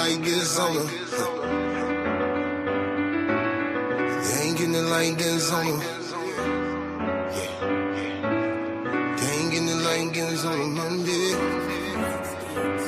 like this on the. They ain't getting it like this on the. They ain't getting it like this on a Monday.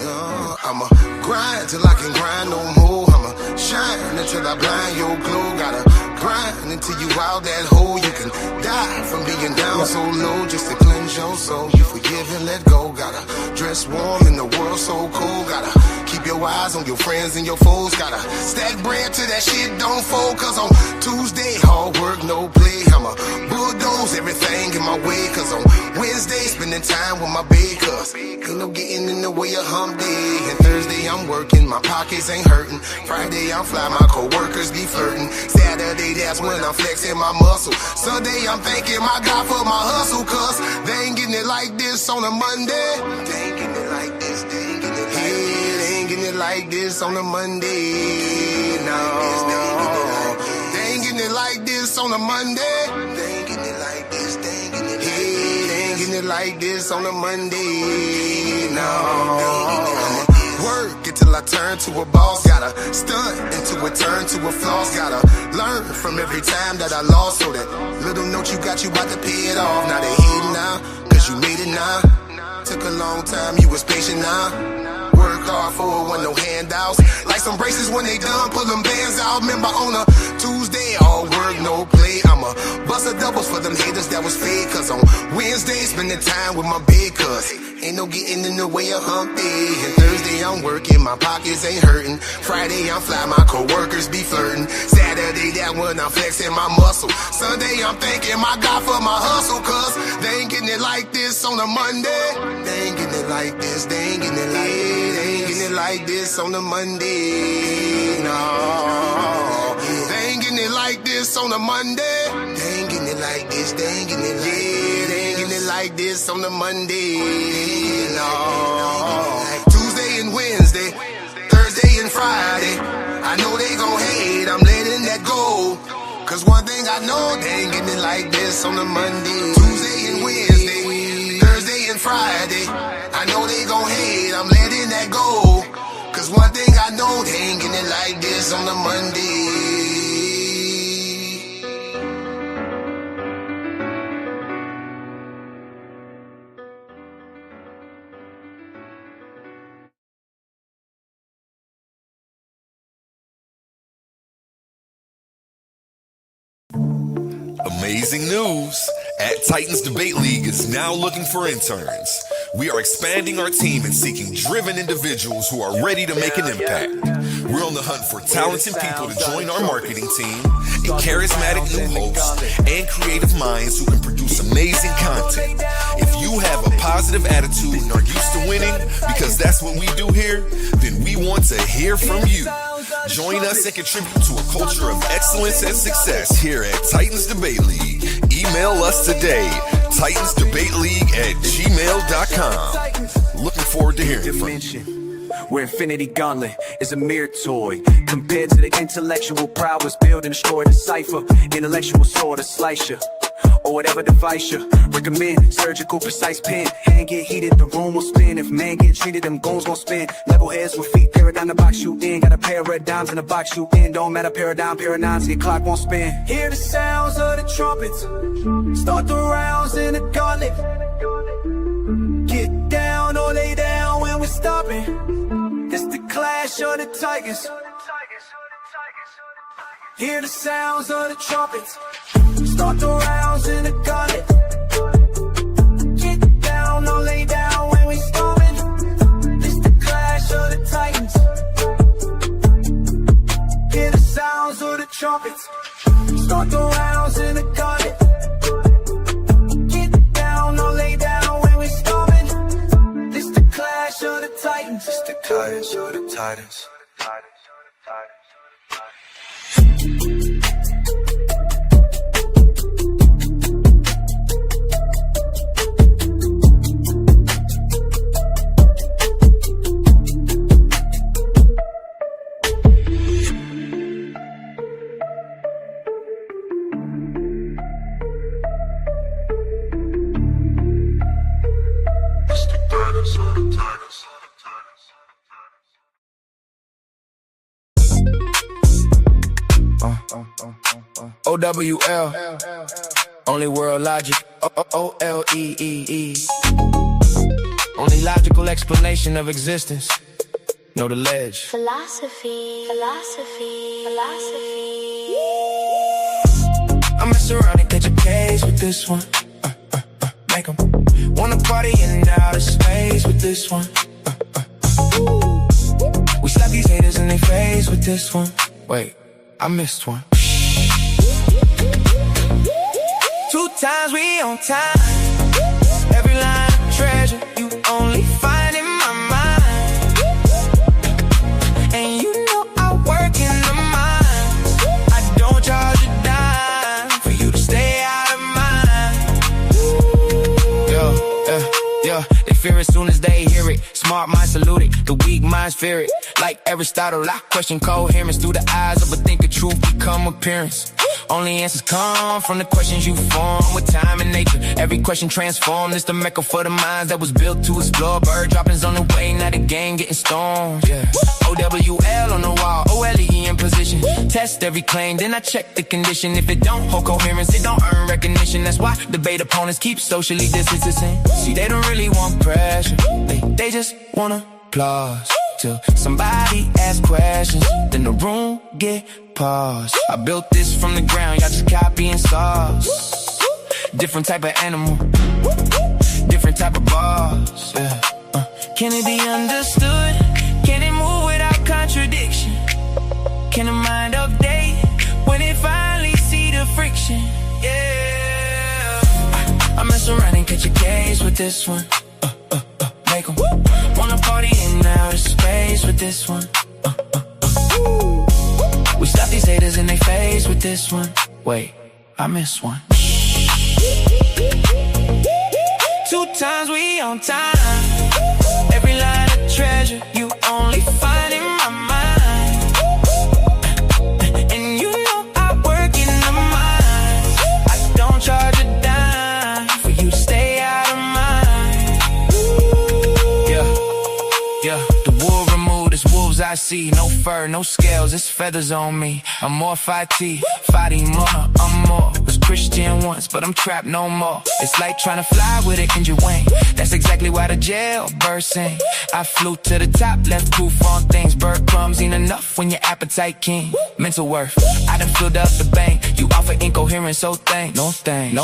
No, I'ma grind till I can grind no more. I'ma shine until I blind your glow. Gotta grind until you out that hole. You can die from being down so low just to cleanse your soul. You forgive and let go. Gotta dress warm in the world so cold. Gotta keep your eyes on your friends and your foes. Gotta stack bread till that shit don't fold. Cause on Tuesday, hard work, no play. I'ma bulldoze everything in my way. Cause on Wednesday, spending time with my babe. Cause ain't no getting in the way of hump day. And Thursday, I'm working, my pockets ain't hurting. Friday, I'm fly, my co-workers be flirting. Saturday, that's when I'm flexing my muscle. Sunday, I'm thanking my God for my hustle. Cause they ain't getting it like this on a Monday. They ain't getting it like this, they ain't getting it like this. They ain't getting it like this on a Monday. No, they ain't getting it like this on a Monday. They ain't getting it like this, they ain't getting it like this. They ain't getting it like this on a Monday. No, work until I turn to a boss. Gotta stunt until it turn to a floss. Gotta learn from every time that I lost. So that little note you got, you about to pay it off. Now they hating now, cause you made it now. Took a long time, you was patient now. Worked hard for it, wasn't no handouts. Like some braces when they done, pull them bands out. Remember on a Tuesday, all work, no play. I'ma bust a doubles for them haters that was fake. Cause on Wednesday, spending time with my big cuz ain't no getting in the way of hump day. And Thursday, I'm working, my pockets ain't hurting. Friday, I'm fly, my co-workers be flirting. Saturday, that one, I'm flexing my muscle. Sunday, I'm thanking my God for my hustle. Cause they ain't getting it like this on a Monday. They ain't getting it like this, they ain't getting it like this. They ain't getting it like this on a Monday. No, they ain't getting it like this on a Monday. They ain't getting it like this, they ain't getting it like this. They ain't getting it like this on a Monday. No, Tuesday and Wednesday, Thursday and Friday, I know they gon' hate, I'm letting that go. Cause one thing I know, they ain't getting it like this on a Monday. Tuesday and Wednesday, Thursday and Friday, I know they gon' hate, I'm letting that go. Cause one thing I know, they ain't getting it like this on a Monday. Amazing news! At Titans Debate League is now looking for interns. We are expanding our team and seeking driven individuals who are ready to make an impact. We're on the hunt for talented people to join our marketing team, and charismatic new hosts, and creative minds who can produce amazing content. If you have a positive attitude and are used to winning, because that's what we do here, then we want to hear from you. Join us and contribute to a culture of excellence and success here at Titans Debate League. Email us today, titansdebateleague@gmail.com. Looking forward to hearing from you. Where Infinity Gauntlet is a mere toy compared to the intellectual prowess build and destroy the cipher. Intellectual sword to slice you, or whatever device you recommend. Surgical precise pen, hand get heated, the room will spin. If man get treated, them goons gon' spin. Level heads with feet, paradigm the box you in. Got a pair of red dimes in the box you in. Don't matter, paradigms, your clock won't spin. Hear the sounds of the trumpets, start the rounds in the gauntlet. Get down or lay down when we're stopping. It's the clash of the tigers. Hear the sounds of the trumpets, start the rounds in the gauntlet. Get down or lay down when we storming. It's the clash of the titans. Hear the sounds of the trumpets, start the rounds in the gauntlet. Get down or lay down when we storming. It's the clash of the titans. It's the clash of the titans. OWL, only world logic, OLEEE. Only logical explanation of existence. Know the ledge. Philosophy. I mess around and catch a case with this one. Make 'em wanna party in outer space with this one. We slap these haters in their face with this one. Wait, I missed one. 2 times we on time. Every line of treasure you only find in my mind. And you know I work in the mines. I don't charge a dime for you to stay out of mine. Yeah, they fear as soon as they hear it. Smart minds salute it, the weak minds fear it. Like Aristotle, I question coherence through the eyes of a thinker. Truth become appearance. Only answers come from the questions you form with time and nature. Every question transformed. It's the mecca for the minds that was built to explore. Bird droppings on the way, now the game getting stormed. Yeah. OWL on the wall, OLE in position. Test every claim, then I check the condition. If it don't hold coherence, it don't earn recognition. That's why debate opponents keep socially distancing. See, they don't really want pressure. They just want applause. Till somebody asks questions, then the room get paused. I built this from the ground, y'all just copying sauce. Different type of animal, different type of boss. Yeah. Can it be understood? Can it move without contradiction? Can the mind update when it finally see the friction? Yeah. I mess around and catch a case with this one. Make 'em wanna party in outer space with this one. We slap these haters in their face with this one. Wait, I missed one. 2 times we on time. Every line of treasure you only find in my mind. And you know I work in the mines. I don't charge a dime for you to stay out of mine. Yeah, the wool removed, it's wolves I see. No fur, no scales, it's feathers on me. I'm more Fati, more, I'm more. Was Christian once, but I'm trapped no more. It's like trying to fly with an injured wing. That's exactly why the jailbird sing. I flew to the top, left proof on things. Bird crumbs ain't enough when your appetite king. Mental worth, I done filled up the bank. You offer incoherence, so thanks. No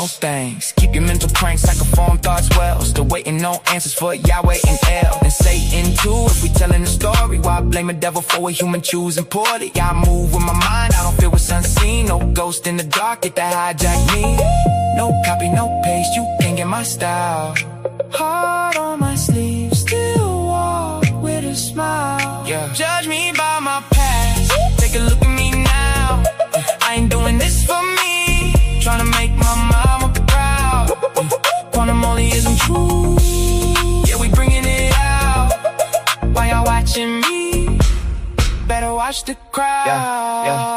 thanks. Keep your mental cranks, I can form thoughts well. Still waiting, no answers for Yahweh and El. And Satan too, if we telling the story. Why blame a devil for a human choosing poorly? I move with my mind, I don't feel what's unseen. No ghost in the dark, get to hijack me. No copy, no paste, you can't get my style. Heart on my sleeve, still walk with a smile. Yeah. Judge me by my past, take a look at me now. I ain't doing this for me, trying to make my mama proud. Quantum only isn't true, yeah, we bringing it out. Why y'all watching me? Better watch the crowd. Yeah.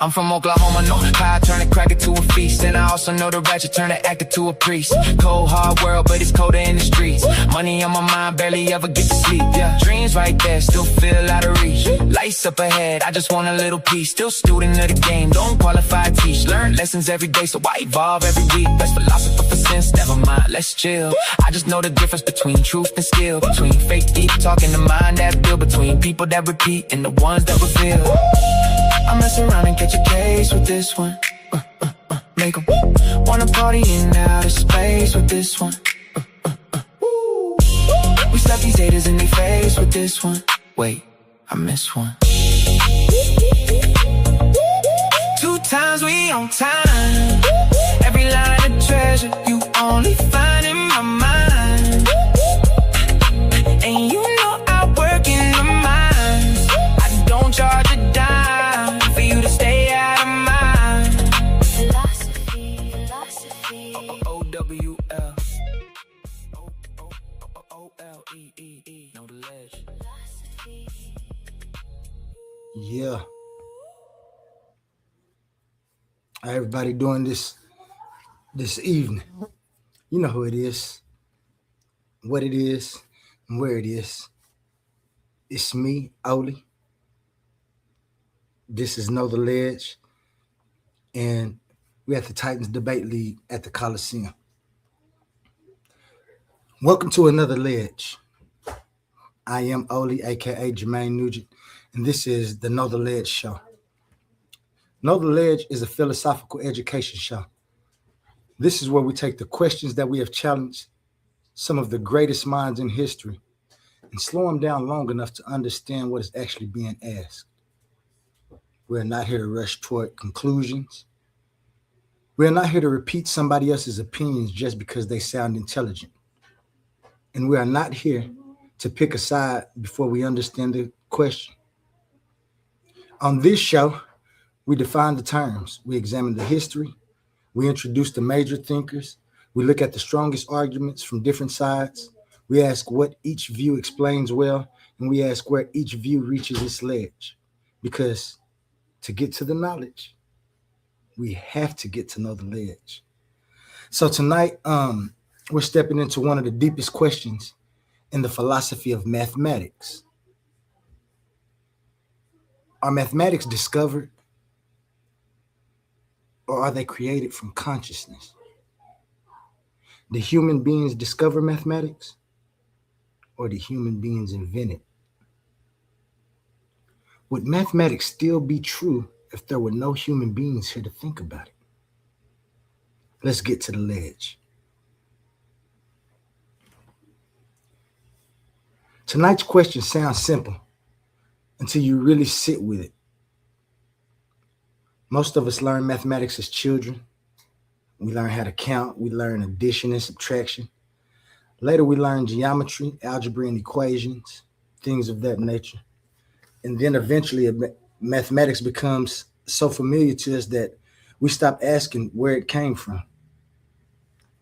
I'm from Oklahoma, no pie, turn a cracker to a feast. And I also know the ratchet turn an actor to a priest. Cold, hard world, but it's colder in the streets. Money on my mind, barely ever get to sleep. Yeah, dreams right there, still feel out of reach. Lights up ahead, I just want a little piece. Still student of the game, don't qualify, teach. Learn lessons every day, so I evolve every week. Best philosopher for sense, never mind, let's chill. I just know the difference between truth and skill. Between fake deep talk and the mind that build. Between people that repeat and the ones that reveal. I mess around and catch a case with this one. Make 'em wanna party in outer space with this one. We slap these haters in their face with this one. Wait, I missed one. 2 times we on time. Every line of treasure you only find in my mind. And you know I work in the mines. I don't charge a dime for you to stay out of mine. Philosophy. OWL. OLEEE. Know the ledge. Yeah. How everybody doing this evening? You know who it is, what it is, and where it is. It's me, Oli. This is Know the Ledge, and we're at the Titans Debate League at the Coliseum. Welcome to another Ledge. I am Oli, aka Jermaine Nugent, and this is the Know the Ledge show. Know the Ledge is a philosophical education show. This is where we take the questions that we have challenged some of the greatest minds in history and slow them down long enough to understand what is actually being asked. We're not here to rush toward conclusions. We're not here to repeat somebody else's opinions just because they sound intelligent. And we are not here to pick a side before we understand the question. On this show, we define the terms. We examine the history. We introduce the major thinkers. We look at the strongest arguments from different sides. We ask what each view explains well, and we ask where each view reaches its ledge. Because to get to the knowledge, we have to get to know the ledge. So tonight, we're stepping into one of the deepest questions in the philosophy of mathematics. Are mathematics discovered, or are they created from consciousness? Do human beings discover mathematics, or do human beings invent it? Would mathematics still be true if there were no human beings here to think about it? Let's get to the ledge. Tonight's question sounds simple until you really sit with it. Most of us learn mathematics as children. We learn how to count. We learn addition and subtraction. Later, we learn geometry, algebra, and equations, things of that nature. And then eventually, mathematics becomes so familiar to us that we stop asking where it came from.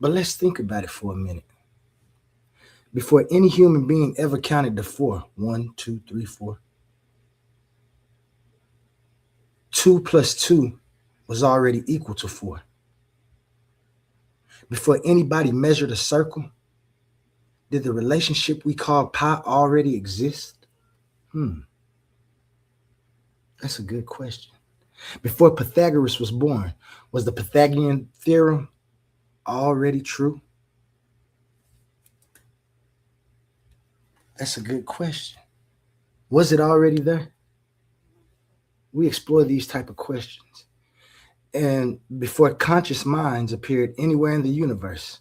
But let's think about it for a minute. Before any human being ever counted to 4, 1, 2, 3, 4, 2 plus 2 was already equal to 4. Before anybody measured a circle, did the relationship we call pi already exist? That's a good question. Before Pythagoras was born, was the Pythagorean theorem already true? That's a good question. Was it already there? We explore these type of questions. And before conscious minds appeared anywhere in the universe,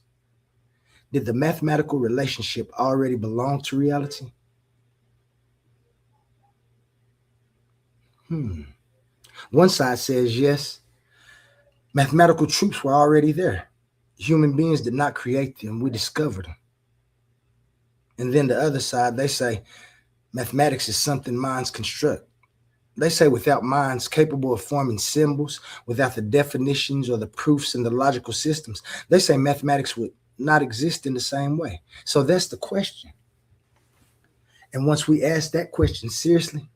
did the mathematical relationship already belong to reality? One side says yes, mathematical truths were already there. Human beings did not create them, we discovered them. And then the other side, they say mathematics is something minds construct. They say without minds capable of forming symbols, without the definitions or the proofs and the logical systems, they say mathematics would not exist in the same way. So that's the question. And once we ask that question seriously,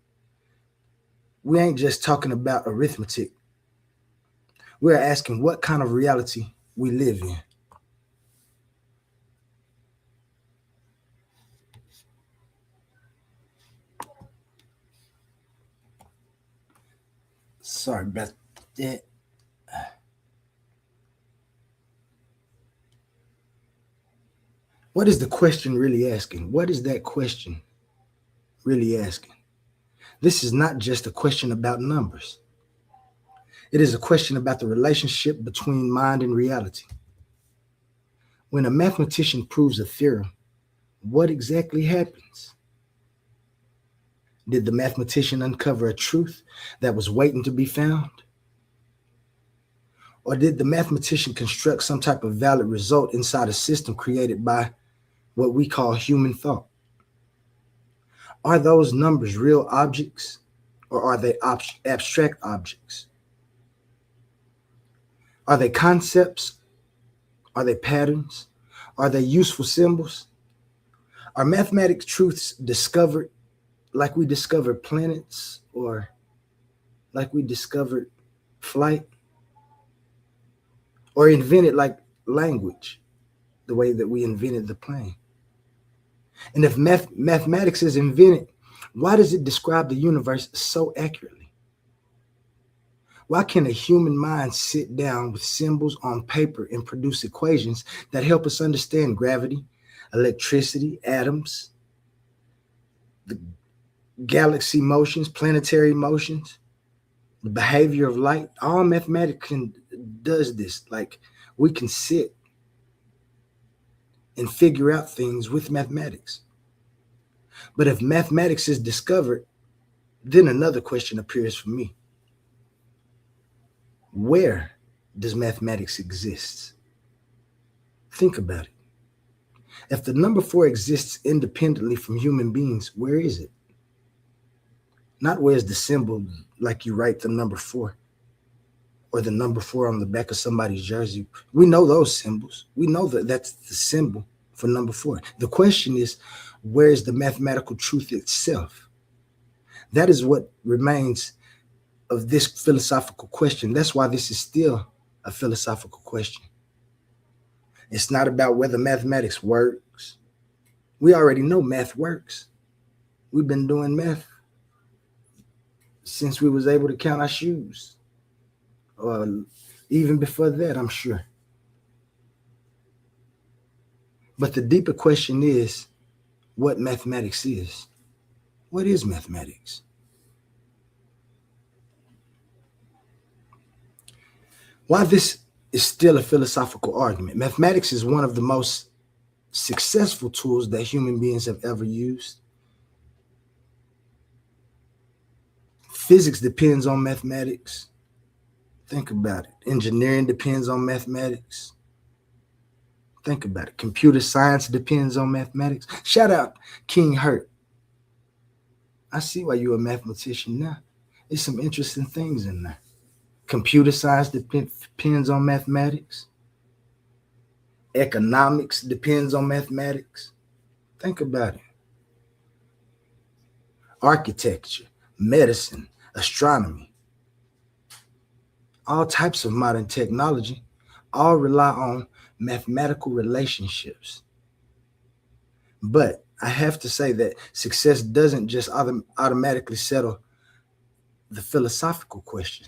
we ain't just talking about arithmetic. We're asking what kind of reality we live in. Sorry about that. What is the question really asking? What is that question really asking? This is not just a question about numbers. It is a question about the relationship between mind and reality. When a mathematician proves a theorem, what exactly happens? Did the mathematician uncover a truth that was waiting to be found? Or did the mathematician construct some type of valid result inside a system created by what we call human thought? Are those numbers real objects, or are they abstract objects? Are they concepts? Are they patterns? Are they useful symbols? Are mathematical truths discovered like we discovered planets, or like we discovered flight, or invented like language, the way that we invented the plane? And if mathematics is invented, why does it describe the universe so accurately? Why can a human mind sit down with symbols on paper and produce equations that help us understand gravity, electricity, atoms, the galaxy motions, planetary motions, the behavior of light? All mathematics does this. Like, we can sit and figure out things with mathematics. But if mathematics is discovered, then another question appears for me. Where does mathematics exist? Think about it. If the number 4 exists independently from human beings, where is it? Not where's the symbol, like you write the number 4, or the number 4 on the back of somebody's jersey. We know those symbols. We know that that's the symbol for number 4. The question is, where is the mathematical truth itself? That is what remains of this philosophical question. That's why this is still a philosophical question. It's not about whether mathematics works. We already know math works. We've been doing math since we was able to count our shoes, or even before that, I'm sure. But the deeper question is what mathematics is. What is mathematics? Why this is still a philosophical argument. Mathematics is one of the most successful tools that human beings have ever used. Physics depends on mathematics. Think about it. Engineering depends on mathematics. Think about it. Computer science depends on mathematics. Shout out King Hurt. I see why you're a mathematician now. There's some interesting things in there. Computer science depends on mathematics. Economics depends on mathematics. Think about it. Architecture, medicine, astronomy, all types of modern technology all rely on mathematical relationships. But I have to say that success doesn't just automatically settle the philosophical question.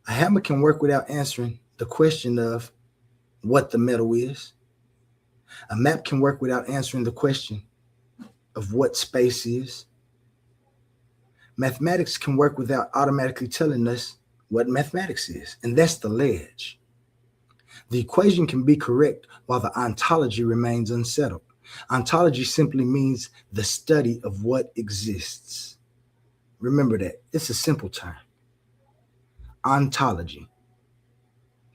A hammer can work without answering the question of what the metal is. A map can work without answering the question of what space is. Mathematics can work without automatically telling us what mathematics is, and that's the ledge. The equation can be correct while the ontology remains unsettled. Ontology simply means the study of what exists. Remember that. It's a simple term. Ontology,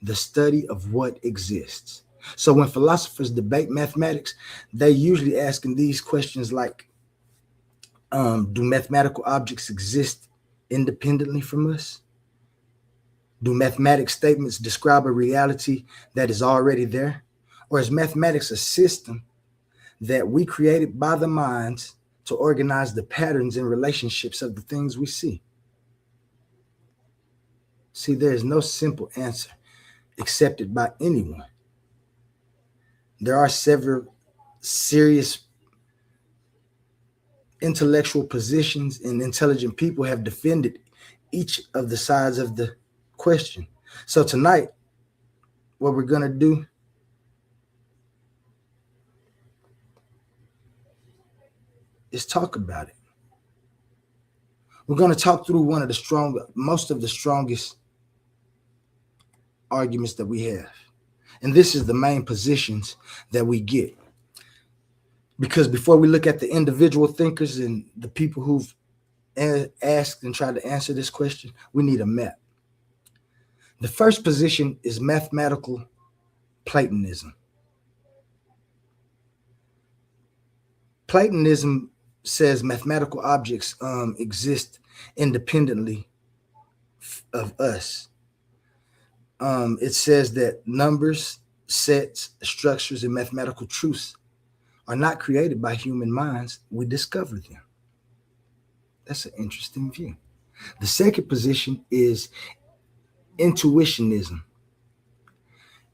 the study of what exists. So when philosophers debate mathematics, they're usually asking these questions like, do mathematical objects exist independently from us? Do mathematical statements describe a reality that is already there? Or is mathematics a system that we created by the minds to organize the patterns and relationships of the things we see? See, there is no simple answer accepted by anyone. There are several serious intellectual positions, and intelligent people have defended each of the sides of the question. So tonight, what we're going to do is talk about it. We're going to talk through most of the strongest arguments that we have. And this is the main positions that we get. Because before we look at the individual thinkers and the people who've asked and tried to answer this question, we need a map. The first position is mathematical Platonism. Platonism says mathematical objects exist independently of us. It says that numbers, sets, structures, and mathematical truths are not created by human minds. We discover them. That's an interesting view. The second position is intuitionism.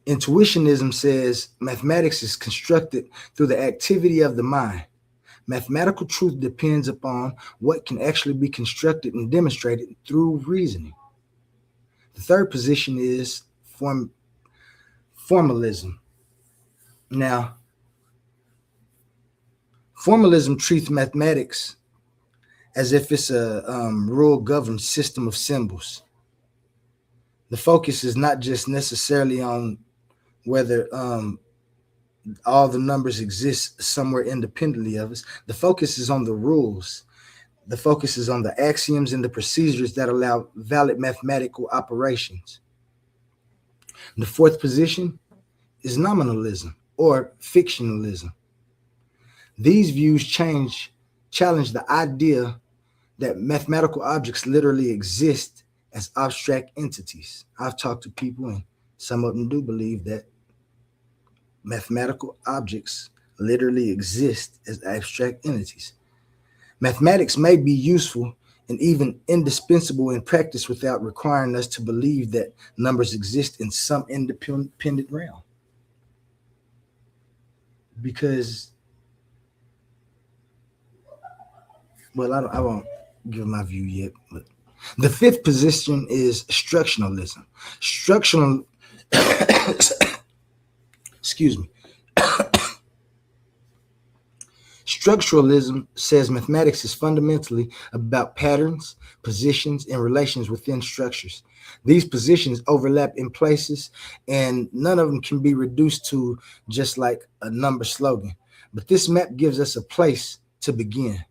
Intuitionism says mathematics is constructed through the activity of the mind. Mathematical truth depends upon what can actually be constructed and demonstrated through reasoning. The third position is formalism. Now, formalism treats mathematics as if it's a rule-governed system of symbols. The focus is not just necessarily on whether all the numbers exist somewhere independently of us. The focus is on the rules. The focus is on the axioms and the procedures that allow valid mathematical operations. The fourth position is nominalism or fictionalism. These views challenge the idea that mathematical objects literally exist as abstract entities. I've talked to people, and some of them do believe that mathematical objects literally exist as abstract entities. Mathematics may be useful and even indispensable in practice without requiring us to believe that numbers exist in some independent realm. Because, well, I won't give my view yet, but the fifth position is structuralism. Excuse me. Structuralism says mathematics is fundamentally about patterns, positions, and relations within structures. These positions overlap in places, and none of them can be reduced to just like a number slogan. But this map gives us a place to begin.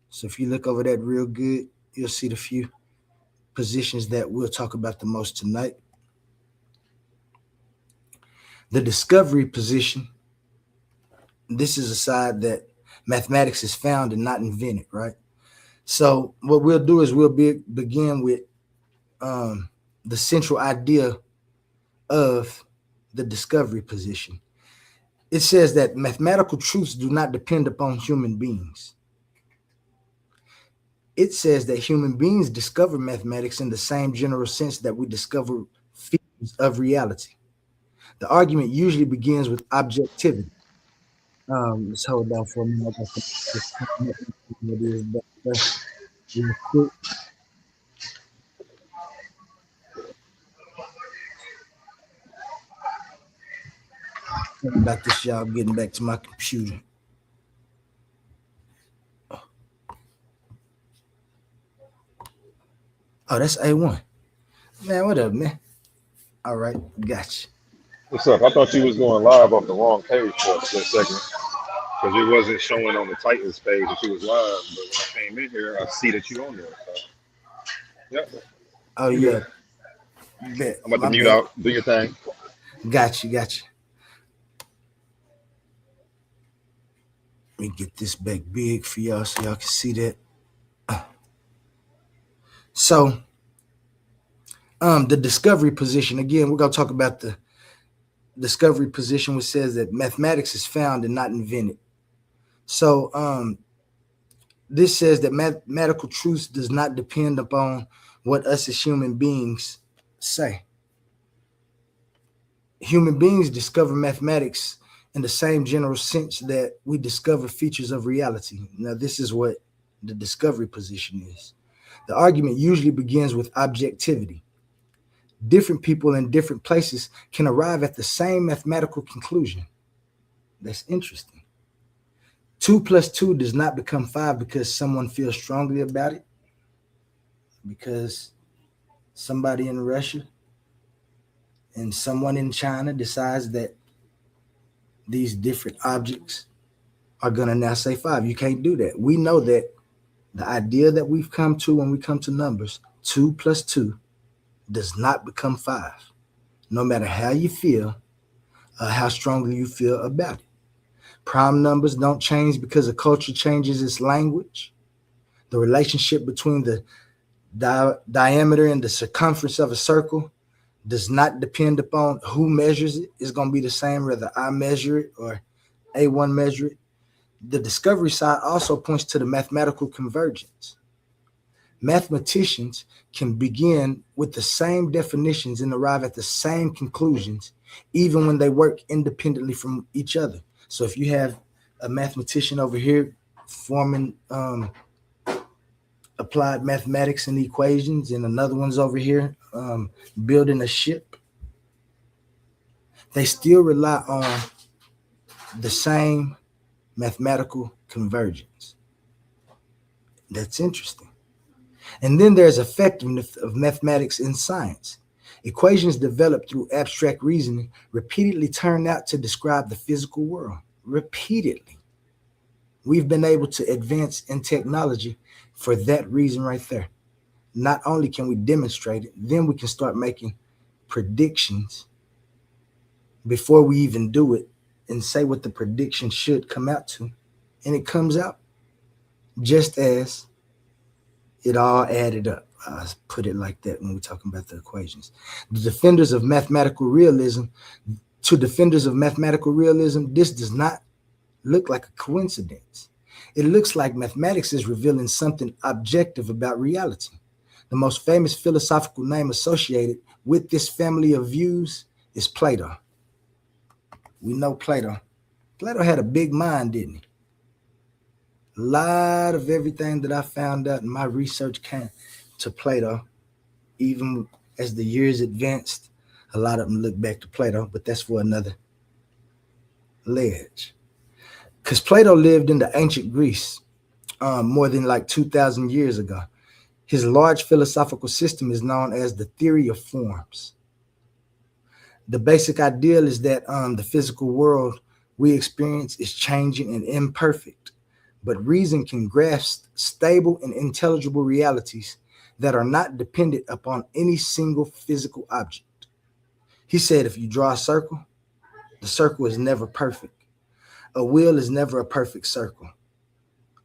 So if you look over that real good, you'll see the few positions that we'll talk about the most tonight. The discovery position, this is a side that mathematics is found and not invented, right? So what we'll do is we'll begin with the central idea of the discovery position. It says that mathematical truths do not depend upon human beings. It says that human beings discover mathematics in the same general sense that we discover features of reality. The argument usually begins with objectivity. Let's hold down for a minute. Sorry about this, y'all. I'm getting back to my computer. Oh, that's A1. Man, what up, man? All right, gotcha. What's up? I thought you was going live off the wrong page for a split second because it wasn't showing on the Titans page that you was live. But when I came in here, I see that you on there. So, yeah. Oh, yeah. Bet. I'm about to mute out. Do your thing. Gotcha. Let me get this back big for y'all so y'all can see that. So, the discovery position, again, we're going to talk about the discovery position, which says that mathematics is found and not invented. So, this says that mathematical truth does not depend upon what us as human beings say. Human beings discover mathematics in the same general sense that we discover features of reality. Now, this is what the discovery position is. The argument usually begins with objectivity. Different people in different places can arrive at the same mathematical conclusion. That's interesting. 2 + 2 does not become 5 because someone feels strongly about it, because somebody in Russia and someone in China decides that these different objects are going to now say 5. You can't do that. We know that the idea that we've come to when we come to numbers, 2 + 2, does not become 5, no matter how you feel, how strongly you feel about it. Prime numbers don't change because a culture changes its language. The relationship between the diameter and the circumference of a circle does not depend upon who measures it. It's going to be the same whether I measure it or A1 measure it. The discovery side also points to the mathematical convergence. Mathematicians can begin with the same definitions and arrive at the same conclusions, even when they work independently from each other. So if you have a mathematician over here forming applied mathematics and equations, and another one's over here building a ship. They still rely on the same mathematical convergence. That's interesting. And then there's effectiveness of mathematics in science. Equations developed through abstract reasoning repeatedly turn out to describe the physical world. Repeatedly. We've been able to advance in technology for that reason right there. Not only can we demonstrate it, then we can start making predictions before we even do it and say what the prediction should come out to. And it comes out just as it all added up. I put it like that when we're talking about the equations. To defenders of mathematical realism, this does not look like a coincidence. It looks like mathematics is revealing something objective about reality. The most famous philosophical name associated with this family of views is Plato. We know Plato. Plato had a big mind, didn't he? A lot of everything that I found out in my research came to Plato. Even as the years advanced, a lot of them look back to Plato, but that's for another ledge. Because Plato lived in the ancient Greece more than like 2,000 years ago. His large philosophical system is known as the theory of forms. The basic ideal is that the physical world we experience is changing and imperfect, but reason can grasp stable and intelligible realities that are not dependent upon any single physical object. He said, if you draw a circle, the circle is never perfect. A wheel is never a perfect circle.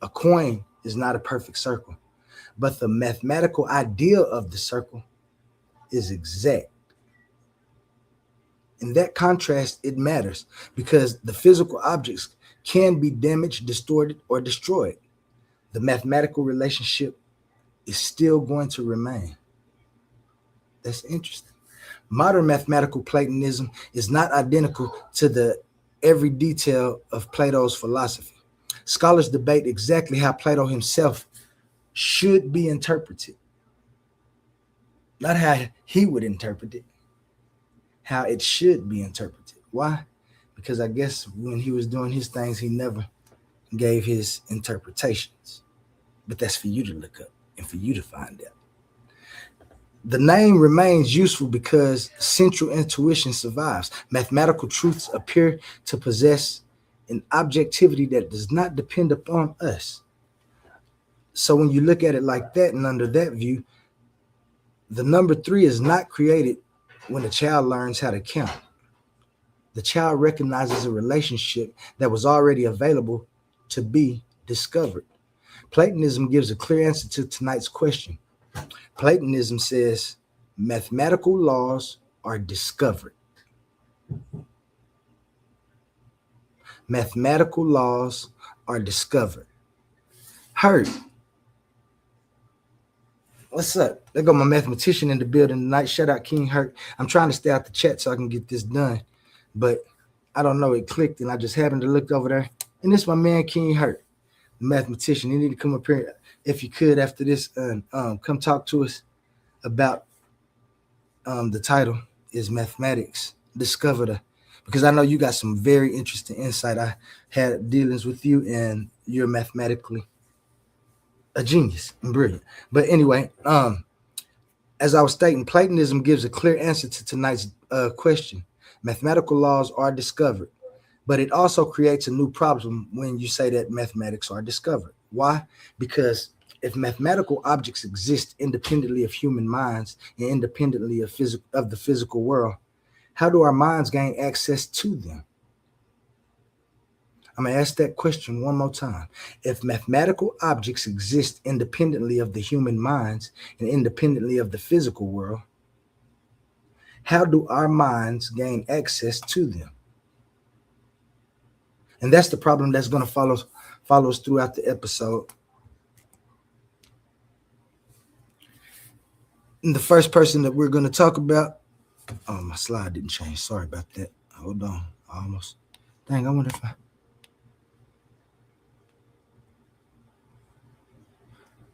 A coin is not a perfect circle, but the mathematical ideal of the circle is exact. In that contrast, it matters because the physical objects can be damaged, distorted, or destroyed. The mathematical relationship is still going to remain. That's interesting. Modern mathematical Platonism is not identical to the every detail of Plato's philosophy. Scholars debate exactly how Plato himself should be interpreted. Not how he would interpret it, how it should be interpreted. Why? Because I guess when he was doing his things, he never gave his interpretations. But that's for you to look up and for you to find out. The name remains useful because central intuition survives. Mathematical truths appear to possess an objectivity that does not depend upon us. So when you look at it like that and under that view, the number 3 is not created when a child learns how to count. The child recognizes a relationship that was already available to be discovered. Platonism gives a clear answer to tonight's question. Platonism says mathematical laws are discovered. Mathematical laws are discovered. Hurt. What's up? There go my mathematician in the building tonight. Shout out King Hurt. I'm trying to stay out the chat so I can get this done. But I don't know, it clicked and I just happened to look over there. And this is my man King Hurt, the mathematician. He need to come up here if you could after this and come talk to us about the title is Mathematics Discovered. Because I know you got some very interesting insight. I had dealings with you and you're mathematically a genius and brilliant. But anyway, as I was stating, Platonism gives a clear answer to tonight's question. Mathematical laws are discovered, but it also creates a new problem when you say that mathematics are discovered. Why? Because if mathematical objects exist independently of human minds and independently of the physical world, how do our minds gain access to them? I'm going to ask that question one more time. If mathematical objects exist independently of the human minds and independently of the physical world, how do our minds gain access to them? And that's the problem that's going to follow us throughout the episode. And the first person that we're going to talk about, oh, my slide didn't change. Sorry about that. Hold on. Almost. Dang, I wonder if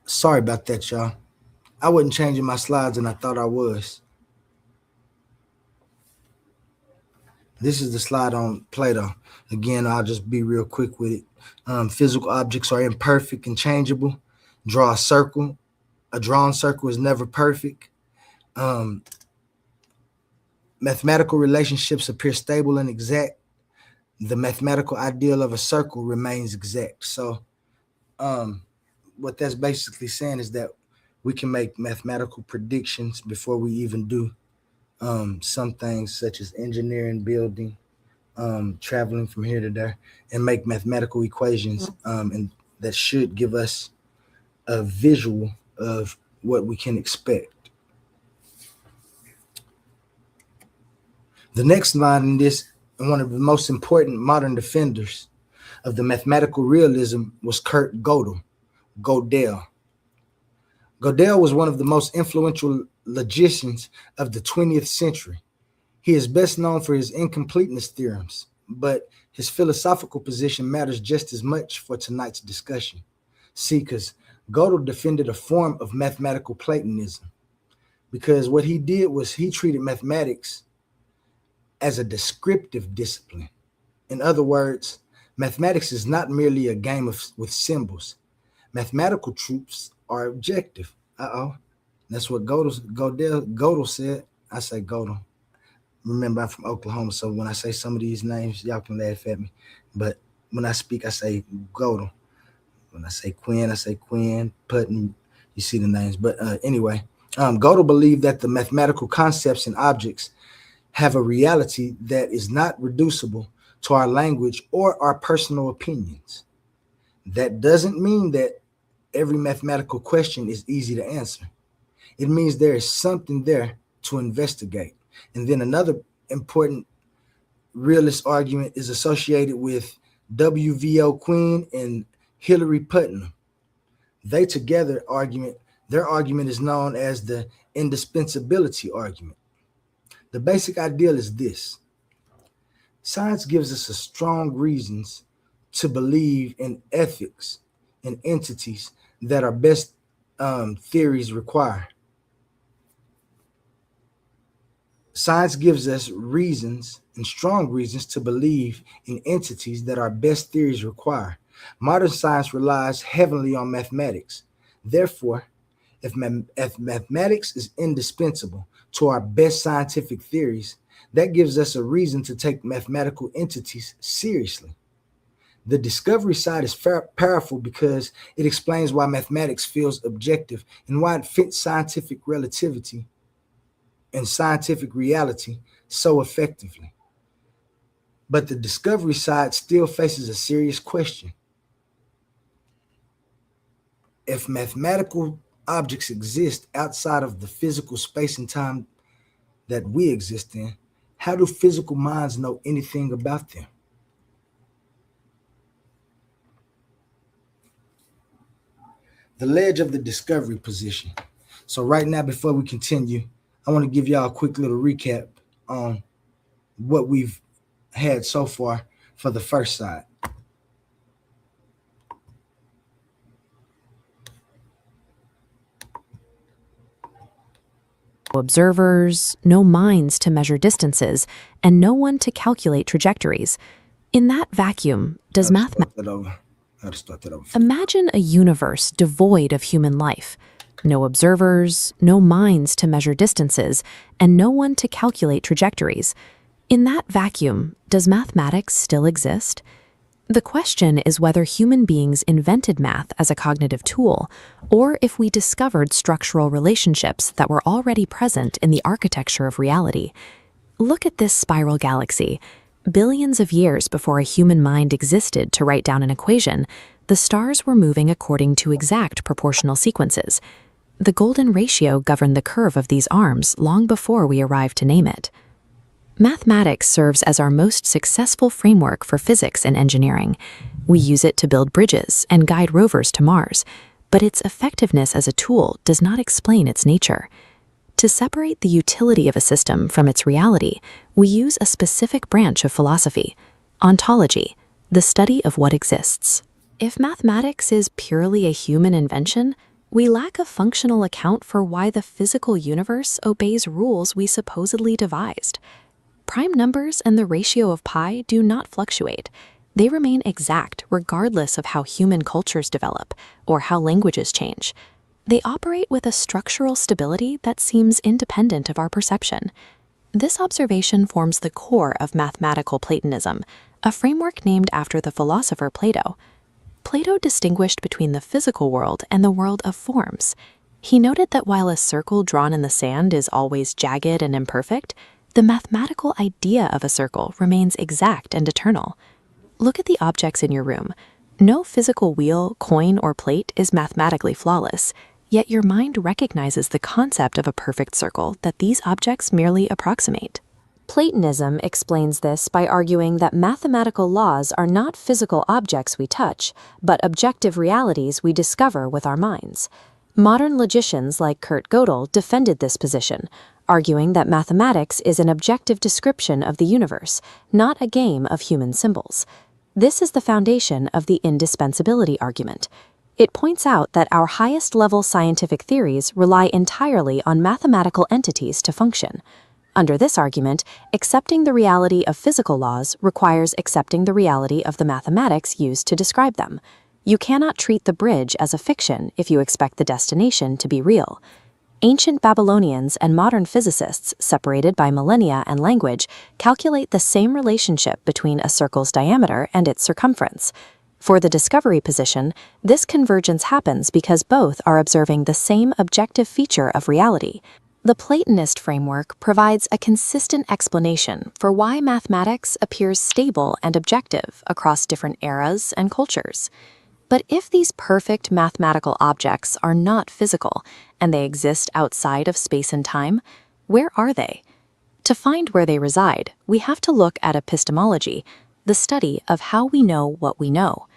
Sorry about that, y'all. I wasn't changing my slides and I thought I was. This is the slide on Plato. Again, I'll just be real quick with it. Physical objects are imperfect and changeable. Draw a circle. A drawn circle is never perfect. Mathematical relationships appear stable and exact. The mathematical ideal of a circle remains exact. So what that's basically saying is that we can make mathematical predictions before we even do some things such as engineering, building, traveling from here to there, and make mathematical equations, and that should give us a visual of what we can expect. The next line in this, one of the most important modern defenders of the mathematical realism, was Kurt Gödel. Gödel was one of the most influential logicians of the 20th century. He is best known for his incompleteness theorems, but his philosophical position matters just as much for tonight's discussion. See, because Gödel defended a form of mathematical Platonism, because what he did was he treated mathematics as a descriptive discipline. In other words, mathematics is not merely a game with symbols. Mathematical truths are objective. That's what Gödel said. I say Gödel. Remember, I'm from Oklahoma, so when I say some of these names, y'all can laugh at me. But when I speak, I say Gödel. When I say Quinn, Putnam, you see the names. But anyway, Gödel believed that the mathematical concepts and objects have a reality that is not reducible to our language or our personal opinions. That doesn't mean that every mathematical question is easy to answer. It means there is something there to investigate. And then another important realist argument is associated with W.V.O. Quinn and Hilary Putnam. They together their argument is known as the indispensability argument. The basic ideal is this: science gives us a strong reasons to believe in ethics and entities that our best theories require. Science gives us reasons and strong reasons to believe in entities that our best theories require. Modern science relies heavily on mathematics. Therefore, if mathematics is indispensable to our best scientific theories, that gives us a reason to take mathematical entities seriously. The discovery side is powerful because it explains why mathematics feels objective and why it fits scientific relativity and scientific reality so effectively. But the discovery side still faces a serious question. If mathematical objects exist outside of the physical space and time that we exist in, how do physical minds know anything about them? The ledge of the discovery position. So right now, before we continue, I want to give y'all a quick little recap on what we've had so far for the first side. Observers, no minds to measure distances, and no one to calculate trajectories. In that vacuum, does Imagine a universe devoid of human life. No observers, no minds to measure distances, and no one to calculate trajectories. In that vacuum, does mathematics still exist? The question is whether human beings invented math as a cognitive tool, or if we discovered structural relationships that were already present in the architecture of reality. Look at this spiral galaxy. Billions of years before a human mind existed to write down an equation, the stars were moving according to exact proportional sequences. The golden ratio governed the curve of these arms long before we arrived to name it. Mathematics serves as our most successful framework for physics and engineering. We use it to build bridges and guide rovers to Mars, but its effectiveness as a tool does not explain its nature. To separate the utility of a system from its reality, we use a specific branch of philosophy, ontology, the study of what exists. If mathematics is purely a human invention, We lack a functional account for why the physical universe obeys rules we supposedly devised. Prime numbers and the ratio of pi do not fluctuate. They remain exact regardless of how human cultures develop or how languages change. They operate with a structural stability that seems independent of our perception. This observation forms the core of mathematical Platonism, a framework named after the philosopher Plato. Plato distinguished between the physical world and the world of forms. He noted that while a circle drawn in the sand is always jagged and imperfect, the mathematical idea of a circle remains exact and eternal. Look at the objects in your room. No physical wheel, coin, or plate is mathematically flawless, yet your mind recognizes the concept of a perfect circle that these objects merely approximate. Platonism explains this by arguing that mathematical laws are not physical objects we touch, but objective realities we discover with our minds. Modern logicians like Kurt Gödel defended this position, arguing that mathematics is an objective description of the universe, not a game of human symbols. This is the foundation of the indispensability argument. It points out that our highest-level scientific theories rely entirely on mathematical entities to function. Under this argument, accepting the reality of physical laws requires accepting the reality of the mathematics used to describe them. You cannot treat the bridge as a fiction if you expect the destination to be real. Ancient Babylonians and modern physicists, separated by millennia and language, calculate the same relationship between a circle's diameter and its circumference. For the discovery position, this convergence happens because both are observing the same objective feature of reality. The Platonist framework provides a consistent explanation for why mathematics appears stable and objective across different eras and cultures. But if these perfect mathematical objects are not physical, and they exist outside of space and time, where are they? To find where they reside, we have to look at epistemology, the study of how we know what we know.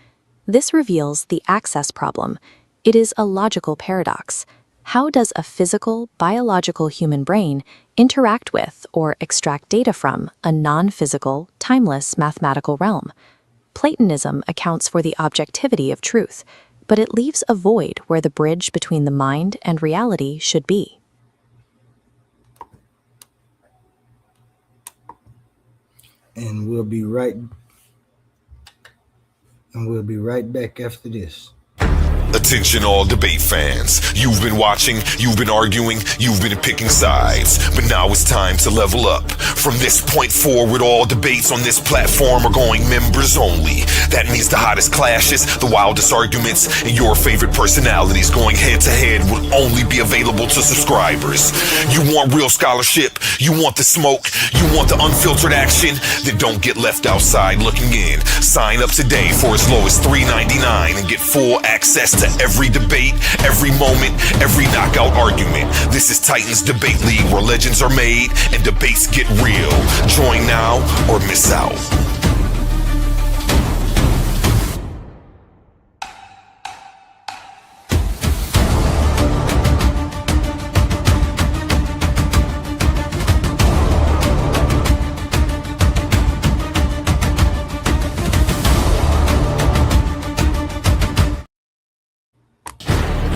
This reveals the access problem. It is a logical paradox. How does a physical, biological human brain interact with or extract data from a non-physical, timeless mathematical realm? Platonism accounts for the objectivity of truth, but it leaves a void where the bridge between the mind and reality should be. And we'll be right back after this. Attention all debate fans. You've been watching, you've been arguing, you've been picking sides. But now it's time to level up. From this point forward, all debates on this platform are going members only. That means the hottest clashes, the wildest arguments, and your favorite personalities going head to head will only be available to subscribers. You want real scholarship, you want the smoke, you want the unfiltered action, then don't get left outside looking in. Sign up today for as low as $3.99 and get full access to every debate, every moment, every knockout argument. This is Titans Debate League, where legends are made and debates get real. Join now or miss out.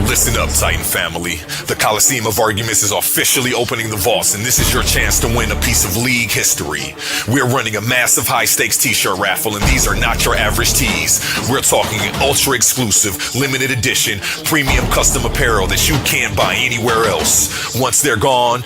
Listen up, Titan family. The Coliseum of Arguments is officially opening the vaults, and this is your chance to win a piece of league history. We're running a massive high-stakes t-shirt raffle, and these are not your average tees. We're talking an ultra-exclusive, limited edition, premium custom apparel that you can't buy anywhere else. Once they're gone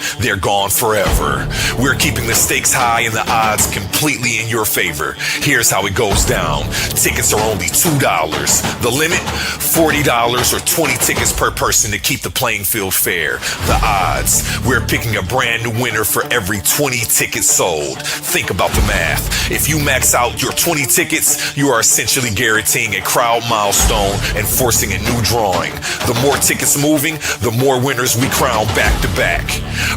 forever. We're keeping the stakes high and the odds completely in your favor. Here's how it goes down. Tickets are only $2. The limit, $40 or 20 tickets per person to keep the playing field fair. The odds, we're picking a brand new winner for every 20 tickets sold. Think about the math. If you max out your 20 tickets, you are essentially guaranteeing a crowd milestone and forcing a new drawing. The more tickets moving, the more winners we crown back to back.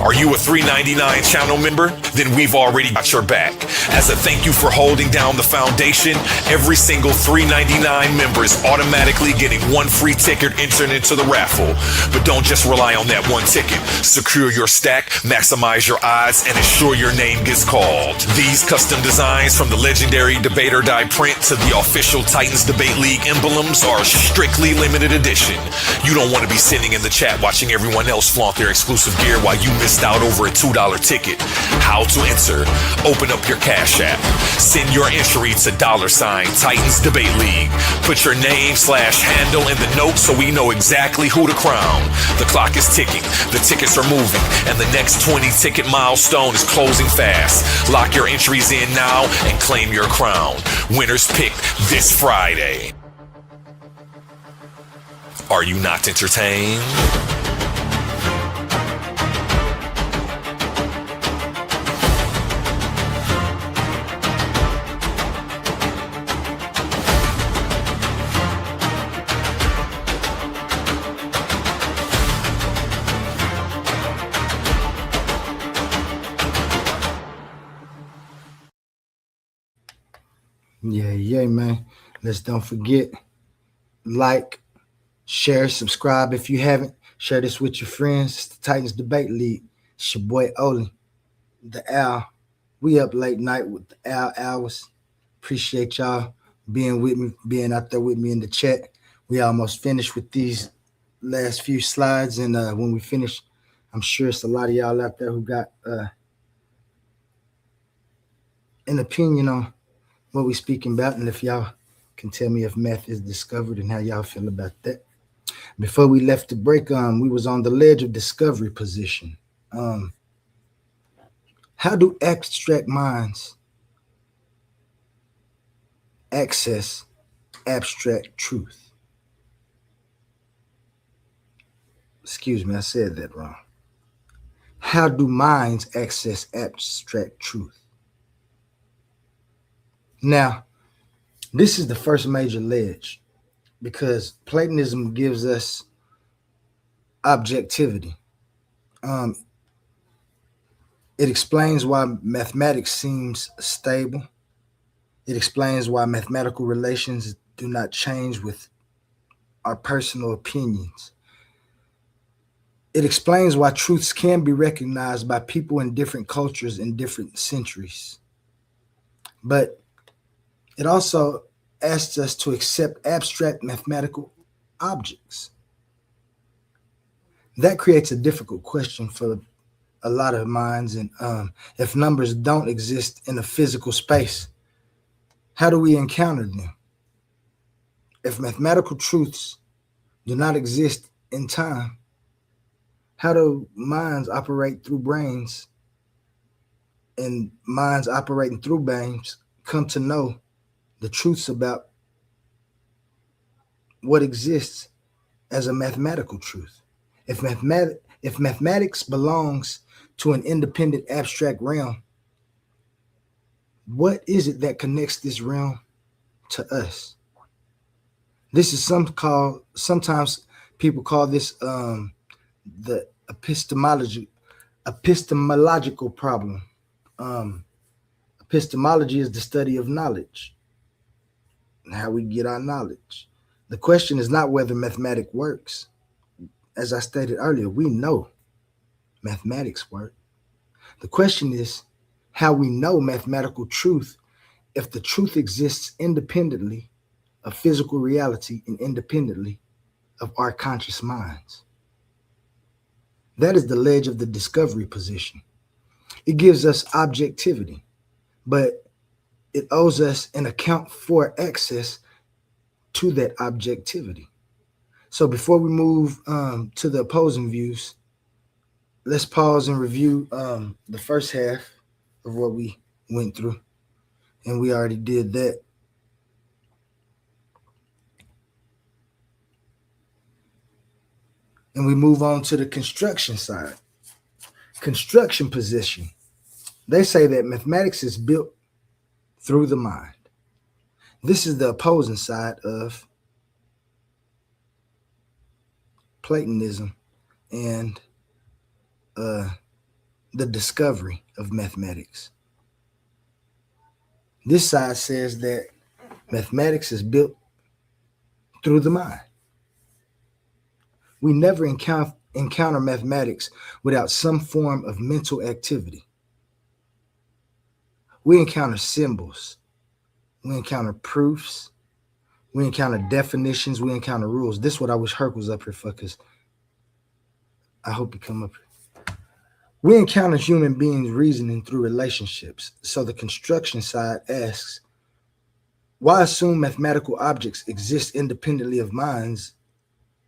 Are you a $3.99 channel member? Then we've already got your back. As a thank you for holding down the foundation, every single $3.99 member is automatically getting one free ticket entered into the raffle. But don't just rely on that one ticket. Secure your stack, maximize your odds, and ensure your name gets called. These custom designs, from the legendary Debate or Die print to the official Titans Debate League emblems, are strictly limited edition. You don't want to be sitting in the chat watching everyone else flaunt their exclusive gear while you missed out over a $2 ticket. How to enter? Open up your Cash App. Send your entry to $Titans Debate League. Put your name/handle in the notes so we know exactly who to crown. The clock is ticking, the tickets are moving, and the next 20 ticket milestone is closing fast. Lock your entries in now and claim your crown. Winners picked this Friday. Are you not entertained? Yeah, man. Let's don't forget, like, share, subscribe if you haven't. Share this with your friends. It's the Titans Debate League. It's your boy Oli, the Al. We up late night with the Al hours. Appreciate y'all being with me, being out there with me in the chat. We almost finished with these last few slides, and when we finish, I'm sure it's a lot of y'all out there who got an opinion on what we speaking about, and if y'all can tell me if meth is discovered and how y'all feel about that. Before we left the break, we was on the ledge of discovery position. How do abstract minds access abstract truth? Excuse me, I said that wrong. How do minds access abstract truth? Now, this is the first major ledge because Platonism gives us objectivity. It explains why mathematics seems stable. It explains why mathematical relations do not change with our personal opinions. It explains why truths can be recognized by people in different cultures in different centuries. But it also asks us to accept abstract mathematical objects. That creates a difficult question for a lot of minds. And if numbers don't exist in a physical space, how do we encounter them? If mathematical truths do not exist in time, how do minds operate through brains, and minds operating through brains come to know the truths about what exists as a mathematical truth? If mathematics belongs to an independent abstract realm, what is it that connects this realm to us? This is sometimes people call this the epistemological problem. Epistemology is the study of knowledge, how we get our knowledge. The question is not whether mathematics works. As I stated earlier, we know mathematics work. The question is how we know mathematical truth if the truth exists independently of physical reality and independently of our conscious minds. That is the ledge of the discovery position. It gives us objectivity, but it owes us an account for access to that objectivity. So before we move to the opposing views, let's pause and review the first half of what we went through. And we already did that. And we move on to the construction side. Construction position. They say that mathematics is built through the mind. This is the opposing side of Platonism and the discovery of mathematics. This side says that mathematics is built through the mind. We never encounter mathematics without some form of mental activity. We encounter symbols, we encounter proofs, we encounter definitions, we encounter rules. This is what I wish Herc was up here for, because I hope he come up here. We encounter human beings reasoning through relationships. So the construction side asks, why assume mathematical objects exist independently of minds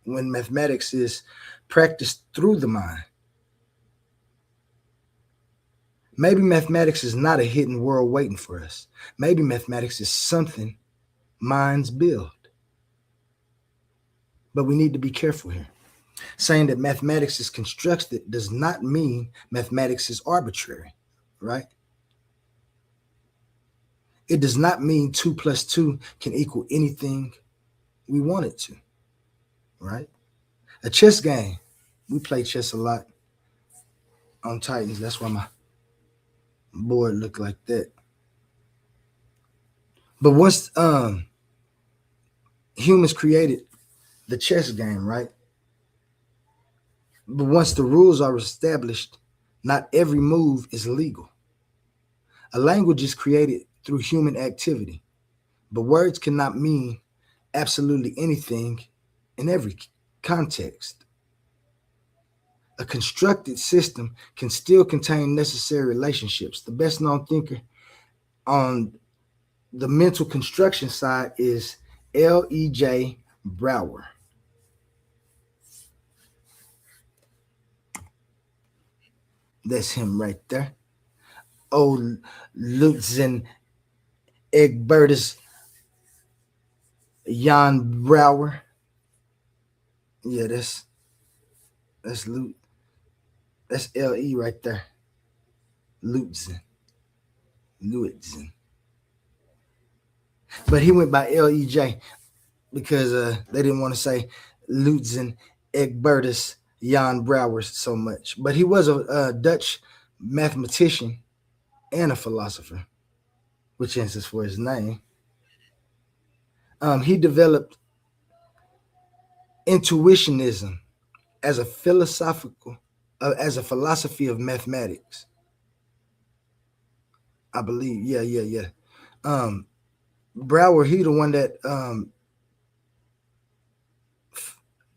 when mathematics is practiced through the mind? Maybe mathematics is not a hidden world waiting for us. Maybe mathematics is something minds build. But we need to be careful here. Saying that mathematics is constructed does not mean mathematics is arbitrary, right? It does not mean 2 + 2 can equal anything we want it to, right? A chess game. We play chess a lot on Titans. That's why my board look like that. But once humans created the chess game, right? But once the rules are established, not every move is legal. A language is created through human activity, but words cannot mean absolutely anything in every context. A constructed system can still contain necessary relationships. The best known thinker on the mental construction side is L.E.J. Brouwer. That's him right there. Oh, Lutzen Egbertus Jan Brouwer. Yeah, that's Lut. That's L.E. right there. Lutzen. But he went by L.E.J. because they didn't want to say Lutzen Egbertus Jan Brouwer so much. But he was a Dutch mathematician and a philosopher, which answers for his name. He developed intuitionism as a philosophy of mathematics. I believe, yeah. Brouwer, he the one that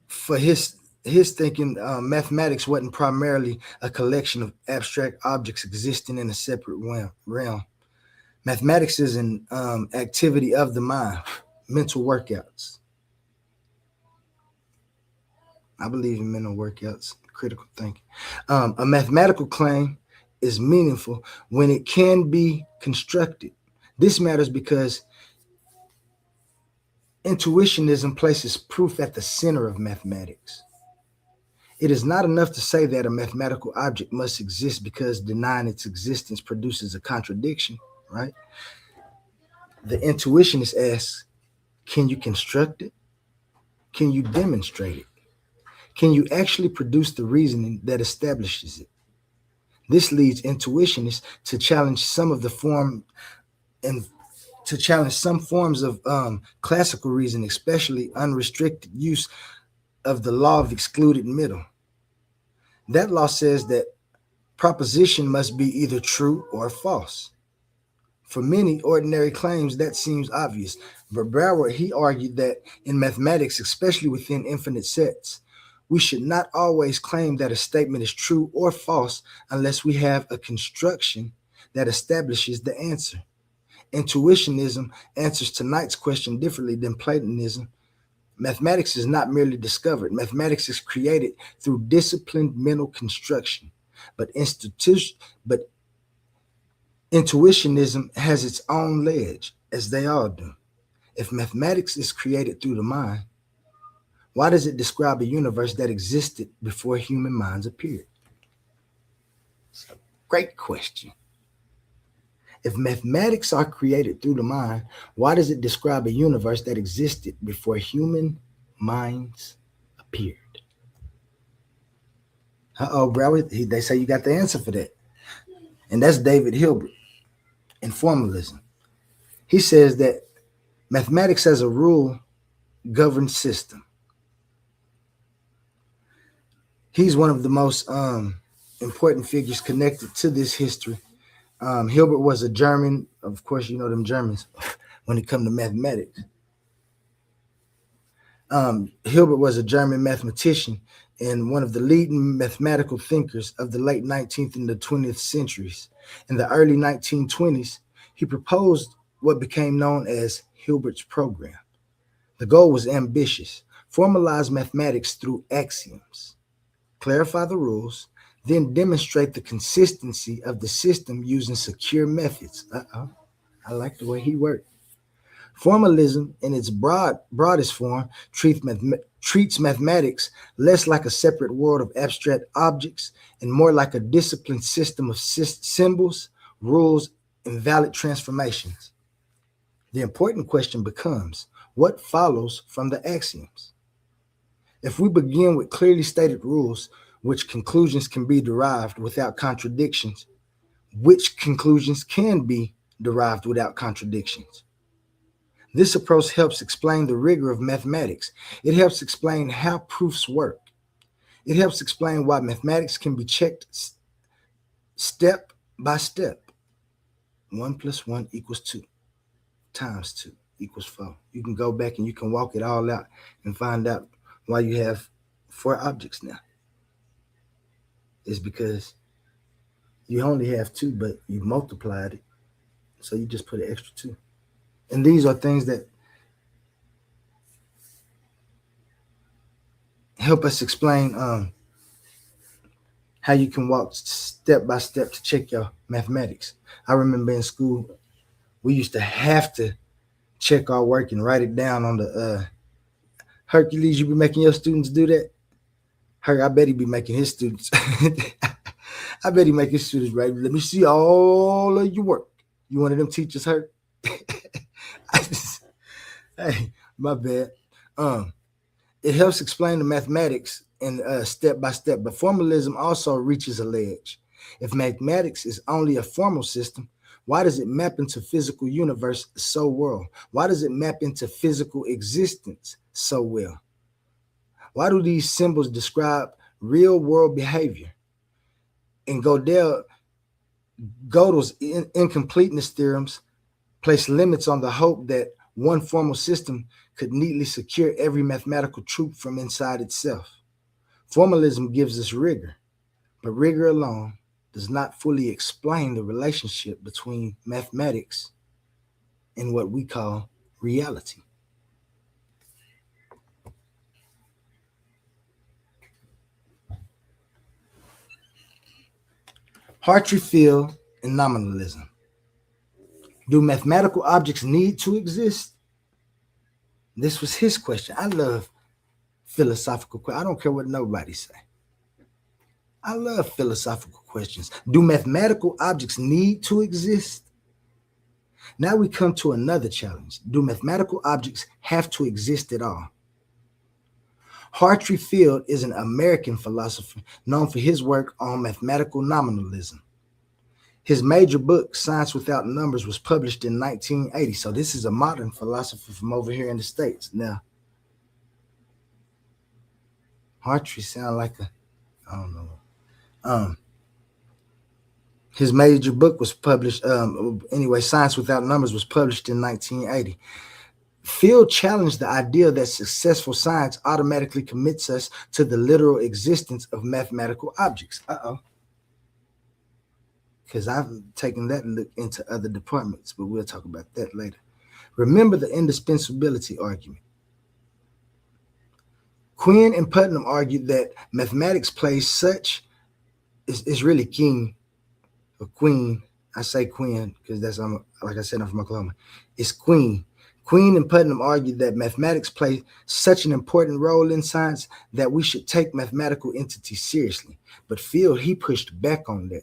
for his thinking, mathematics wasn't primarily a collection of abstract objects existing in a separate realm. Mathematics is an activity of the mind, mental workouts. I believe in mental workouts, critical thinking. A mathematical claim is meaningful when it can be constructed. This matters because intuitionism places proof at the center of mathematics. It is not enough to say that a mathematical object must exist because denying its existence produces a contradiction, right? The intuitionist asks, can you construct it? Can you demonstrate it? Can you actually produce the reasoning that establishes it? This leads intuitionists to challenge some forms of classical reasoning, especially unrestricted use of the law of excluded middle. That law says that proposition must be either true or false. For many ordinary claims, that seems obvious, but Brouwer, he argued that in mathematics, especially within infinite sets, we should not always claim that a statement is true or false unless we have a construction that establishes the answer. Intuitionism answers tonight's question differently than Platonism. Mathematics is not merely discovered. Mathematics is created through disciplined mental construction. But intuitionism has its own ledge, as they all do. If mathematics is created through the mind, why does it describe a universe that existed before human minds appeared? It's a great question. If mathematics are created through the mind, why does it describe a universe that existed before human minds appeared? Bro, they say you got the answer for that. And that's David Hilbert in Formalism. He says that mathematics as a rule governs system. He's one of the most important figures connected to this history. Hilbert was a German, of course, you know them Germans when it comes to mathematics. Hilbert was a German mathematician and one of the leading mathematical thinkers of the late 19th and the 20th centuries. In the early 1920s, he proposed what became known as Hilbert's program. The goal was ambitious: formalize mathematics through axioms, clarify the rules, then demonstrate the consistency of the system using secure methods. I like the way he worked. Formalism, in its broadest form, treats mathematics less like a separate world of abstract objects and more like a disciplined system of symbols, rules, and valid transformations. The important question becomes, what follows from the axioms? If we begin with clearly stated rules, which conclusions can be derived without contradictions, which conclusions can be derived without contradictions? This approach helps explain the rigor of mathematics. It helps explain how proofs work. It helps explain why mathematics can be checked step by step. 1 + 1 = 2 times 2 = 4. You can go back and you can walk it all out and find out why you have 4 objects now. It's because you only have 2, but you multiplied it. So you just put an extra 2. And these are things that help us explain how you can walk step by step to check your mathematics. I remember in school, we used to have to check our work and write it down on the Hercules. You be making your students do that? I bet he be making his students. I bet he make his students write. Let me see all of your work. You one of them teachers, Herc? Hey, my bad. It helps explain the mathematics in step by step, but formalism also reaches a ledge. If mathematics is only a formal system, why does it map into physical universe so well? Why does it map into physical existence so well? Why do these symbols describe real world behavior? And Gödel's incompleteness theorems place limits on the hope that one formal system could neatly secure every mathematical truth from inside itself. Formalism gives us rigor, but rigor alone does not fully explain the relationship between mathematics and what we call reality. Hartree Field and nominalism. Do mathematical objects need to exist? This was his question. I love philosophical questions. I don't care what nobody say. I love philosophical questions. Do mathematical objects need to exist? Now we come to another challenge. Do mathematical objects have to exist at all? Hartree Field is an American philosopher known for his work on mathematical nominalism. His major book, Science Without Numbers, was published in 1980. So this is a modern philosopher from over here in the States. Now, Hartree sound like I don't know. His major book was published, Science Without Numbers was published in 1980. Field challenged the idea that successful science automatically commits us to the literal existence of mathematical objects. Because I've taken that look into other departments, but we'll talk about that later. Remember the indispensability argument. Quinn and Putnam argued that mathematics plays such, is really king, or queen. I say Quinn because that's, like I said, I'm from Oklahoma. It's Queen. Quinn and Putnam argued that mathematics play such an important role in science that we should take mathematical entities seriously. But Field, he pushed back on that.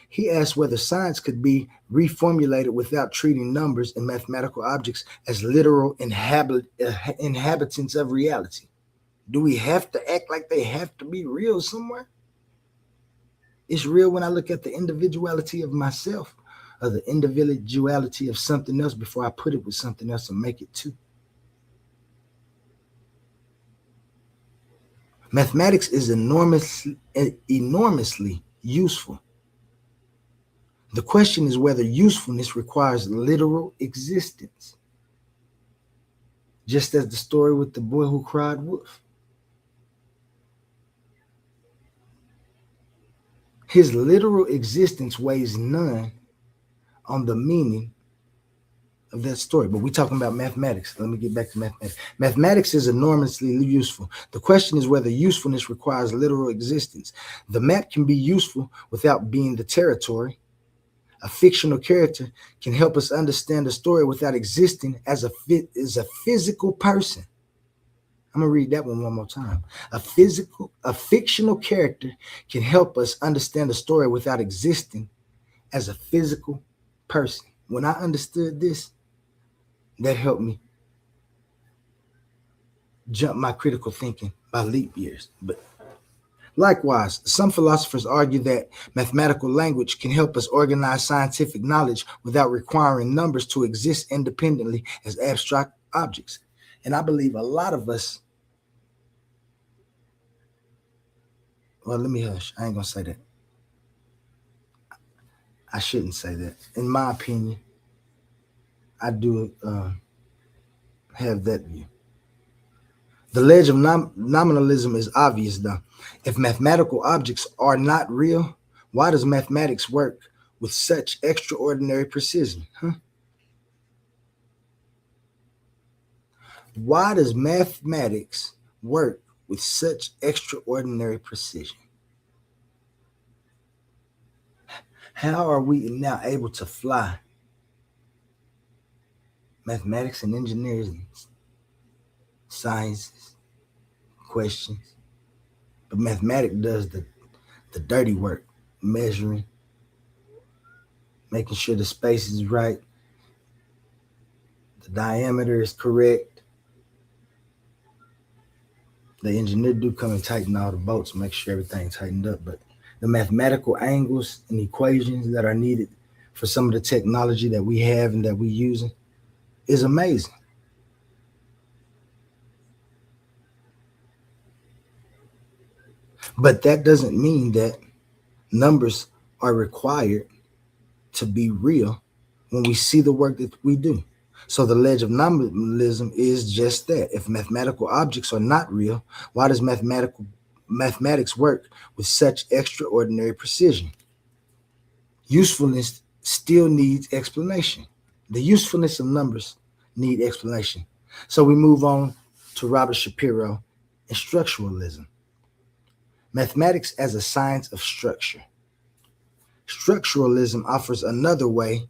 He asked whether science could be reformulated without treating numbers and mathematical objects as literal inhabitants of reality. Do we have to act like they have to be real somewhere? It's real when I look at the individuality of myself or the individuality of something else before I put it with something else and make it two. Mathematics is enormously useful. The question is whether usefulness requires literal existence, just as the story with the boy who cried wolf. His literal existence weighs none on the meaning of that story. But we're talking about mathematics. Let me get back to mathematics. Mathematics is enormously useful. The question is whether usefulness requires literal existence. The map can be useful without being the territory. A fictional character can help us understand a story without existing as a physical person. I'm gonna read that one more time. A fictional character can help us understand a story without existing as a physical person. When I understood this, that helped me jump my critical thinking by leap years. But likewise, some philosophers argue that mathematical language can help us organize scientific knowledge without requiring numbers to exist independently as abstract objects. And I believe a lot of us, well, let me hush. I ain't gonna say that. I shouldn't say that. In my opinion, I do have that view. The ledge of nominalism is obvious, though. If mathematical objects are not real, why does mathematics work with such extraordinary precision? Why does mathematics work with such extraordinary precision? How are we now able to fly? Mathematics and engineering, sciences, questions. But mathematics does the dirty work, measuring, making sure the space is right, the diameter is correct. The engineer do come and tighten all the bolts, make sure everything's tightened up. But the mathematical angles and equations that are needed for some of the technology that we have and that we're using is amazing. But that doesn't mean that numbers are required to be real when we see the work that we do. So the ledge of nominalism is just that. If mathematical objects are not real, why does mathematics work with such extraordinary precision? Usefulness still needs explanation. The usefulness of numbers need explanation. So we move on to Robert Shapiro and structuralism. Mathematics as a science of structure. Structuralism offers another way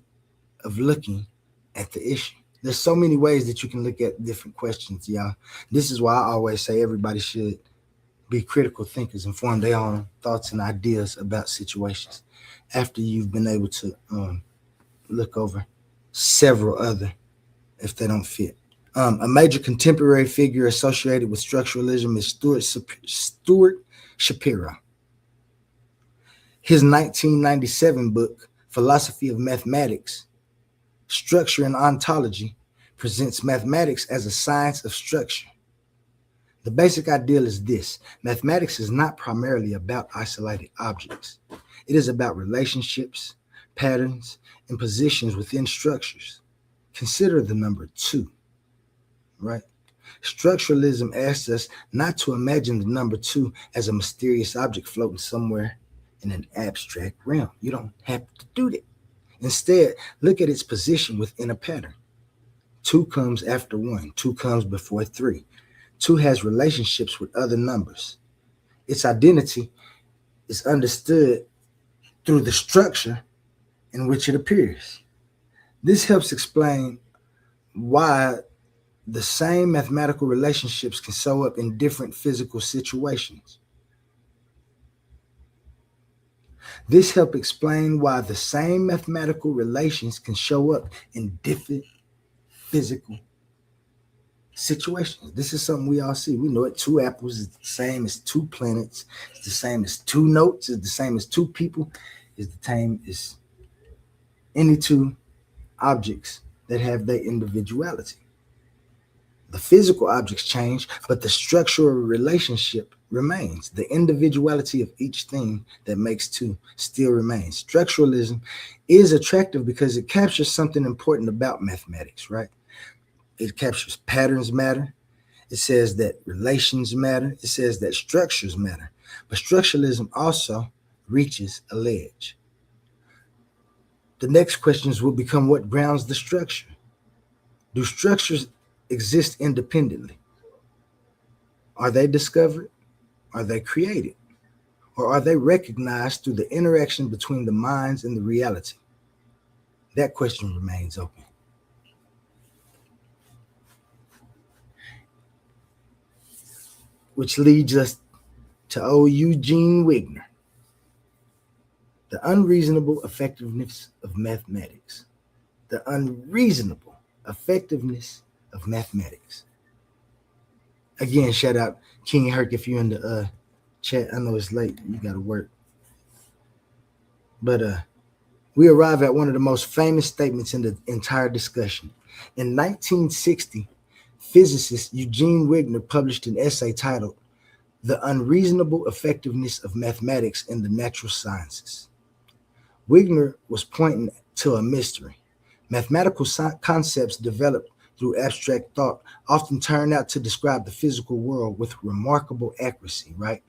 of looking at the issue. There's so many ways that you can look at different questions, y'all. This is why I always say everybody should be critical thinkers and form their own thoughts and ideas about situations after you've been able to look over several other if they don't fit. A major contemporary figure associated with structuralism is Stuart Shapiro. His 1997 book, Philosophy of Mathematics, Structure and Ontology, presents mathematics as a science of structure. The basic ideal is this: mathematics is not primarily about isolated objects. It is about relationships, patterns, and positions within structures. Consider the number 2, right? Structuralism asks us not to imagine the number 2 as a mysterious object floating somewhere in an abstract realm. You don't have to do that. Instead, look at its position within a pattern. 2 comes after 1. 2 comes before 3. 2 has relationships with other numbers. Its identity is understood through the structure in which it appears. This helps explain why the same mathematical relationships can show up in different physical situations. This helps explain why the same mathematical relations can show up in different physical situations. This is something we all see. We know it. 2 apples is the same as 2 planets. It's the same as 2 notes. It's the same as 2 people. It's the same as any 2 objects that have their individuality. The physical objects change, but the structural relationship remains. The individuality of each thing that makes two still remains. Structuralism is attractive because it captures something important about mathematics, right? It captures patterns matter. It says that relations matter. It says that structures matter. But structuralism also reaches a ledge. The next questions will become what grounds the structure? Do structures exist independently? Are they discovered? Are they created? Or are they recognized through the interaction between the minds and the reality? That question remains open. Which leads us to old Eugene Wigner. The unreasonable effectiveness of mathematics. The unreasonable effectiveness of mathematics. Again, shout out King Herc if you're in the chat. I know it's late. You got to work. But we arrive at one of the most famous statements in the entire discussion. In 1960, physicist Eugene Wigner published an essay titled The Unreasonable Effectiveness of Mathematics in the Natural Sciences. Wigner was pointing to a mystery. Mathematical concepts developed through abstract thought often turn out to describe the physical world with remarkable accuracy, right?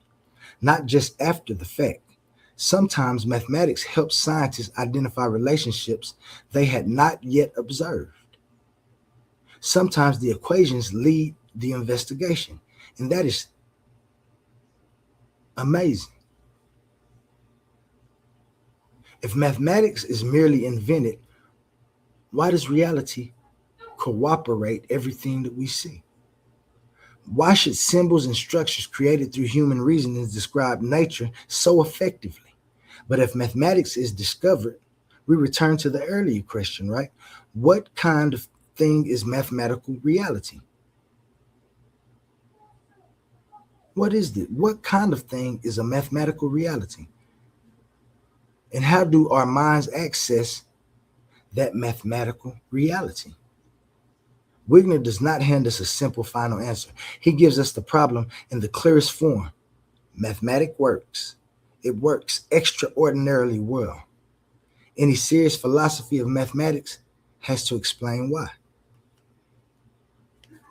Not just after the fact. Sometimes mathematics helps scientists identify relationships they had not yet observed. Sometimes the equations lead the investigation, and that is amazing. If mathematics is merely invented, why does reality cooperate everything that we see? Why should symbols and structures created through human reasoning describe nature so effectively? But if mathematics is discovered, we return to the earlier question, right? What kind of thing is mathematical reality? What is it? What kind of thing is a mathematical reality? And how do our minds access that mathematical reality? Wigner does not hand us a simple final answer. He gives us the problem in the clearest form. Mathematics works. It works extraordinarily well. Any serious philosophy of mathematics has to explain why.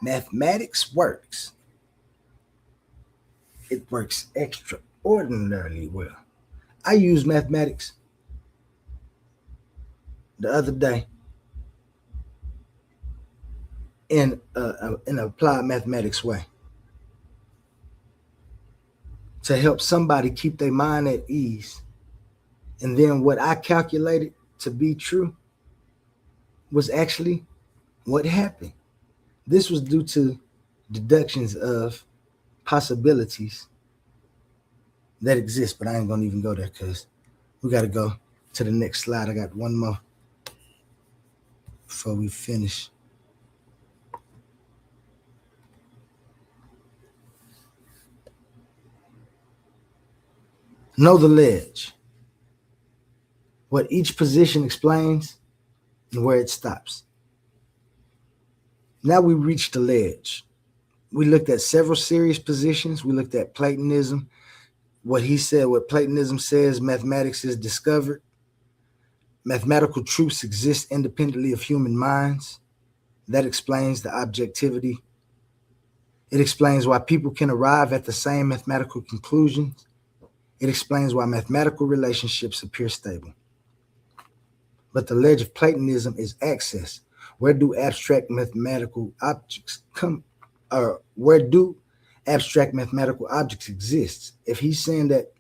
Mathematics works. It works extraordinarily well. I used mathematics the other day in an applied mathematics way to help somebody keep their mind at ease. And then what I calculated to be true was actually what happened. This was due to deductions of possibilities that exist, but I ain't gonna even go there because we got to go to the next slide. I got one more before we finish. Know the ledge. What each position explains and where it stops. Now we reached the ledge. We looked at several serious positions. We looked at Platonism. What he said, what Platonism says, mathematics is discovered. Mathematical truths exist independently of human minds. That explains the objectivity. It explains why people can arrive at the same mathematical conclusions. It explains why mathematical relationships appear stable. But the ledge of Platonism is access. Where do abstract mathematical objects come? Or where do abstract mathematical objects exist? If he's saying that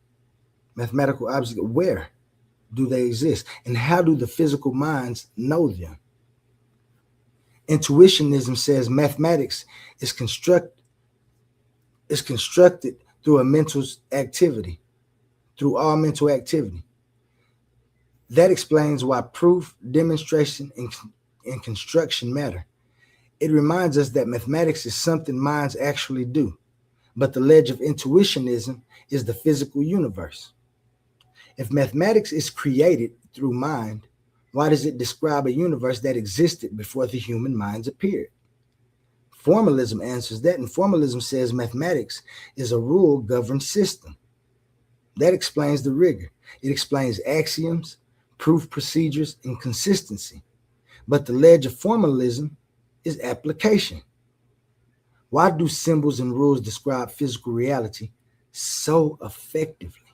mathematical objects, where do they exist? And how do the physical minds know them? Intuitionism says mathematics is constructed through a mental activity, through all mental activity. That explains why proof, demonstration, and construction matter. It reminds us that mathematics is something minds actually do. But the ledge of intuitionism is the physical universe. If mathematics is created through mind, why does it describe a universe that existed before the human minds appeared? Formalism answers that, and formalism says mathematics is a rule-governed system. That explains the rigor. It explains axioms, proof procedures, and consistency. But the ledge of formalism is application. Why do symbols and rules describe physical reality so effectively?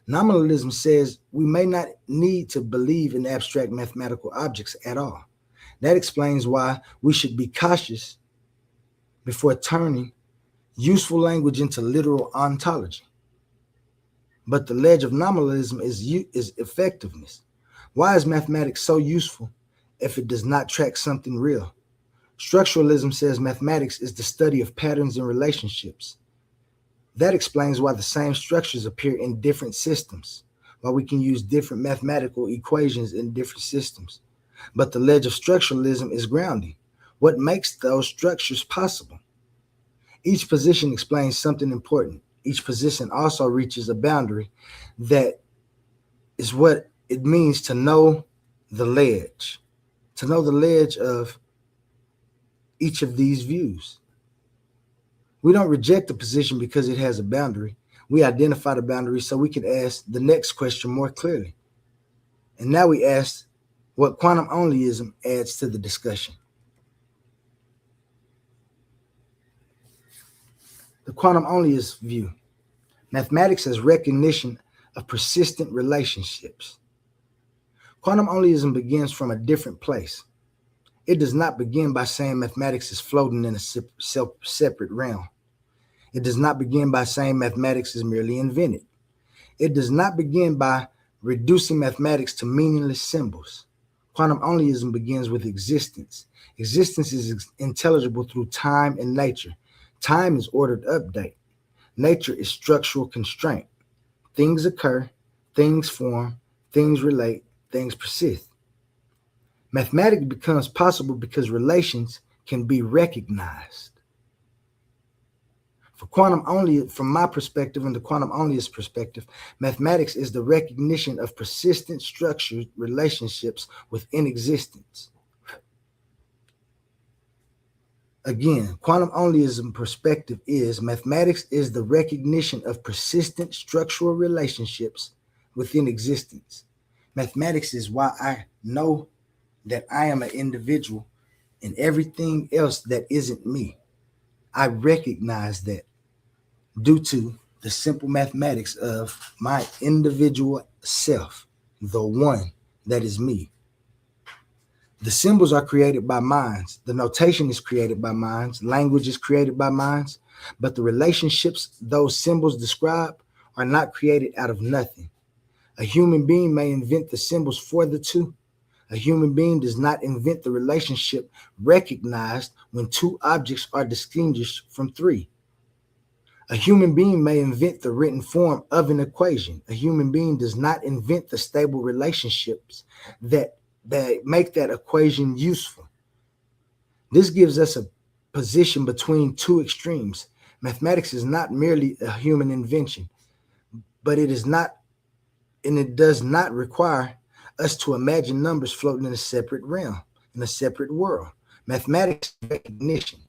Nominalism says we may not need to believe in abstract mathematical objects at all. That explains why we should be cautious before turning useful language into literal ontology. But the ledge of nominalism is effectiveness. Why is mathematics so useful if it does not track something real? Structuralism says mathematics is the study of patterns and relationships. That explains why the same structures appear in different systems, why we can use different mathematical equations in different systems. But the ledge of structuralism is grounding. What makes those structures possible? Each position explains something important. Each position also reaches a boundary. That is what it means to know the ledge. To know the ledge of each of these views. We don't reject the position because it has a boundary. We identify the boundary so we can ask the next question more clearly. And now we ask what quantum onlyism adds to the discussion. The quantum onlyist view. Mathematics as recognition of persistent relationships. Quantum onlyism begins from a different place. It does not begin by saying mathematics is floating in a separate realm. It does not begin by saying mathematics is merely invented. It does not begin by reducing mathematics to meaningless symbols. Quantum onlyism begins with existence. Existence is intelligible through time and nature. Time is ordered update. Nature is structural constraint. Things occur, things form, things relate, things persist. Mathematics becomes possible because relations can be recognized. From my perspective and the quantum onlyist perspective, mathematics is the recognition of persistent structured relationships within existence. Again, quantum onlyism perspective is mathematics is the recognition of persistent structural relationships within existence. Mathematics is why I know that I am an individual and everything else that isn't me. I recognize that due to the simple mathematics of my individual self, the one that is me. The symbols are created by minds. The notation is created by minds. Language is created by minds. But the relationships those symbols describe are not created out of nothing. A human being may invent the symbols for the two. A human being does not invent the relationship recognized when two objects are distinguished from three. A human being may invent the written form of an equation. A human being does not invent the stable relationships that make that equation useful. This gives us a position between two extremes. Mathematics is not merely a human invention, but it is not, and it does not require us to imagine numbers floating in a separate realm, in a separate world. Mathematics is recognition.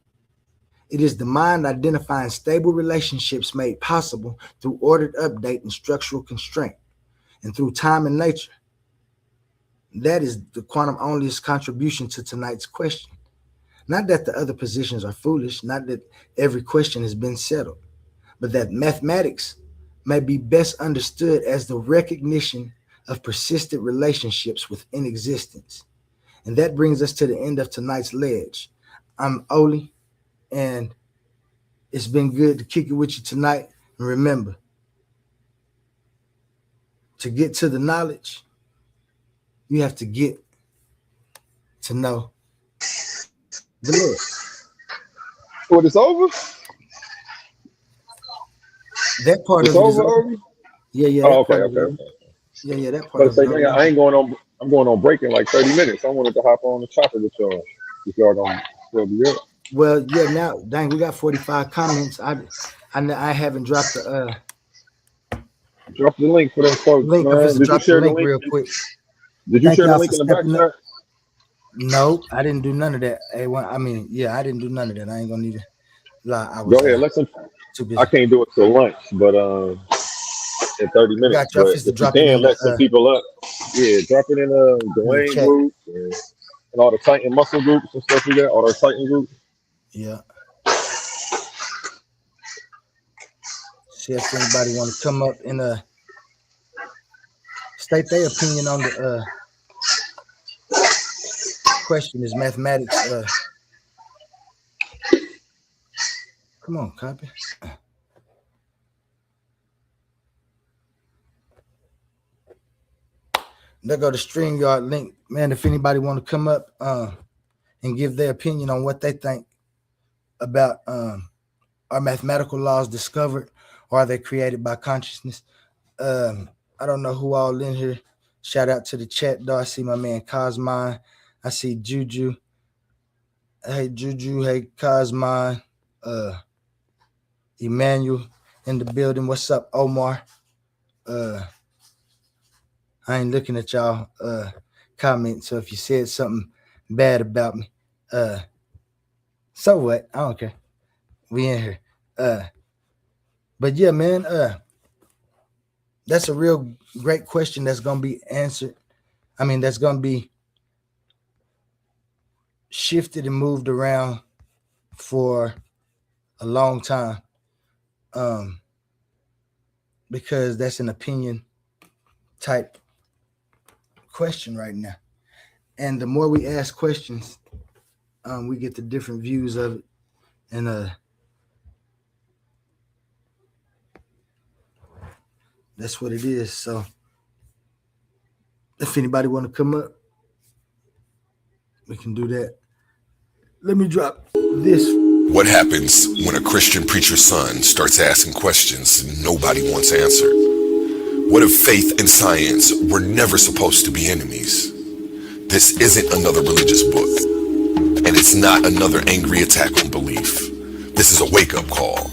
It is the mind identifying stable relationships made possible through ordered update and structural constraint, and through time and nature. That is the quantum onlyist contribution to tonight's question. Not that the other positions are foolish, not that every question has been settled, but that mathematics may be best understood as the recognition of persistent relationships within existence. And that brings us to the end of tonight's ledge. I'm Oli, and it's been good to kick it with you tonight. And remember, to get to the knowledge, you have to get to know the Lord. What, it's over? That part It's of it is over. over. Yeah. Oh, okay. Yeah, that part. But say, I ain't going on. I'm going on break in like 30 minutes. I wanted to hop on the chopper with y'all. If y'all don't still be up. Well, yeah. Now, dang, we got 45 comments. I haven't dropped the Drop the link for them folks. link. Man. Did you share the link real quick? Did you Thank share the y'all link for in the back stepping chat? up. No, I didn't do none of that. I mean, yeah, I didn't do none of that. I ain't gonna even lie. I Go was ahead. Let's. too I busy. can't do it till lunch, but in 30 I minutes. got you. I'm But to if you drop it can, in the let some people up. Yeah, drop it in in the Dwayne chat. group and all the Titan muscle groups and stuff we got. All the Titan groups. Yeah. See if anybody want to come up and state their opinion on the question. Is mathematics come on, copy. There go the StreamYard link. Man, if anybody want to come up and give their opinion on what they think about are mathematical laws discovered or are they created by consciousness? I don't know who all in here. Shout out to the chat though. I see my man Cosmine. I see Juju. Hey Juju. Hey Cosmine. Emmanuel in the building. What's up, Omar? I ain't looking at y'all comments. So if you said something bad about me, so what? I don't care. We in here. But yeah, man, that's a real great question that's gonna be answered. I mean, that's gonna be shifted and moved around for a long time. Because that's an opinion type question right now. And the more we ask questions, we get the different views of it. And that's what it is. So if anybody want to come up, we can do that. Let me drop this. What happens when a Christian preacher's son starts asking questions nobody wants answered? What if faith and science were never supposed to be enemies? This isn't another religious book, and it's not another angry attack on belief. This is a wake-up call.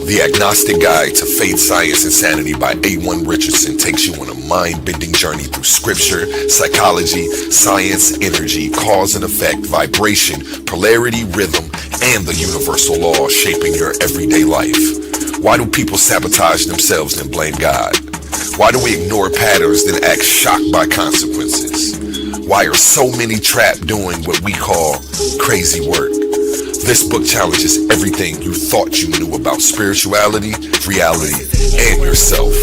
The Agnostic Guide to Faith, Science, and Sanity by A1 Richardson takes you on a mind-bending journey through scripture, psychology, science, energy, cause and effect, vibration, polarity, rhythm, and the universal law shaping your everyday life. Why do people sabotage themselves and blame God? Why do we ignore patterns then act shocked by consequences? Why are so many trapped doing what we call crazy work? This book challenges everything you thought you knew about spirituality, reality, and yourself.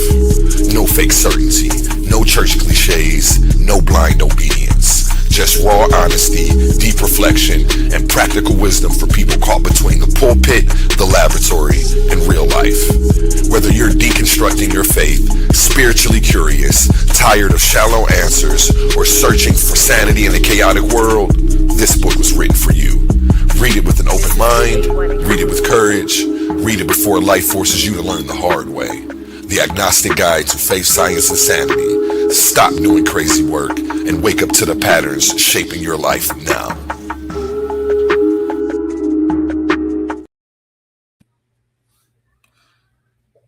No fake certainty, no church cliches, no blind obedience. Just raw honesty, deep reflection, and practical wisdom for people caught between the pulpit, the laboratory, and real life. Whether you're deconstructing your faith, spiritually curious, tired of shallow answers, or searching for sanity in a chaotic world, this book was written for you. Read it with an open mind, read it with courage, read it before life forces you to learn the hard way. The Agnostic Guide to Faith, Science, and Sanity. Stop doing crazy work and wake up to the patterns shaping your life now.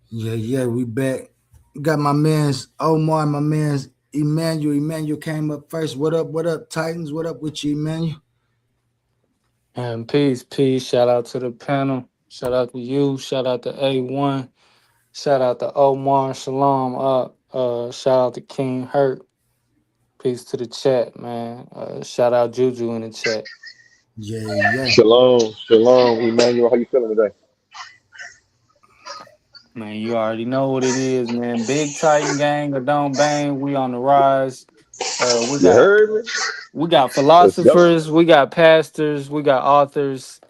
Yeah, we back. Got my man's Omar, my man's Emmanuel. Emmanuel came up first. What up, Titans? What up with you, Emmanuel? And peace. Shout out to the panel. Shout out to you. Shout out to A1. Shout out to Omar. Shalom up. Shout out to King Hurt. Peace to the chat, man. Shout out Juju in the chat. Yeah. Shalom, Emmanuel. How you feeling today? Man, you already know what it is, man. Big Titan gang or don't bang. We on the rise. You heard me? We got Let's go. philosophers, we got pastors, we got authors,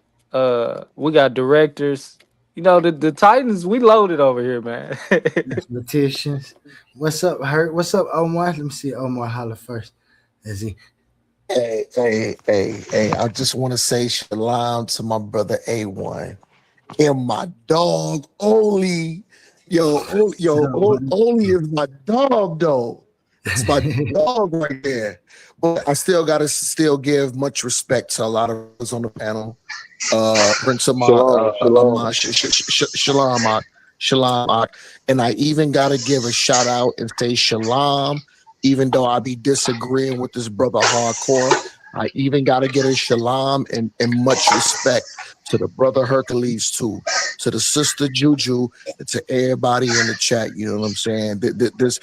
we got directors. You know, the Titans, we loaded over here, man. Mathematicians. What's up, Hurt? What's up, Omar? Let me see Omar holler first. Is he? Hey. I just want to say shalom to my brother A1 and my dog Oli. Oli is my dog, though. It's my dog right there. But I still gotta give much respect to a lot of us on the panel. Prince Shalom. And I even gotta give a shout out and say shalom, even though I be disagreeing with this brother hardcore. I even got to get a shalom and much respect to the brother Hercules too, to the sister Juju, and to everybody in the chat. You know what I'm saying? This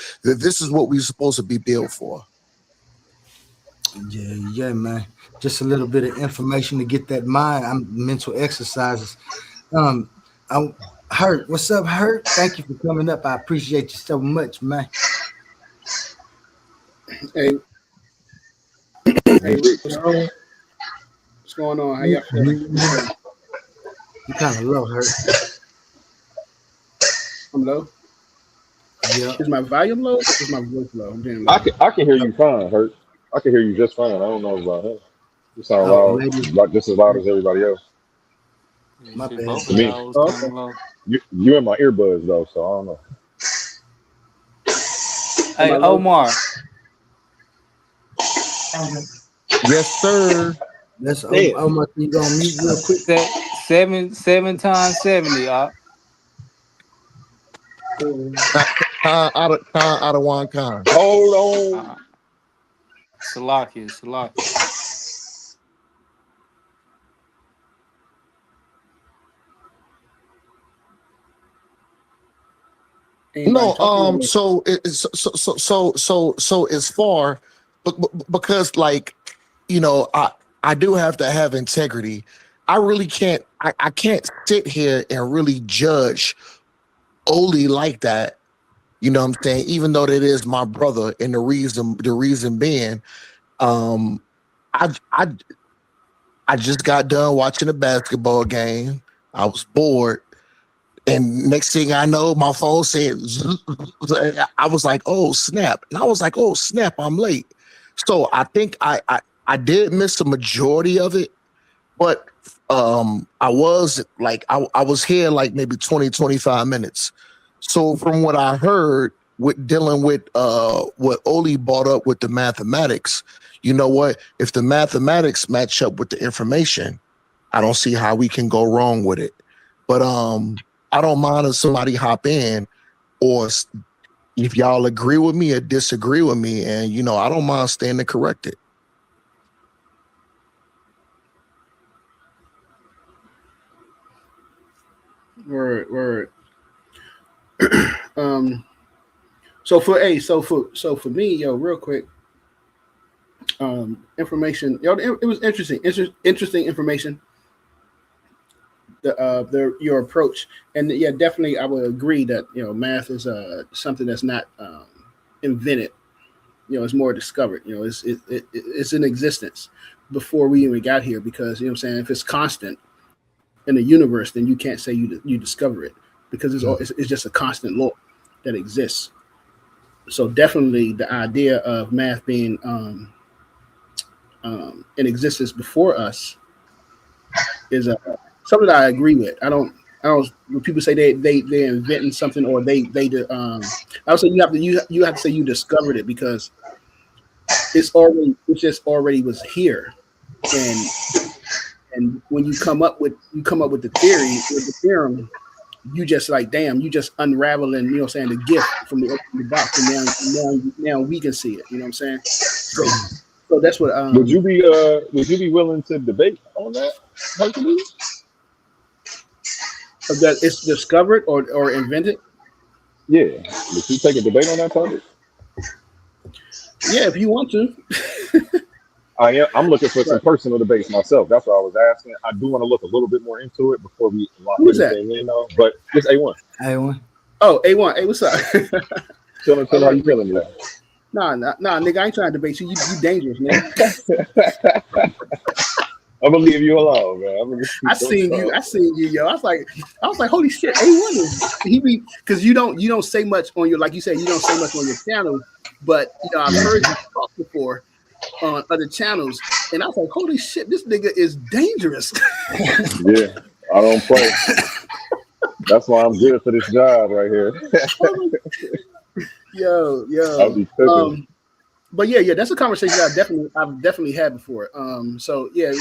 is what we're supposed to be built for. Yeah, man. Just a little bit of information to get that mind. Mental exercises. Hurt. What's up, Hurt? Thank you for coming up. I appreciate you so much, man. Hey, what's going on? How y'all feeling? You kind of low, Hurt. I'm low. Yeah. Is my volume low? Is my voice low? I'm doing low. I can hear you fine, Hurt. I can hear you just fine. I don't know about him. You sound loud, like just as loud as everybody else. My bad. Both To me. of y'all was kinda low. You in my earbuds though, so I don't know. Hey, Omar. Yes, sir. That's how much you gonna mute real quick. 7 times 70. Out of one kind. Hold on. Salakia. No, so as far, because like, you know, I do have to have integrity. I really can't. I can't sit here and really judge Oli like that. You know what I'm saying? Even though that is my brother, and the reason being, I just got done watching a basketball game. I was bored. And next thing I know, my phone said, I was like, oh, snap. And I was like, oh, snap, I'm late. So I think I did miss the majority of it, but I was here like maybe 20, 25 minutes. So from what I heard with dealing with what Oli brought up with the mathematics, you know what? If the mathematics match up with the information, I don't see how we can go wrong with it. But I don't mind if somebody hop in, or if y'all agree with me or disagree with me, and you know, I don't mind standing corrected. Word. So for me, yo, real quick, information, yo, it was interesting information. Your approach, and yeah, definitely I would agree that, you know, math is something that's not invented. You know, it's more discovered. You know, it's in existence before we even got here, because, you know what I'm saying, if it's constant in the universe, then you can't say you discover it, because it's just a constant law that exists. So definitely the idea of math being in existence before us is something that I agree with. I don't. When people say they're inventing something, or I would say you have to say you discovered it, because it just already was here, and when you come up with the theory, with the theorem, you just like, damn, you just unraveling, you know what I'm saying, the gift from the box, and now we can see it. You know what I'm saying? So that's what. Would you be willing to debate on that, Hercules? That it's discovered or invented? Yeah. Would you take a debate on that topic? Yeah, if you want to. I'm looking for some personal debates myself. That's what I was asking. I do want to look a little bit more into it before we lock anything in, though. But it's A1. A1. Oh, A1. Hey, what's up? Tell me how you feeling today. Nah, nigga, I ain't trying to debate you. You dangerous, man. I'm gonna leave you alone, man. I seen you, yo. I was like, holy shit, A1 is because you don't say much on your, like you said, you don't say much on your channel, but you know, I've heard you talk before on other channels, and I was like, holy shit, this nigga is dangerous. Yeah, I don't play. That's why I'm good for this job right here. Yo. I'll be cooking. But yeah, that's a conversation I've definitely had before. So yeah,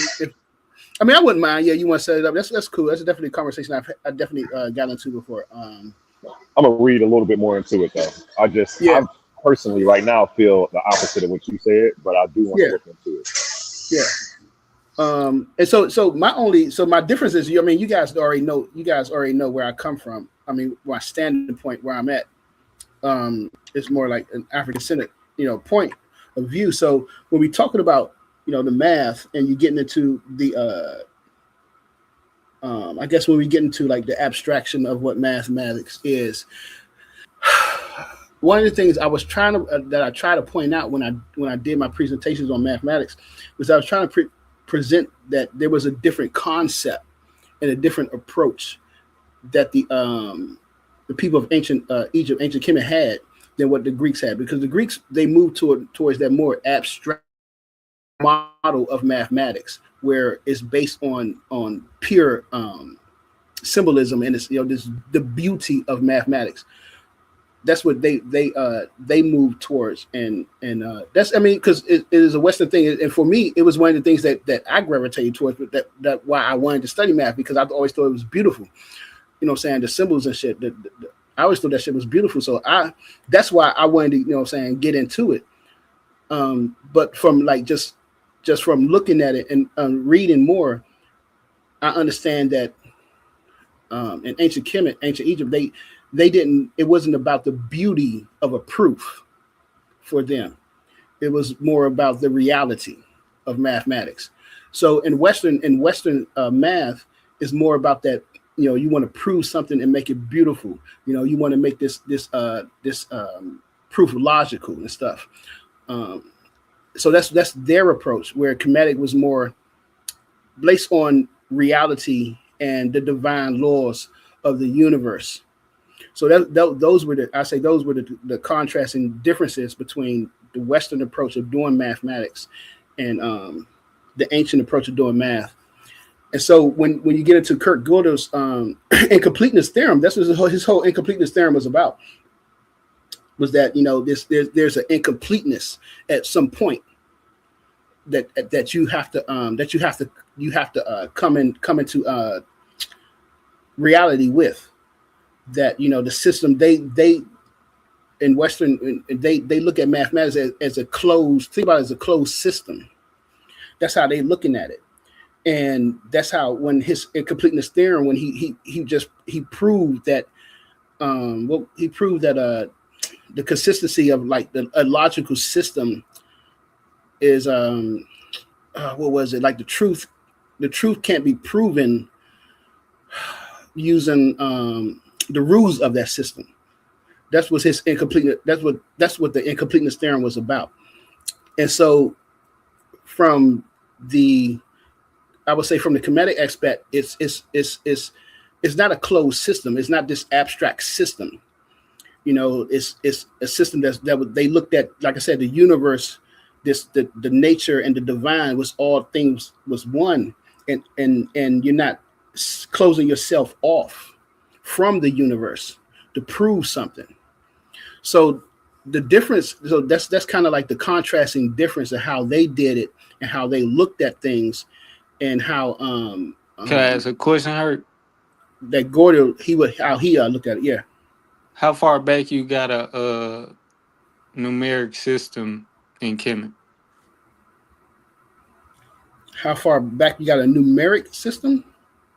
I wouldn't mind. Yeah, you want to set it up? That's cool. That's definitely a conversation I definitely got into before. I'm gonna read a little bit more into it though. I personally right now feel the opposite of what you said, but I do want to look into it. Yeah. And so my difference is, I mean, you guys already know where I come from. I mean, my standing point where I'm at, it's more like an African-centered, point of view. So when we're talking about, the math, and you're getting into the, I guess when we get into like the abstraction of what mathematics is, one of the things I was trying to point out when I did my presentations on mathematics was I was trying to present that there was a different concept and a different approach that the people of ancient Egypt, ancient Kemet had than what the Greeks had, because the Greeks, they moved towards that more abstract model of mathematics where it's based on pure symbolism, and it's this the beauty of mathematics. That's what they moved towards, and that's, I mean, because it is a Western thing, and for me, it was one of the things that I gravitated towards. But that why I wanted to study math, because I always thought it was beautiful. You know what I'm saying? The symbols and shit. I always thought that shit was beautiful. So that's why I wanted to, get into it. But from like just from looking at it and reading more, I understand that in ancient Kemet, ancient Egypt, it wasn't about the beauty of a proof for them. It was more about the reality of mathematics. So in Western math is more about that, you want to prove something and make it beautiful. You want to make this proof logical and stuff. So that's their approach, where Kemetic was more based on reality and the divine laws of the universe. So those were the contrasting differences between the Western approach of doing mathematics and the ancient approach of doing math. And so when you get into Kurt Gödel's incompleteness theorem, that's what his whole incompleteness theorem was about. Was that there's an incompleteness at some point that you have to come into reality with. That the system they in Western they look at mathematics as a closed, think about it as a closed system. That's how they looking at it, and that's how when his incompleteness theorem, when he proved that the consistency of like a logical system is what was it, like the truth can't be proven using the rules of that system. That's what his incompleteness. That's what the incompleteness theorem was about. And so, from the Kemetic aspect, it's not a closed system. It's not this abstract system. It's a system that they looked at. Like I said, the universe, the nature and the divine was one, and you're not closing yourself off from the universe to prove something. So the difference, that's kind of like the contrasting difference of how they did it and how they looked at things, and how Can I ask a question, Hurt? That Gödel, how he looked at it. Yeah. How far back you got a numeric system in Kemet? How far back you got a numeric system?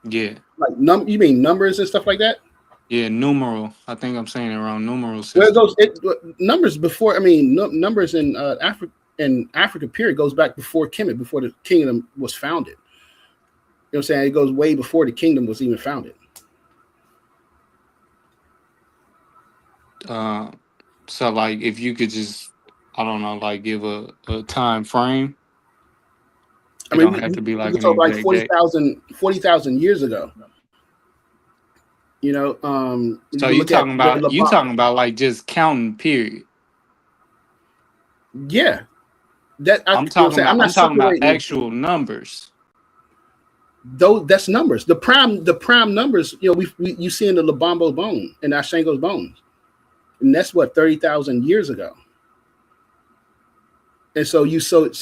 Yeah. Like you mean numbers and stuff like that? Yeah, numeral. I think I'm saying it wrong. Numeral system. Well, numbers before. I mean, numbers in Africa period goes back before Kemet, before the kingdom was founded. You know what I'm saying? It goes way before the kingdom was even founded. So like, if you could just, I don't know, like give a time frame. I mean, don't have to be like an like exact 40,000 years ago. So you talking about like just counting, period. Yeah. I'm talking about actual numbers. That's numbers. The prime numbers, you see in the Lubombo bone and Ashango's bones. And that's what 30,000 years ago. And so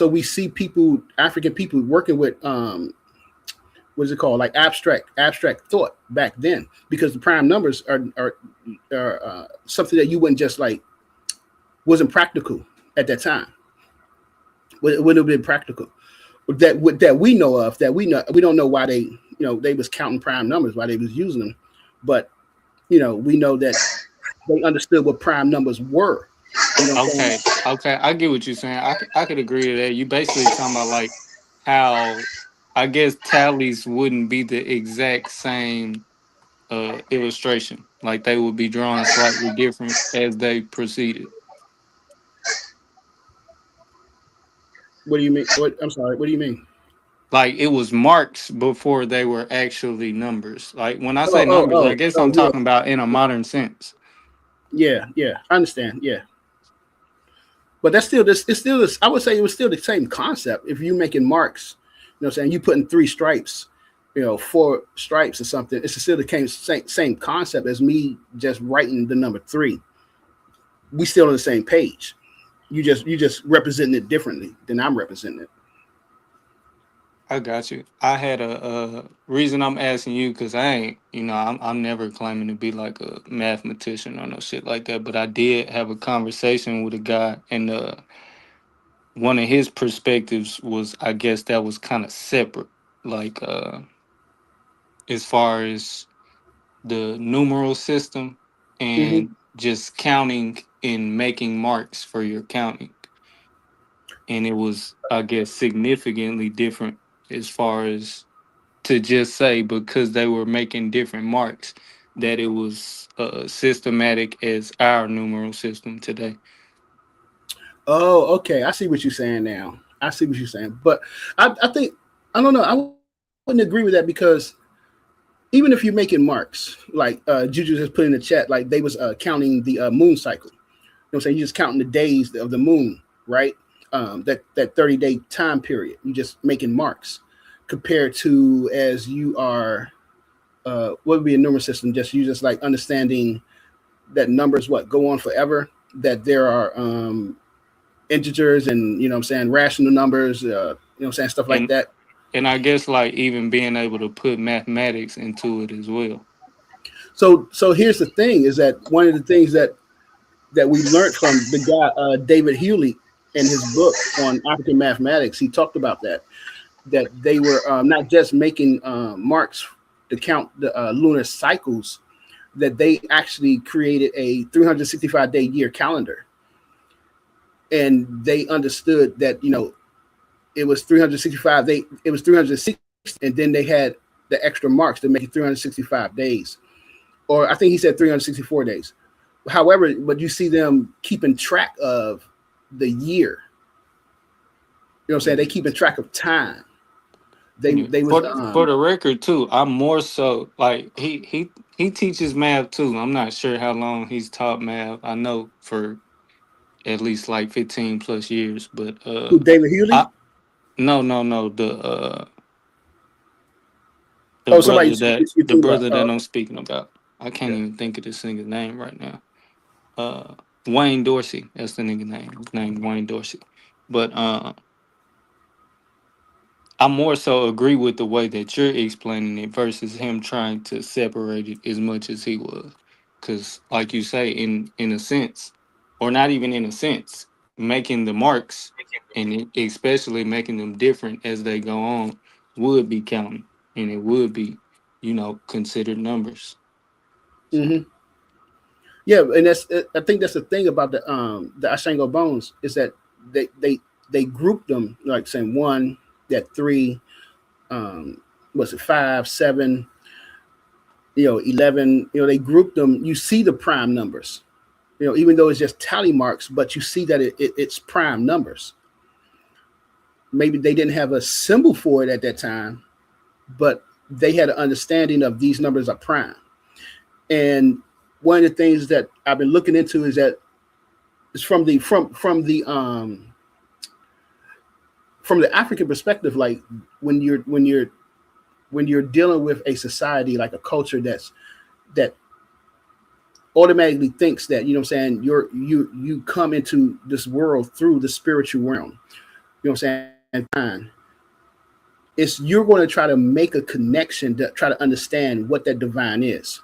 we see people, African people, working with what's it called, like abstract thought back then, because the prime numbers are something that you wouldn't just like, wasn't practical at that time. It wouldn't have been practical. that we know of, that we don't know why they was counting prime numbers, why they was using them, but we know that they understood what prime numbers were. Okay, I get what you're saying. I could agree to that. You basically talking about like how I guess tallies wouldn't be the exact same illustration. Like they would be drawn slightly different as they proceeded. What do you mean? I'm sorry. What do you mean? Like it was marks before they were actually numbers. Like when I say numbers, I guess I'm talking about in a modern sense. Yeah, I understand. Yeah. But that's still this. It's still this. I would say it was still the same concept. If you're making marks, what I'm saying, you putting 3 stripes, 4 stripes or something. It's still the same concept as me just writing the number 3. We still on the same page. You just representing it differently than I'm representing it. I got you. I had a reason I'm asking you because I ain't, I'm never claiming to be like a mathematician or no shit like that. But I did have a conversation with a guy, and one of his perspectives was, I guess that was kind of separate, like as far as the numeral system and just counting and making marks for your counting. And it was, I guess, significantly different as far as to just say because they were making different marks that it was systematic as our numeral system today. Oh, okay. I see what you're saying now. I see what you're saying. But I think, I don't know. I wouldn't agree with that because even if you're making marks, like Juju has put in the chat, like they was counting the moon cycle. I'm saying? You're just counting the days of the moon, right? That 30-day time period. You're just making marks compared to as you are, what would be a numeral system? You just like understanding that numbers go on forever, that there are integers and rational numbers, stuff like that. And I guess like even being able to put mathematics into it as well. So here's the thing: is that one of the things that we learned from the guy David Hewley in his book on African mathematics. He talked about that they were not just making marks to count the lunar cycles, that they actually created a 365-day year calendar. And they understood that, it was 365. It was 360, and then they had the extra marks to make it 365 days. Or I think he said 364 days. However, but you see them keeping track of the year. You know what I'm saying? They keeping track of time. They was for the record too. I'm more so like he teaches math too. I'm not sure how long he's taught math. I know for at least like 15 plus years. But who, David Hewley? No. The brother that I'm speaking about. I can't even think of this nigga's name right now. Wayne Dorsey. That's the nigga name. His name Wayne Dorsey. But I more so agree with the way that you're explaining it versus him trying to separate it as much as he was. Because, like you say, in a sense, or not even in a sense, making the marks and especially making them different as they go on would be counting, and it would be, considered numbers. Mm-hmm. Yeah, and I think that's the thing about the Ashango bones is that they grouped them like saying 1. That 3, was it 5, 7, 11, they grouped them. You see the prime numbers, even though it's just tally marks, but you see that it's prime numbers. Maybe they didn't have a symbol for it at that time, but they had an understanding of these numbers are prime. And one of the things that I've been looking into is that it's from the African perspective, like when you're dealing with a society like a culture that automatically thinks that, you come into this world through the spiritual realm, and you're going to try to make a connection to try to understand what that divine is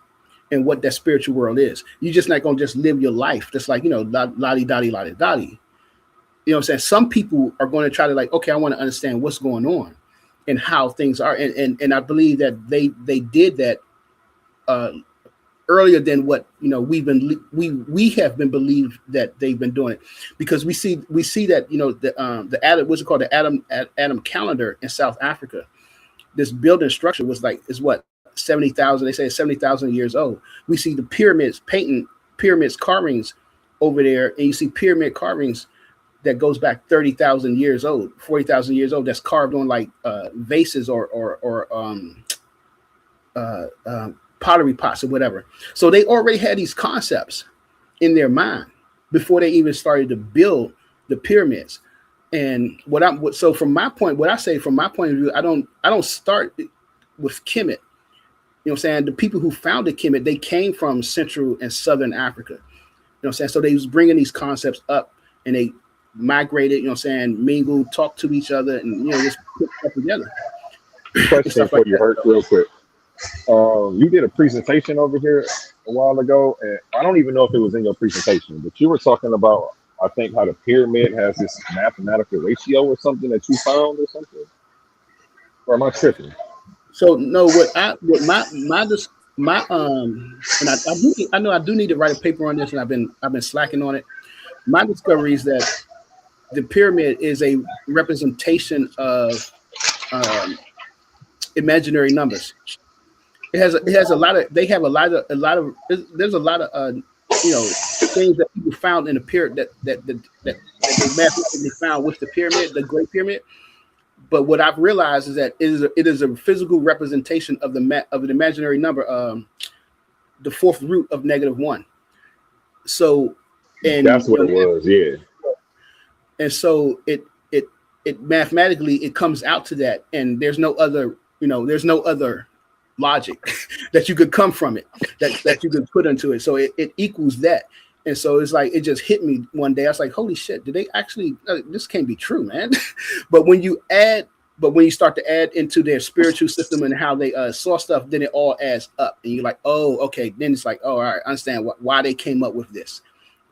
and what that spiritual world is. You're just not going to just live your life just like, lottie dottie lottie dottie. You know what I'm saying? Some people are going to try to like, okay, I want to understand what's going on and how things are. And I believe that they did that earlier than what, you know, we have been believed that they've been doing it, because we see that, you know, the Adam, what's it called, the Adam calendar in South Africa. This building structure is what, 70,000, they say it's 70,000 years old. We see the pyramids carvings over there, and you see pyramid carvings that goes back 30,000 years old, 40,000 years old, that's carved on like vases or pottery pots or whatever. So they already had these concepts in their mind before they even started to build the pyramids. And so from my point of view, I don't start with Kemet. You know what I'm saying? The people who founded Kemet, they came from Central and Southern Africa. You know what I'm saying? So they was bringing these concepts up, and they migrated, you know what I'm saying, mingled, talked to each other, and, you know, just put stuff together. Question for you, Hurt, real quick. You did a presentation over here a while ago, and I don't even know if it was in your presentation, but you were talking about, I think, how the pyramid has this mathematical ratio or something that you found or something. Or am I tripping? So no, I do need to write a paper on this, and I've been slacking on it. My discovery is that the pyramid is a representation of imaginary numbers. There's a lot of you know, things that people found in the pyramid that they mathematically found with the pyramid, the Great Pyramid. But what I've realized is that it is a physical representation of an imaginary number, the fourth root of -1. So, and that's what it was, yeah. And so it mathematically it comes out to that, and there's no other logic that you could come from it, that you could put into it. So it equals that. And so it's like, it just hit me one day. I was like, holy shit, did they actually, this can't be true, man. But when you start to add into their spiritual system and how they saw stuff, then it all adds up. And you're like, oh, okay. Then it's like, oh, all right, I understand why they came up with this,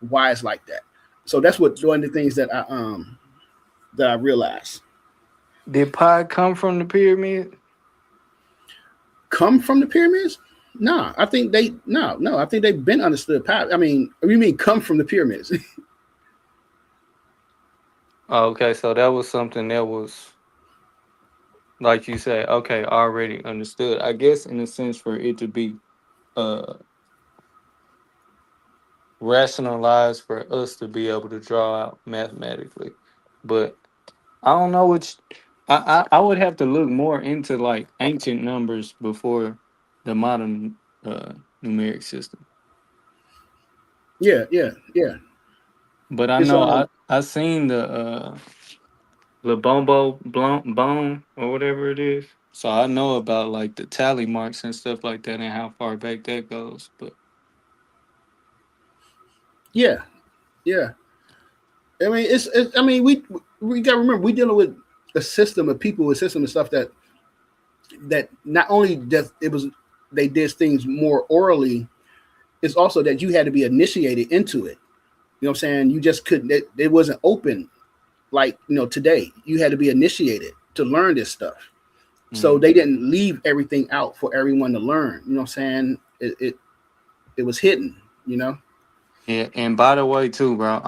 why it's like that. So that's one of the things that I realized. Did pi come from the pyramid? Come from the pyramids? No, I think they've been understood. I mean, you mean come from the pyramids? Okay, so that was something that was, like you say, okay, already understood. I guess in a sense for it to be rationalized for us to be able to draw out mathematically. But I don't know which. I would have to look more into like ancient numbers before the modern numeric system. Yeah. But I know I seen the Lobombo bone or whatever it is. So I know about like the tally marks and stuff like that and how far back that goes. But yeah. I mean, we gotta remember we dealing with a system of people, a system of stuff that not only that they did things more orally, it's also that you had to be initiated into it. You know what I'm saying? You just couldn't, it wasn't open like, you know, today. You had to be initiated to learn this stuff. Mm-hmm. So they didn't leave everything out for everyone to learn. You know what I'm saying? It was hidden, you know? Yeah, and by the way, too, bro,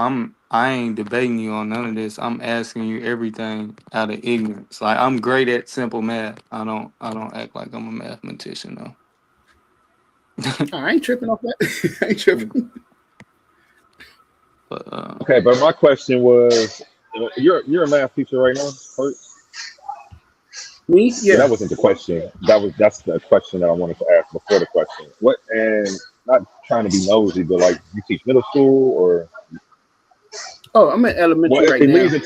I ain't debating you on none of this. I'm asking you everything out of ignorance. Like, I'm great at simple math. I don't act like I'm a mathematician though. I ain't tripping off that. I ain't tripping. But, okay, but my question was, you're a math teacher right now, Hurt? Me? Yeah. That wasn't the question. That's the question that I wanted to ask before the question. What, and not trying to be nosy, but like, you teach middle school or? Oh, I'm in elementary right now.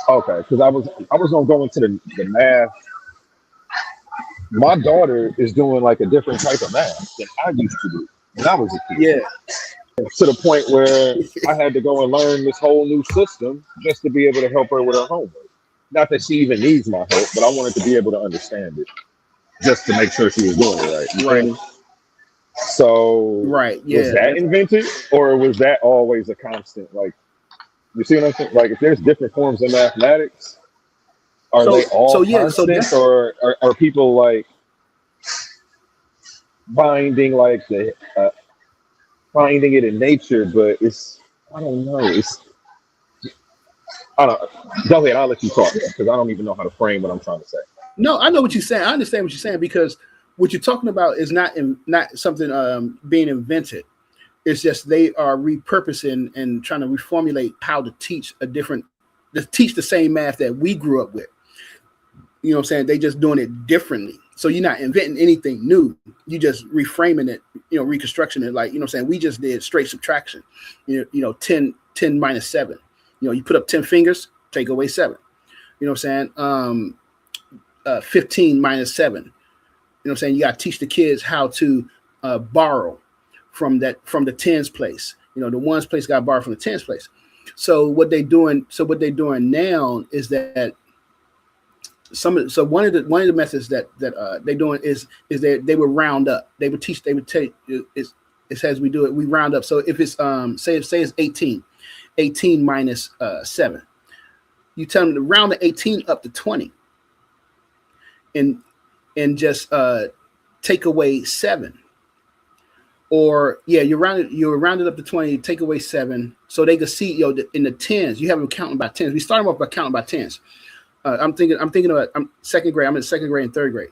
Okay, because I was gonna go into the math. My daughter is doing like a different type of math than I used to do when I was a kid. Yeah. To the point where I had to go and learn this whole new system just to be able to help her with her homework. Not that she even needs my help, but I wanted to be able to understand it just to make sure she was doing it right. Right. So right, yeah. Was that invented, or was that always a constant? Like, You see what I'm saying? Like if there's different forms of mathematics, are So they all yeah, so constant, that's or are people like finding like the finding it in nature? But it's I don't know. I don't. Go ahead. I'll let you talk because I don't even know how to frame what I'm trying to say. no, I know what you're saying. I understand what you're saying because what you're talking about is not something being invented. It's just they are repurposing and trying to reformulate how to teach to teach the same math that we grew up with. You know what I'm saying? They just doing it differently. So you're not inventing anything new. You just reframing it, reconstruction it. Like, you know what I'm saying? We just did straight subtraction. 10 minus 7. You put up 10 fingers, take away 7. You know what I'm saying? 15 minus 7. You know what I'm saying? You got to teach the kids how to borrow from the tens place. The ones place got borrowed from the tens place. So what they're doing now is that one of the methods that they're doing is that they would round up. They would take it as we do it. We round up. So if it's say it's 18 minus 7, you tell them to round the 18 up to 20, and just take away 7. Or you round it up to 20, take away 7, so they can see in the tens. You have them counting by tens. We start them off by counting by tens. I'm thinking of second grade. I'm in second grade and third grade,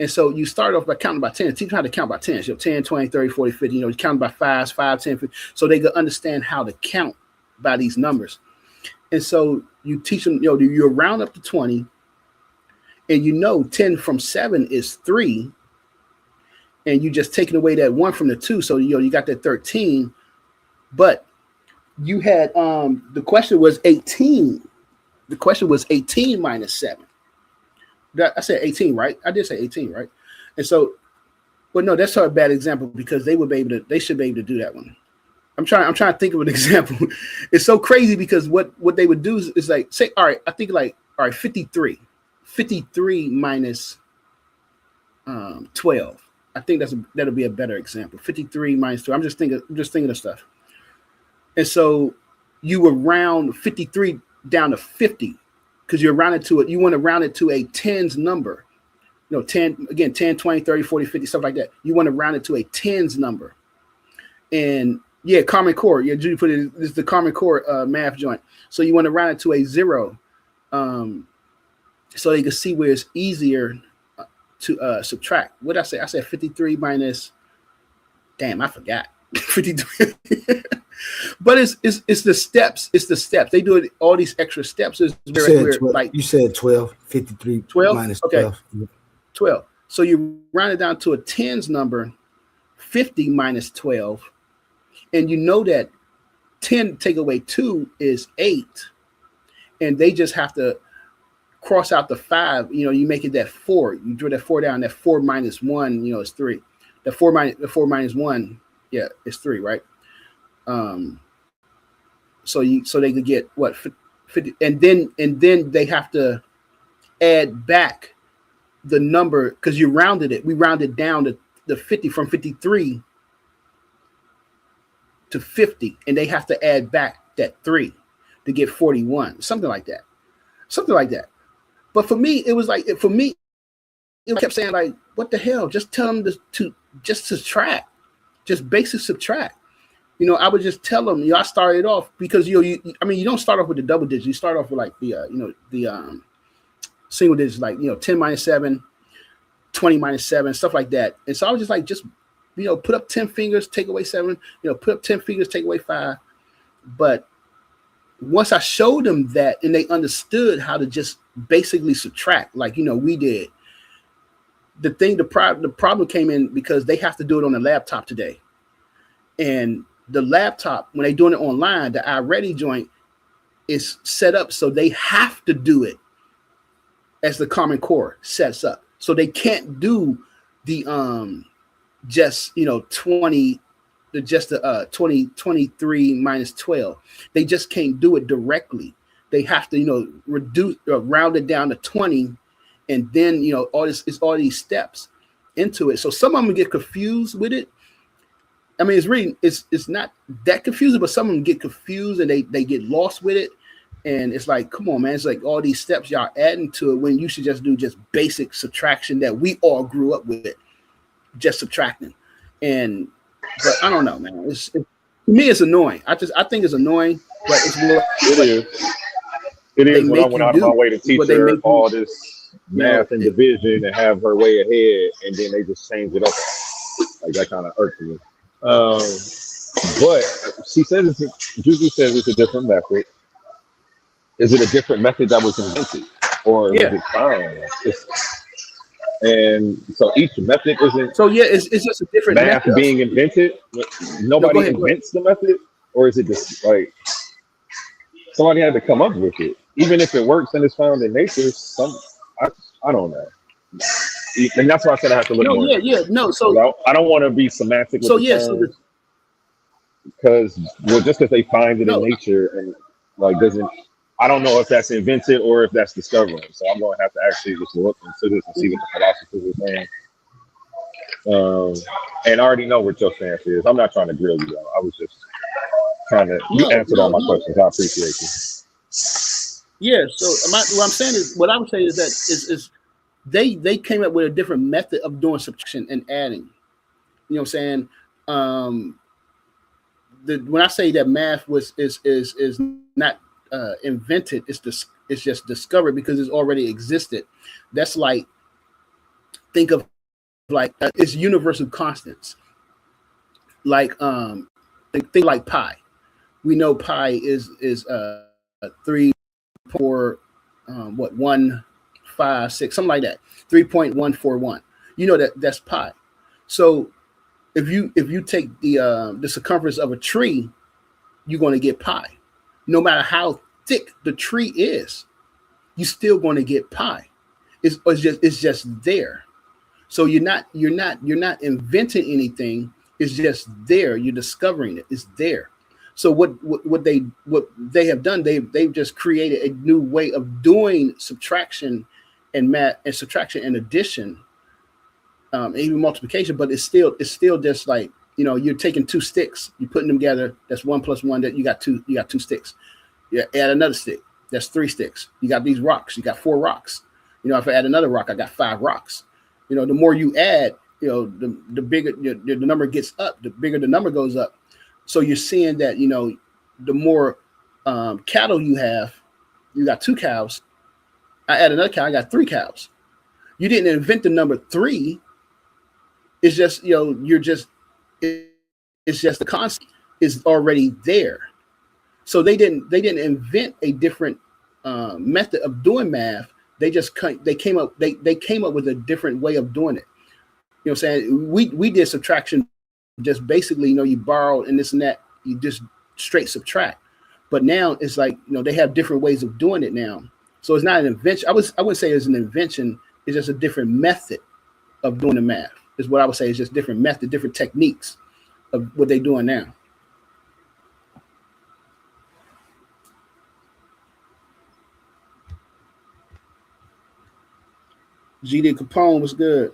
and so you start off by counting by tens. Teach them how to count by tens. 10, 20, 30, 40, 50. You count by fives, 5, 10, 50, so they can understand how to count by these numbers. And so you teach them. You round up to 20, and 10 from 7 is 3. And you just taking away that 1 from the 2, so you got that 13. But you had the question was 18. The question was 18 minus 7. I said 18, right? I did say 18, right? And so, well, no, that's a bad example because they should be able to do that one. I'm trying to think of an example. It's so crazy because what they would do is like say, all right, I think like all right, 53 minus 12. I think that'll be a better example. 53 minus 2. I'm just thinking of stuff. And so you would round 53 down to 50 because you want to round it to a tens number. 10, again, 10, 20, 30, 40, 50, stuff like that. You want to round it to a tens number. And Common Core. Judy put it, this is the Common Core math joint. So you want to round it to a 0 so you can see where it's easier to subtract. What did I say? I said 53 minus. Damn, I forgot. 53. But it's the steps. It's the steps. They do it. All these extra steps is very weird. Like you said, 12. 53 12 minus okay. 12. 12. So you round it down to a tens number. 50 minus 12, and that 10 take away 2 is 8, and they just have to cross out the 5. You make it that 4. You draw that 4 down. That 4 minus 1, is 3. The 4 minus 1, is 3, right? So they could get what 50, and then they have to add back the number because you rounded it. We rounded down to the 50 from 53 to 50, and they have to add back that 3 to get 41, something like that. But for me, it was like, it kept saying like, what the hell? Just tell them to just subtract, just basic subtract. I would just tell them, I started off because you don't start off with the double digits. You start off with like the single digits, like 10 minus 7, 20 minus 7, stuff like that. And so I was just like, put up 10 fingers, take away 7. Put up 10 fingers, take away 5. But once I showed them that, and they understood how to just basically subtract, like we did. The problem came in because they have to do it on a laptop today, and the laptop, when they're doing it online, the iReady joint is set up so they have to do it as the Common Core sets up. So they can't do the 23 minus 12. They just can't do it directly. They have to reduce round it down to 20, and then all these steps into it. So some of them get confused with it. I mean, it's not that confusing, but some of them get confused and they get lost with it. And it's like, come on, man, it's like all these steps y'all adding to it when you should just do just basic subtraction that we all grew up with, just subtracting. But I don't know, man. To me, it's annoying. I think it's annoying, but it's more. It is when I went out of my way to teach her all this math and division and have her way ahead, and then they just change it up. Like that kind of irks me. But she says Juju says it's a different method. Is it a different method that was invented, or is it found? And so each method isn't. So yeah, it's just a different math method being invented. Nobody invents the method, or is it just like somebody had to come up with it? Even if it works and it's found in nature, I don't know. And that's why I said I have to look more. No. So I don't want to be semantic. With because just because they find it in nature and like doesn't. I don't know if that's invented or if that's discovering. So I'm going to have to actually just look into this and see what the philosophers are saying. And I already know what your stance is. I'm not trying to grill you, though. I was just trying to. You answered all my questions. I appreciate you. Yeah. So what I'm saying is, what I would say is that is they came up with a different method of doing subtraction and adding. You know what I'm saying? When I say that math is not invented, it's just discovered because it's already existed. That's like, think of like it's universal constants. Like think like pi. We know pi is 3, 4, 156, something like that. 3.141. You know that's pi. So if you take the circumference of a tree, you're going to get pi. No matter how thick the tree is, you're still going to get pi. It's just there. So you're not inventing anything. It's just there. You're discovering it. It's there. So what they have done, they've just created a new way of doing subtraction and math and subtraction and addition, and even multiplication. But it's still just like, you're taking two sticks, you're putting them together. That's 1 + 1. That you got two sticks. You add another stick. That's 3 sticks. You got these rocks. You got 4 rocks. If I add another rock, I got 5 rocks. The more you add, the bigger the number gets up. The bigger the number goes up. So you're seeing that the more cattle you have, you got 2 cows. I add another cow, I got 3 cows. You didn't invent the number 3. It's just it's just the concept is already there. So they didn't invent a different method of doing math. They came up with a different way of doing it. You know what I'm saying? We did subtraction just basically, you borrow and this and that, you just straight subtract. But now it's like, they have different ways of doing it now. So it's not an invention. I wouldn't say it's an invention. It's just a different method of doing the math. Is what I would say. It's just different method, different techniques of what they're doing now. GD Capone was good.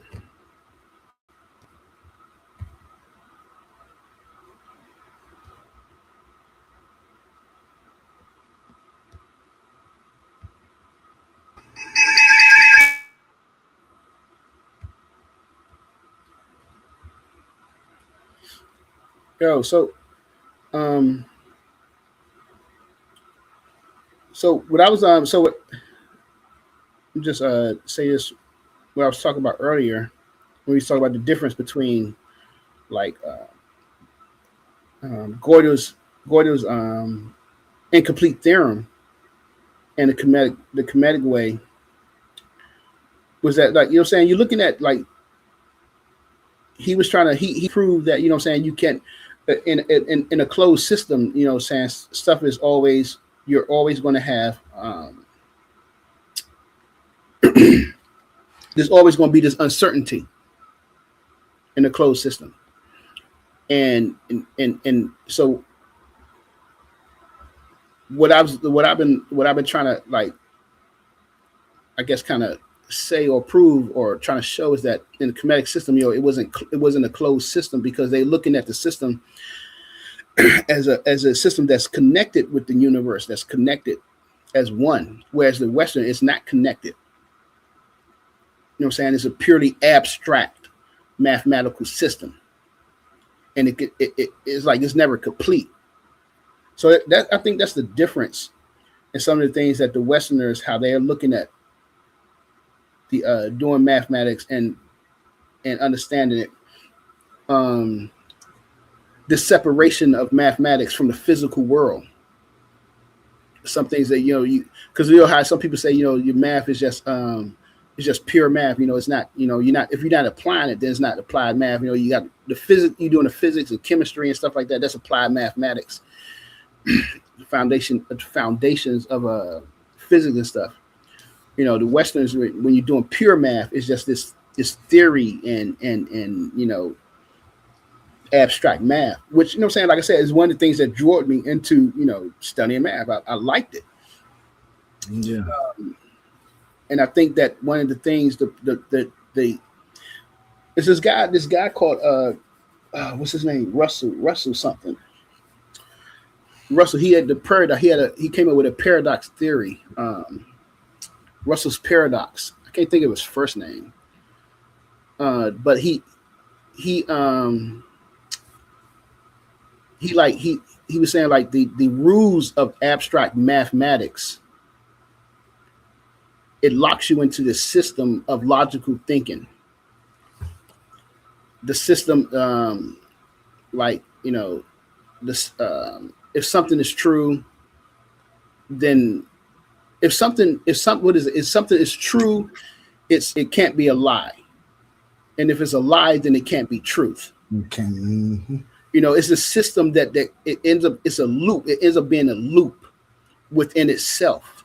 Yo, so what I was just say this, what I was talking about earlier when we talked about the difference between like Gödel's incomplete theorem and the kinetic way was that, like, you're saying, you're looking at, like, he was trying to he proved that, saying, you can't in a closed system, saying stuff is always, you're always going to have there's always going to be this uncertainty in a closed system. And so what I've been trying to, like, I guess, kind of say or prove or trying to show is that in the Kemetic system, it wasn't a closed system, because they're looking at the system as a system that's connected with the universe, that's connected as one, whereas the Western is not connected. You know what I'm saying? It's a purely abstract mathematical system, and it's like it's never complete. So that I think that's the difference in some of the things that the Westerners, how they are looking at the doing mathematics and understanding it. The separation of mathematics from the physical world. Some things that because how some people say your math is just pure math. It's not. If you're not applying it, then it's not applied math. You got the physics. You're doing the physics and chemistry and stuff like that. That's applied mathematics. The foundations of physics and stuff. The Westerners, when you're doing pure math, it's just this theory and abstract math, which what I'm saying, like I said, is one of the things that drew me into studying math. I liked it. Yeah. And I think that one of the things it's this guy called what's his name? Russell something. Russell, he had the paradox. He came up with a paradox theory. Russell's paradox. I can't think of his first name. But he was saying like the rules of abstract mathematics, it locks you into the system of logical thinking. The system, if something is true, then if something is true, it can't be a lie. And if it's a lie, then it can't be truth. Okay. Mm-hmm. It's a system that it ends up, it's a loop. It ends up being a loop within itself,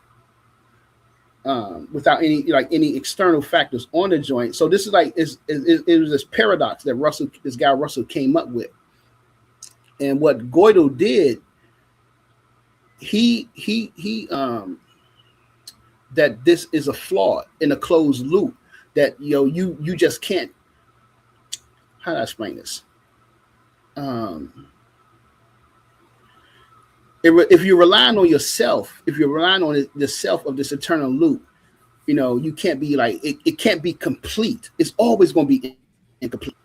without any external factors on the joint. So this is like, it was this paradox that this guy Russell came up with. And what Gödel did, he that this is a flaw in a closed loop, that you just can't. How do I explain this? If you're relying on yourself, if you're relying on the self of this eternal loop, you can't be like it can't be complete. It's always going to be incomplete.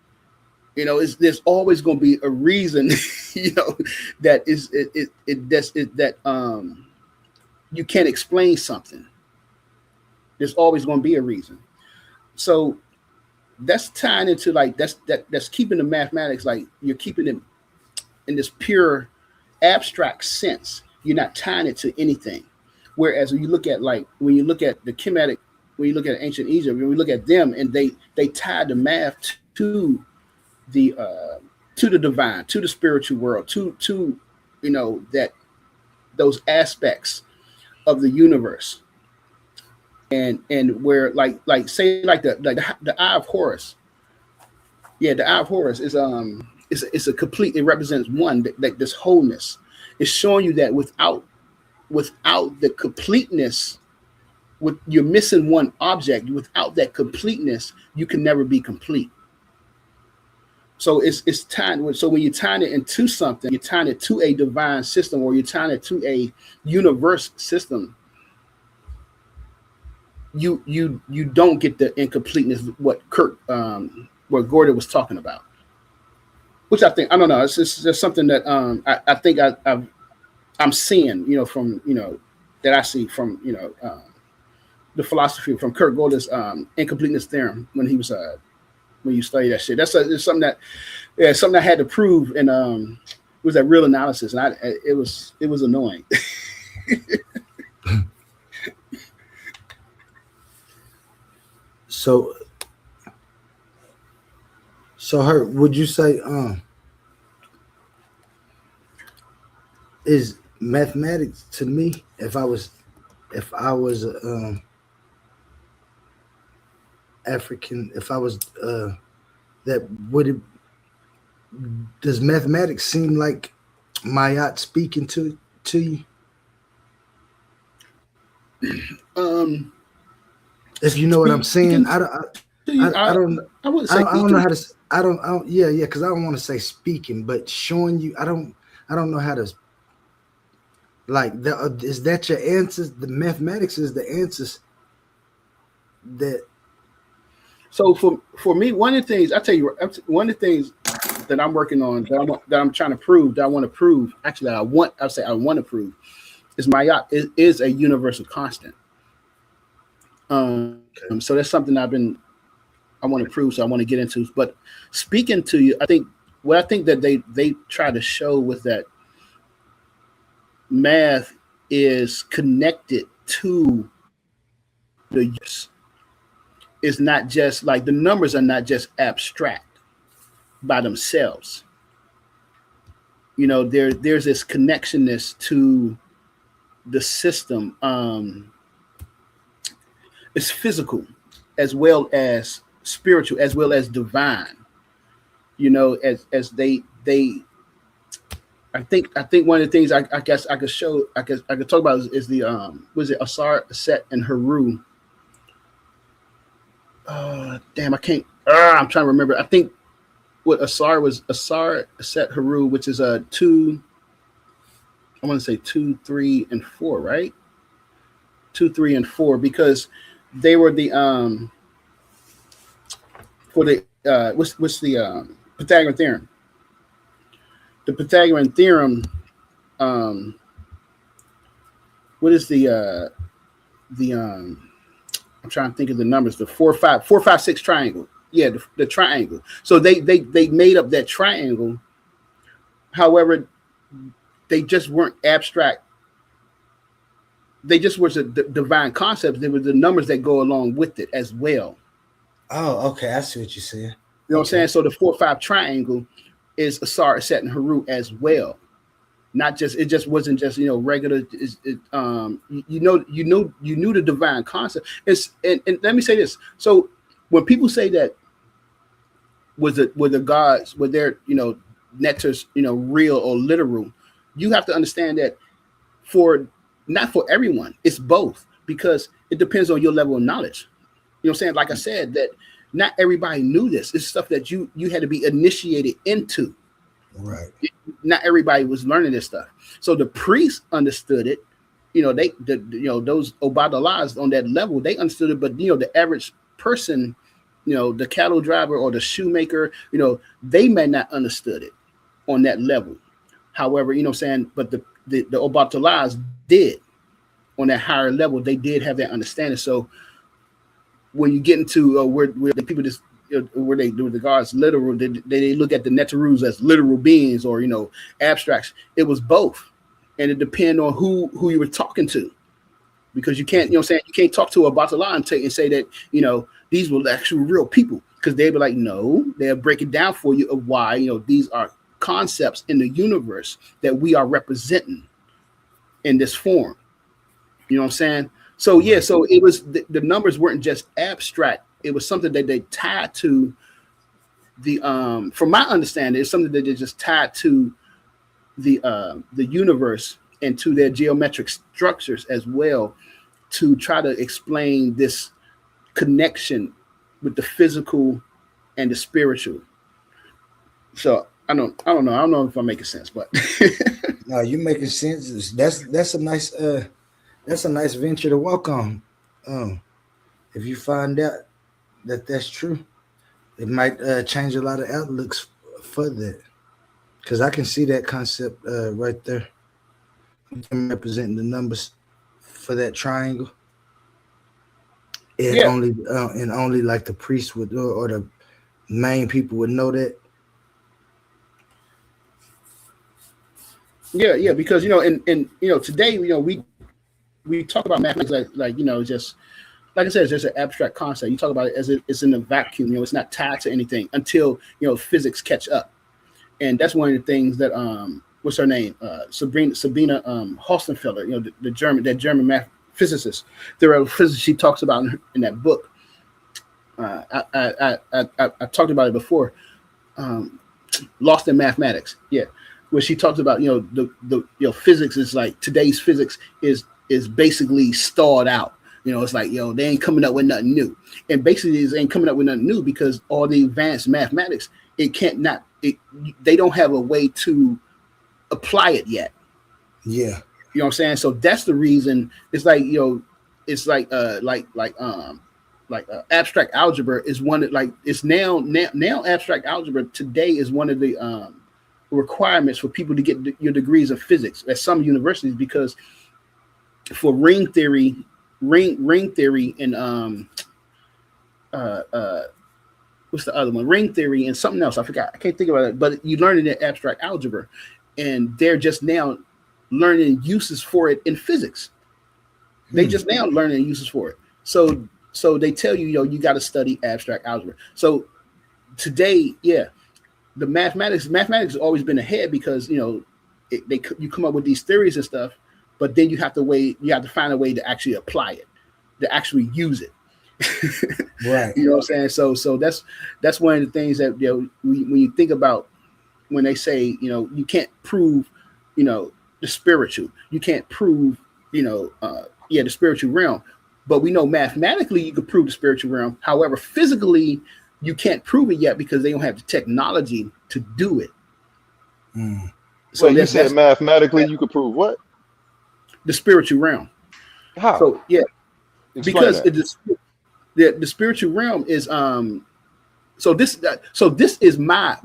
There's always going to be a reason, that you can't explain something. There's always going to be a reason. So that's tying into that's keeping the mathematics, like you're keeping it in this pure abstract sense. You're not tying it to anything. Whereas when you look at the Kemetic, when you look at ancient Egypt, when we look at them, and they tied the math to the divine, to the spiritual world, to that those aspects of the universe. And where say the Eye of Horus. Yeah, the Eye of Horus is it's a complete, it represents one, like this wholeness. It's showing you that without the completeness, you're missing one object. Without that completeness, you can never be complete. So it's tied. So when you're tying it into something, you're tying it to a divine system, or you're tying it to a universe system. You don't get the incompleteness, what Gödel was talking about, which I don't know. It's just something that I think I'm seeing, from that I see from the philosophy from Kurt Gödel's incompleteness theorem when he was when you study that shit. That's something that I had to prove, and it was that real analysis, and it was annoying. So Herc, would you say is mathematics to me, if I was African, if I was does mathematics seem like Mayat speaking to you? If you know what I'm saying, I don't know how to. I don't. Yeah, because I don't want to say speaking, but showing you. I don't know how to. Like, is that your answers? The mathematics is the answers. That. So for me, one of the things that I'm working on, that I'm trying to prove, that I want to prove, actually I want to prove, is Ma'at is a universal constant. So that's something I want to prove, so I want to get into. But speaking to you, I think that they try to show with that math is connected to the use. It's not just like the numbers are not just abstract by themselves. You know, there's this connectionness to the system. It's physical as well as spiritual, as well as divine. You know, as they I think one of the things I guess I could talk about is the was it Asar, Set, and Haru. Damn, I can't. I'm trying to remember. I think what Asar was Set, Haru, which is a 2. I want to say 2, 3, and 4, right? 2, 3, and 4, because they were the for the what's the Pythagorean theorem. The Pythagorean theorem. What is the I'm trying to think of the numbers. The 4, 5, 6 triangle. Yeah, the triangle. So they made up that triangle. However, they just weren't abstract. They just were the divine concepts. They were the numbers that go along with it as well. Oh, okay. I see what you're saying. You know what I'm saying? So the 4, 5 triangle is Asar, Set, and Haru as well. Not just, it just wasn't just, you know, regular. You knew the divine concept. And let me say this. So when people say that were the gods, were their, you know, nectars, you know, real or literal, you have to understand that not for everyone, it's both, because it depends on your level of knowledge. You know what I'm saying? Like I said, that not everybody knew this. It's stuff that you had to be initiated into. Right. Not everybody was learning this stuff. So the priests understood it. You know, those Obadalahs on that level, they understood it. But, you know, the average person, you know, the cattle driver or the shoemaker, you know, they may not understood it on that level. However, you know what I'm saying? But the Obadalahs did on that higher level. They did have that understanding. So when you get into where the people just, where they do the gods literal, they look at the Netarus as literal beings or, you know, abstracts. It was both, and it depends on who you were talking to, because you can't, you know what I'm saying, you can't talk to a Batalah and say that, you know, these were actually real people, because they'd be like, no, they'll break it down for you of why, you know, these are concepts in the universe that we are representing in this form. You know what I'm saying? So yeah, so it was the numbers weren't just abstract. It was something that they tied to the from my understanding, it's something that they just tied to the universe and to their geometric structures as well, to try to explain this connection with the physical and the spiritual. So I don't know if I'm making sense, but no, you're making sense. That's a nice venture to walk on. If you find out that's true, it might change a lot of outlooks for that, because I can see that concept right there, representing the numbers for that triangle. And only like the priest would, or the main people would know that. Yeah, because, you know, and you know, today, you know, we talk about mathematics like you know, just like I said, it's just an abstract concept. You talk about it as it's in a vacuum. You know, it's not tied to anything until, you know, physics catch up. And that's one of the things that what's her name, Sabina Hossenfelder, you know, the German math physicist, theoretical physicist, she talks about in that book. I talked about it before. Lost in Mathematics, yeah, where she talks about, you know, the physics is like, today's physics is basically stalled out. It's like, they ain't coming up with nothing new. And basically, they ain't coming up with nothing new because all the advanced mathematics, they don't have a way to apply it yet. Yeah. You know what I'm saying? So that's the reason. It's like, it's like abstract algebra is one that it's now abstract algebra today is one of the requirements for people to get your degrees of physics at some universities, because for ring theory and what's the other one? Ring theory and something else. I forgot. I can't think about it. But you learn it in abstract algebra, and they're just now learning uses for it in physics. They just now learning uses for it. So they tell you, you got to study abstract algebra. So today, the mathematics has always been ahead because you come up with these theories and stuff, but then you have to find a way to actually apply it, to actually use it. Right. You know what I'm saying? So that's one of the things that when you think about when they say you can't prove the spiritual, you can't prove the spiritual realm, but we know mathematically you can prove the spiritual realm. However, physically you can't prove it yet because they don't have the technology to do it. So you said mathematically you could prove what? The spiritual realm. How? So Explain because the spiritual realm is so this is my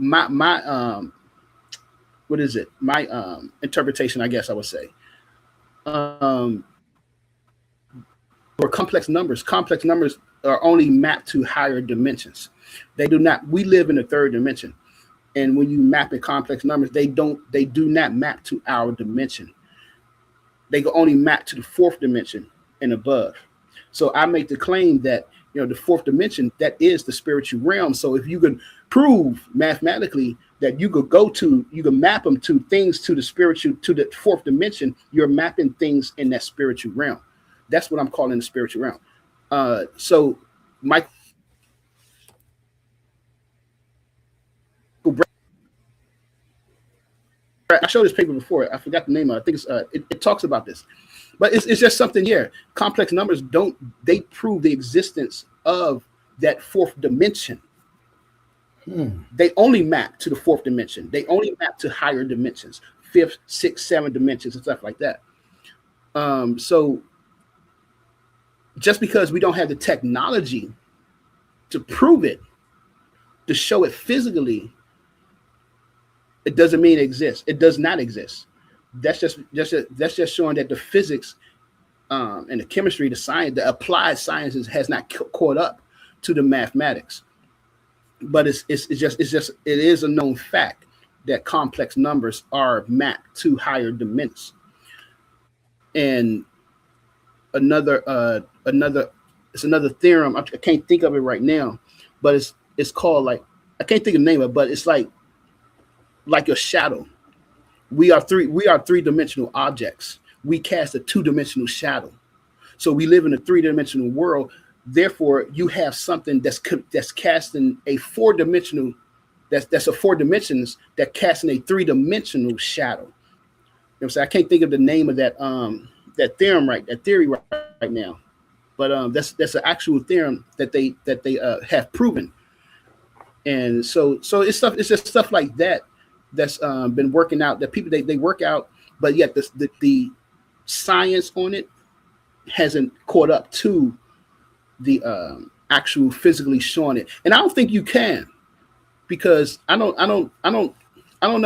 what is it? My interpretation, I guess I would say. For complex numbers are only mapped to higher dimensions. They do not. We live in the third dimension, and when you map in complex numbers, they do not map to our dimension. They can only map to the fourth dimension and above. So I make the claim that the fourth dimension, that is the spiritual realm. So if you could prove mathematically that you can map them to things to the spiritual, to the fourth dimension, you're mapping things in that spiritual realm. That's what I'm calling the spiritual realm. So Michael I showed this paper before. I forgot the name of it. I think it talks about this, but it's just something here. Complex numbers they prove the existence of that fourth dimension. They only map to the fourth dimension. They only map to higher dimensions, fifth, sixth, seventh dimensions and stuff like that. So just because we don't have the technology to prove it, to show it physically, it doesn't mean it exists. It does not exist. That's just showing that the physics and the chemistry, the science, the applied sciences has not caught up to the mathematics. But it is a known fact that complex numbers are mapped to higher dimensions. And another theorem, I can't think of it right now, but it's called, like, I can't think of the name of it, but it's like a shadow. We are three-dimensional objects. We cast a two-dimensional shadow. So we live in a three-dimensional world. Therefore, you have something that's casting a four-dimensional, that's a four dimensions that casting a three-dimensional shadow. You know what I'm saying? I can't think of the name of that theory right now, but that's an actual theorem that they have proven. And so it's just stuff like that that's been working out, that people they work out, but yet the science on it hasn't caught up to the actual physically showing it. And I don't think you can, because I don't know.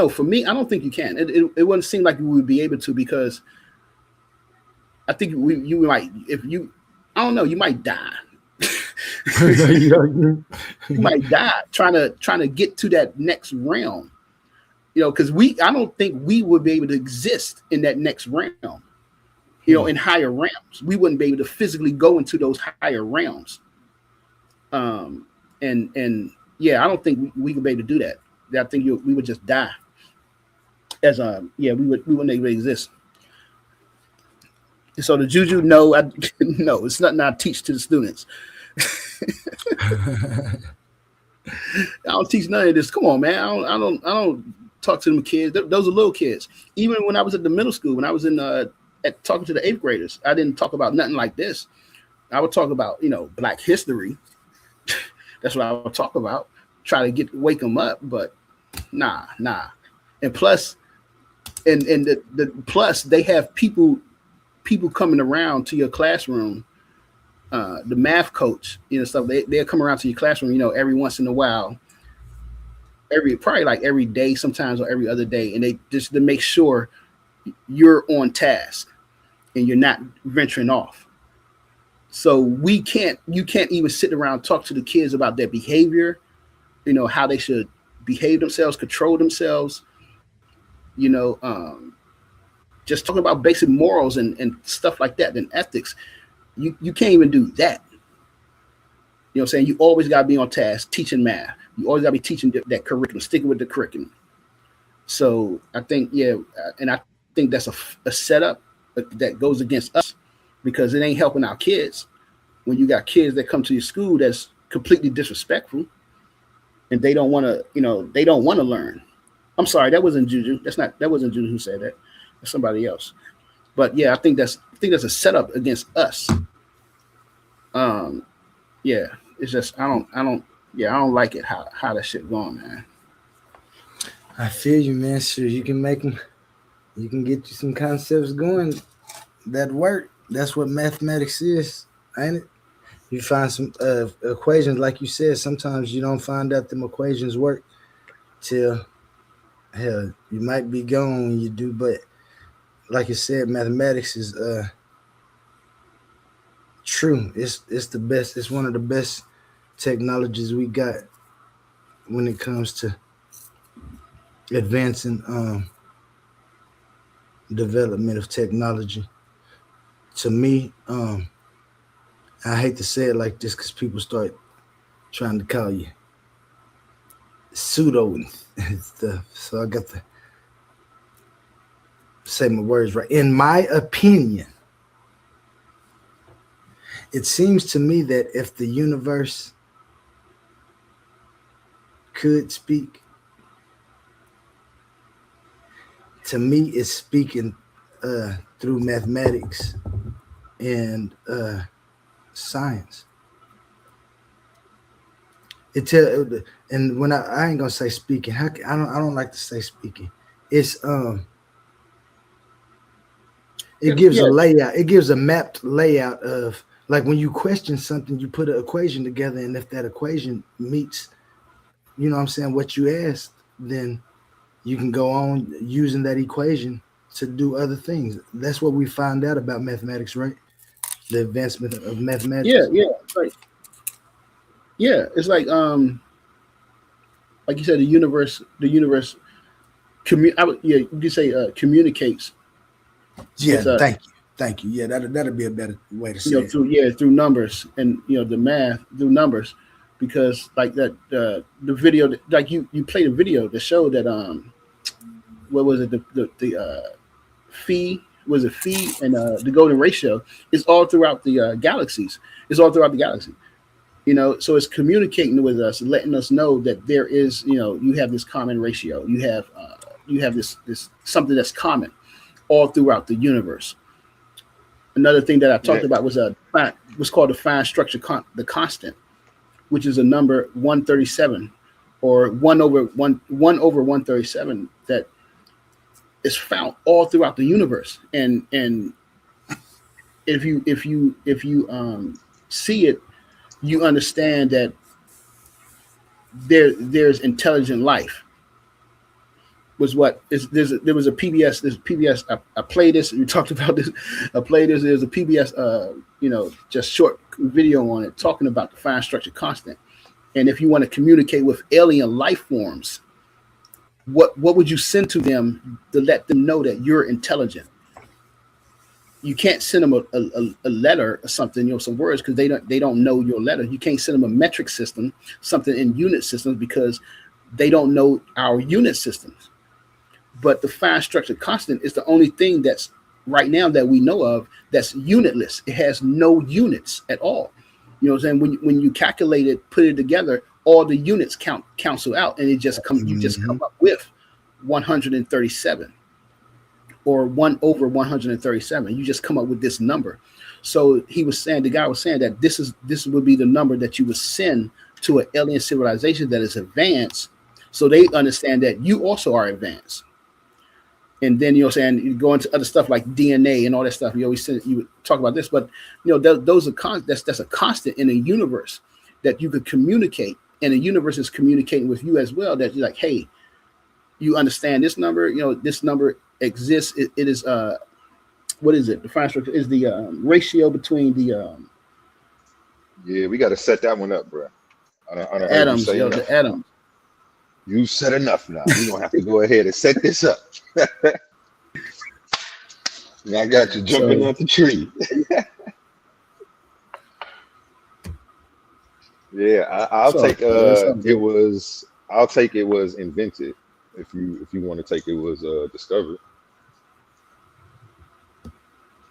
For me, I don't think you can. It wouldn't seem like you would be able to, because I think you might, I don't know, you might die. You might die trying to get to that next realm. Because I don't think we would be able to exist in that next realm. In higher realms, we wouldn't be able to physically go into those higher realms. And I don't think we would be able to do that. I think we would just die. We wouldn't able to exist. So the juju, no, it's nothing I teach to the students. I don't teach none of this. Come on, man. I don't talk to them kids. Those are little kids. Even when I was at the middle school, when I was in talking to the 8th graders, I didn't talk about nothing like this. I would talk about, Black history. That's what I would talk about. Try to wake them up, but nah. And plus, plus they have people coming around to your classroom. The math coach, stuff. They'll come around to your classroom, every once in a while, probably like every day, sometimes, or every other day, and they just to make sure you're on task and you're not venturing off. So you can't even sit around and talk to the kids about their behavior, how they should behave themselves, control themselves, just talking about basic morals and stuff like that, and ethics. You can't even do that. You know what I'm saying? You always got to be on task teaching math. You always got to be teaching that curriculum, sticking with the curriculum. So I think, and I think that's a setup that goes against us, because it ain't helping our kids when you got kids that come to your school that's completely disrespectful and they don't want to, they don't want to learn. I'm sorry, that wasn't Juju. That wasn't Juju who said that. That's somebody else. But yeah, I think that's a setup against us. It's just I don't like it how that shit going, man. I feel you, man. Sure, you can get you some concepts going that work. That's what mathematics is, ain't it? You find some equations, like you said. Sometimes you don't find out them equations work till hell. You might be gone when you do, but like you said, mathematics is true. It's the best. It's one of the best technologies we got when it comes to advancing development of technology. To me, I hate to say it like this because people start trying to call you pseudo and stuff. So I got to say my words right. In my opinion, it seems to me that if the universe could speak, to me it's speaking through mathematics and science. And when I ain't gonna say speaking, I don't like to say speaking. It's it gives a layout. It gives a mapped layout of, like, when you question something, you put an equation together, and if that equation meets, what you asked, then you can go on using that equation to do other things. That's what we find out about mathematics, right? The advancement of mathematics. Yeah, right. Yeah, it's like you said, the universe. You could say communicates. Yeah, thank you. Yeah, that'd be a better way to say it. Through numbers and the math through numbers, because like that the video, like you played a video that showed that what was it, the phi and the golden ratio is all throughout the galaxies. It's all throughout the galaxy. So it's communicating with us, letting us know that there is, you have this common ratio. You have this something that's common all throughout the universe. Another thing that I talked about was what's called the fine structure, the constant, which is a number 137, or 1 over 137, that is found all throughout the universe. And if you see it, you understand that there's intelligent life. There was a PBS. There's PBS. I played this. We talked about this. I played this. There's a PBS. Just short video on it talking about the fine structure constant. And if you want to communicate with alien life forms, what would you send to them to let them know that you're intelligent? You can't send them a letter or something, some words, because they don't know your letter. You can't send them a metric system, something in unit systems, because they don't know our unit systems. But the fine structure constant is the only thing that's right now that we know of that's unitless. It has no units at all. You know what I'm saying? When you calculate it, put it together, all the units cancel out, and you just come up with 137, or 1 over 137. You just come up with this number. So he was saying, the guy was saying that this would be the number that you would send to an alien civilization that is advanced, so they understand that you also are advanced. And then you you go into other stuff like DNA and all that stuff. You would talk about this, but those are that's a constant in a universe that you could communicate, and the universe is communicating with you as well. That you're like, hey, you understand this number? This number exists. It is what is it? The final structure is the ratio between the Yeah, we got to set that one up, bro. I don't atoms. The atoms. You said enough now. We're gonna have to go ahead and set this up. I got you jumping off the tree. Yeah, I'll take I'll take it was invented. If you want to take it was discovered.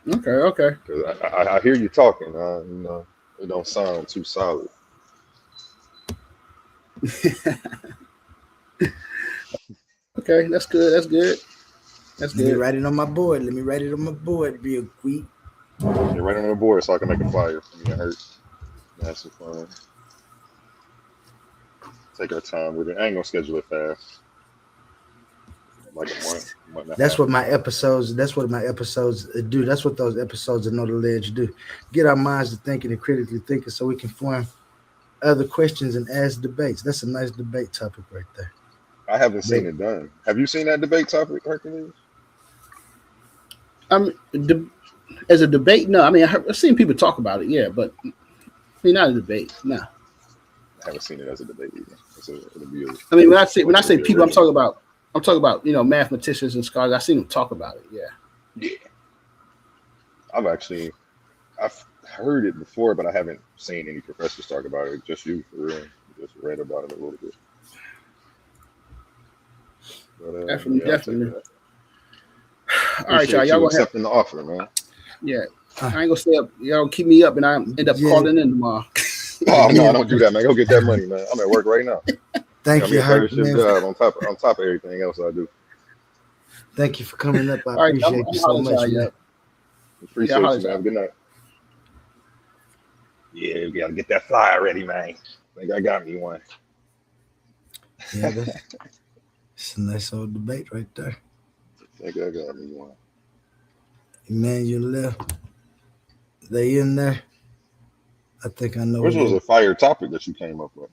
Okay. 'Cause I hear you talking. It don't sound too solid. Okay, that's good. That's good. Let me write it on my board. Real quick. You're right on the board so I can make a flyer for me. It hurts. That's fun. Take our time with it. I ain't gonna schedule it fast. Like a month and a That's half. what my episodes do. That's what those episodes of Know the Ledge do. Get our minds to thinking and critically thinking so we can form other questions and ask debates. That's a nice debate topic right there. I haven't seen it done. Have you seen that debate topic, Hercules? As a debate, no. I mean, I've seen people talk about it, yeah, but not a debate, no. I haven't seen it as a debate either. I mean, when I say people, I'm talking about mathematicians and scholars. I've seen them talk about it, yeah. I've heard it before, but I haven't seen any professors talk about it. Just you, for real. Just read about it a little bit. But, definitely. All right, y'all gonna accepting the offer, man. Yeah, I ain't gonna stay up. Y'all keep me up, and I end up calling in tomorrow. Oh no, don't do that, man. Go get that money, man. I'm at work right now. Thank you, Herc. Job on top of everything else I do. Thank you for coming up. I appreciate you so much, man. Appreciate you, man. Have a good night. Yeah, we gotta get that flyer ready, man. I think I got me one. Yeah, it's a nice old debate right there. I think I got me one. Emmanuel left. They in there? I think I know. Which was a fire topic that you came up with?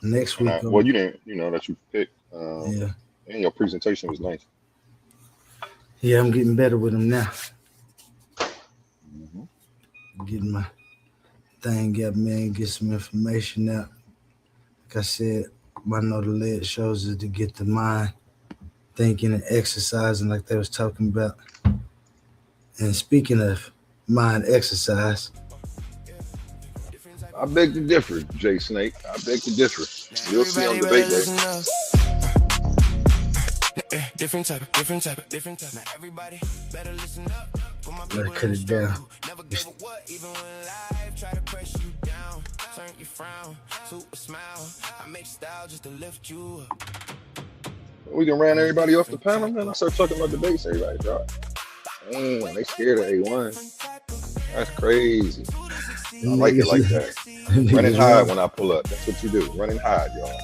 Next week. Well, you didn't, that you picked. Yeah. And your presentation was nice. Yeah, I'm getting better with them now. Getting my thing up, man. Get some information out. Like I said, my Know the Ledge shows is to get the mind thinking and exercising like they was talking about. And speaking of mind exercise, I beg to differ, Jay Snake. I beg to differ. You'll see on debate day. Different type. Now everybody better listen up. Better cut it down. Even when life try to press you down, turn your frown to a smile. I make style just to lift you up. We can ran everybody off the panel, man. I start talking about debates, everybody drop. Man, they scared of A1. That's crazy. I like it like that. Running high when I pull up. That's what you do. Running high, y'all.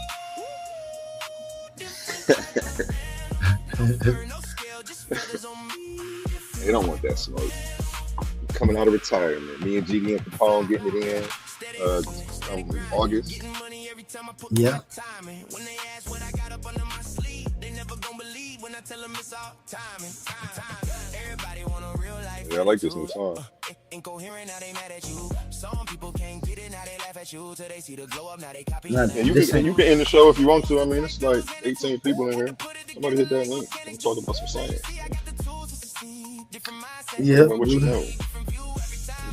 They don't want that smoke. Coming out of retirement. Me and GD and Capone getting it in August. Yeah. Yeah, I like this new song. And you can end the show if you want to. I mean, it's like 18 people in here. Somebody hit that link and talk about some science. Yeah. What you know?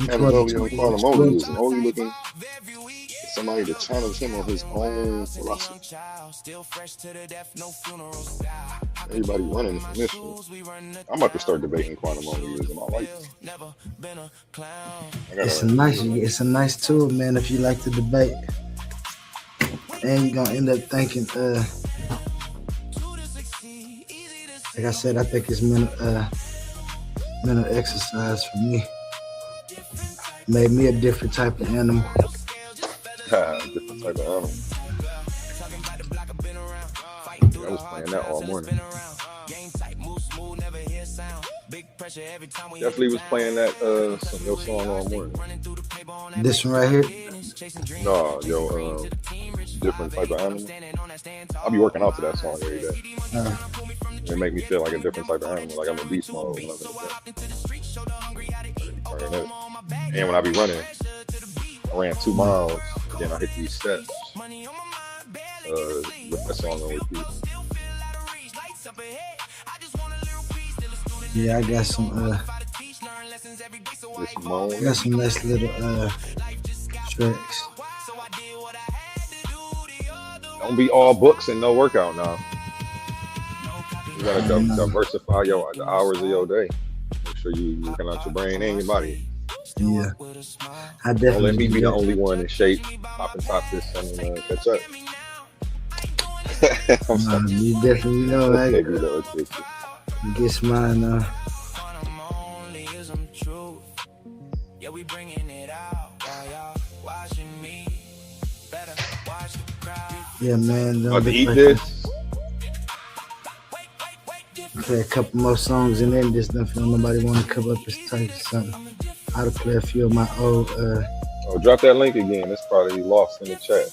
Anatoly and Quantum is only looking for somebody to challenge him on his own philosophy. Everybody running from this one. I'm about to start debating quantum only in my life. It's a nice tool, man, if you like to debate. And you're gonna end up thinking, like I said, I think it's mental exercise for me. Made me a different type of animal. Different type of animal. I was playing that all morning. Definitely was playing that your song all morning. This one right here. No, yo, different type of animal. I'll be working out to that song every day. It make me feel like a different type of animal, like I'm in beast mode when I'm in the gym. And when I be running, I ran 2 miles, then I hit these steps. With that song on repeat. Yeah, I got some nice little tracks. Don't be all books and no workout now. You gotta diversify the hours of your day. Make sure you working out your brain and your body. Yeah, I definitely. Don't let me be the only one in shape. Pop and top this and catch up. You definitely know, like, get mine. Yeah, we bringing it out. Y'all watching me. Better watch the crowd. Yeah, man. About to eat this. Play a couple more songs and then just don't feel nobody want to cover up his type or something. I'll play a few of my old. Oh, drop that link again. It's probably lost in the chat.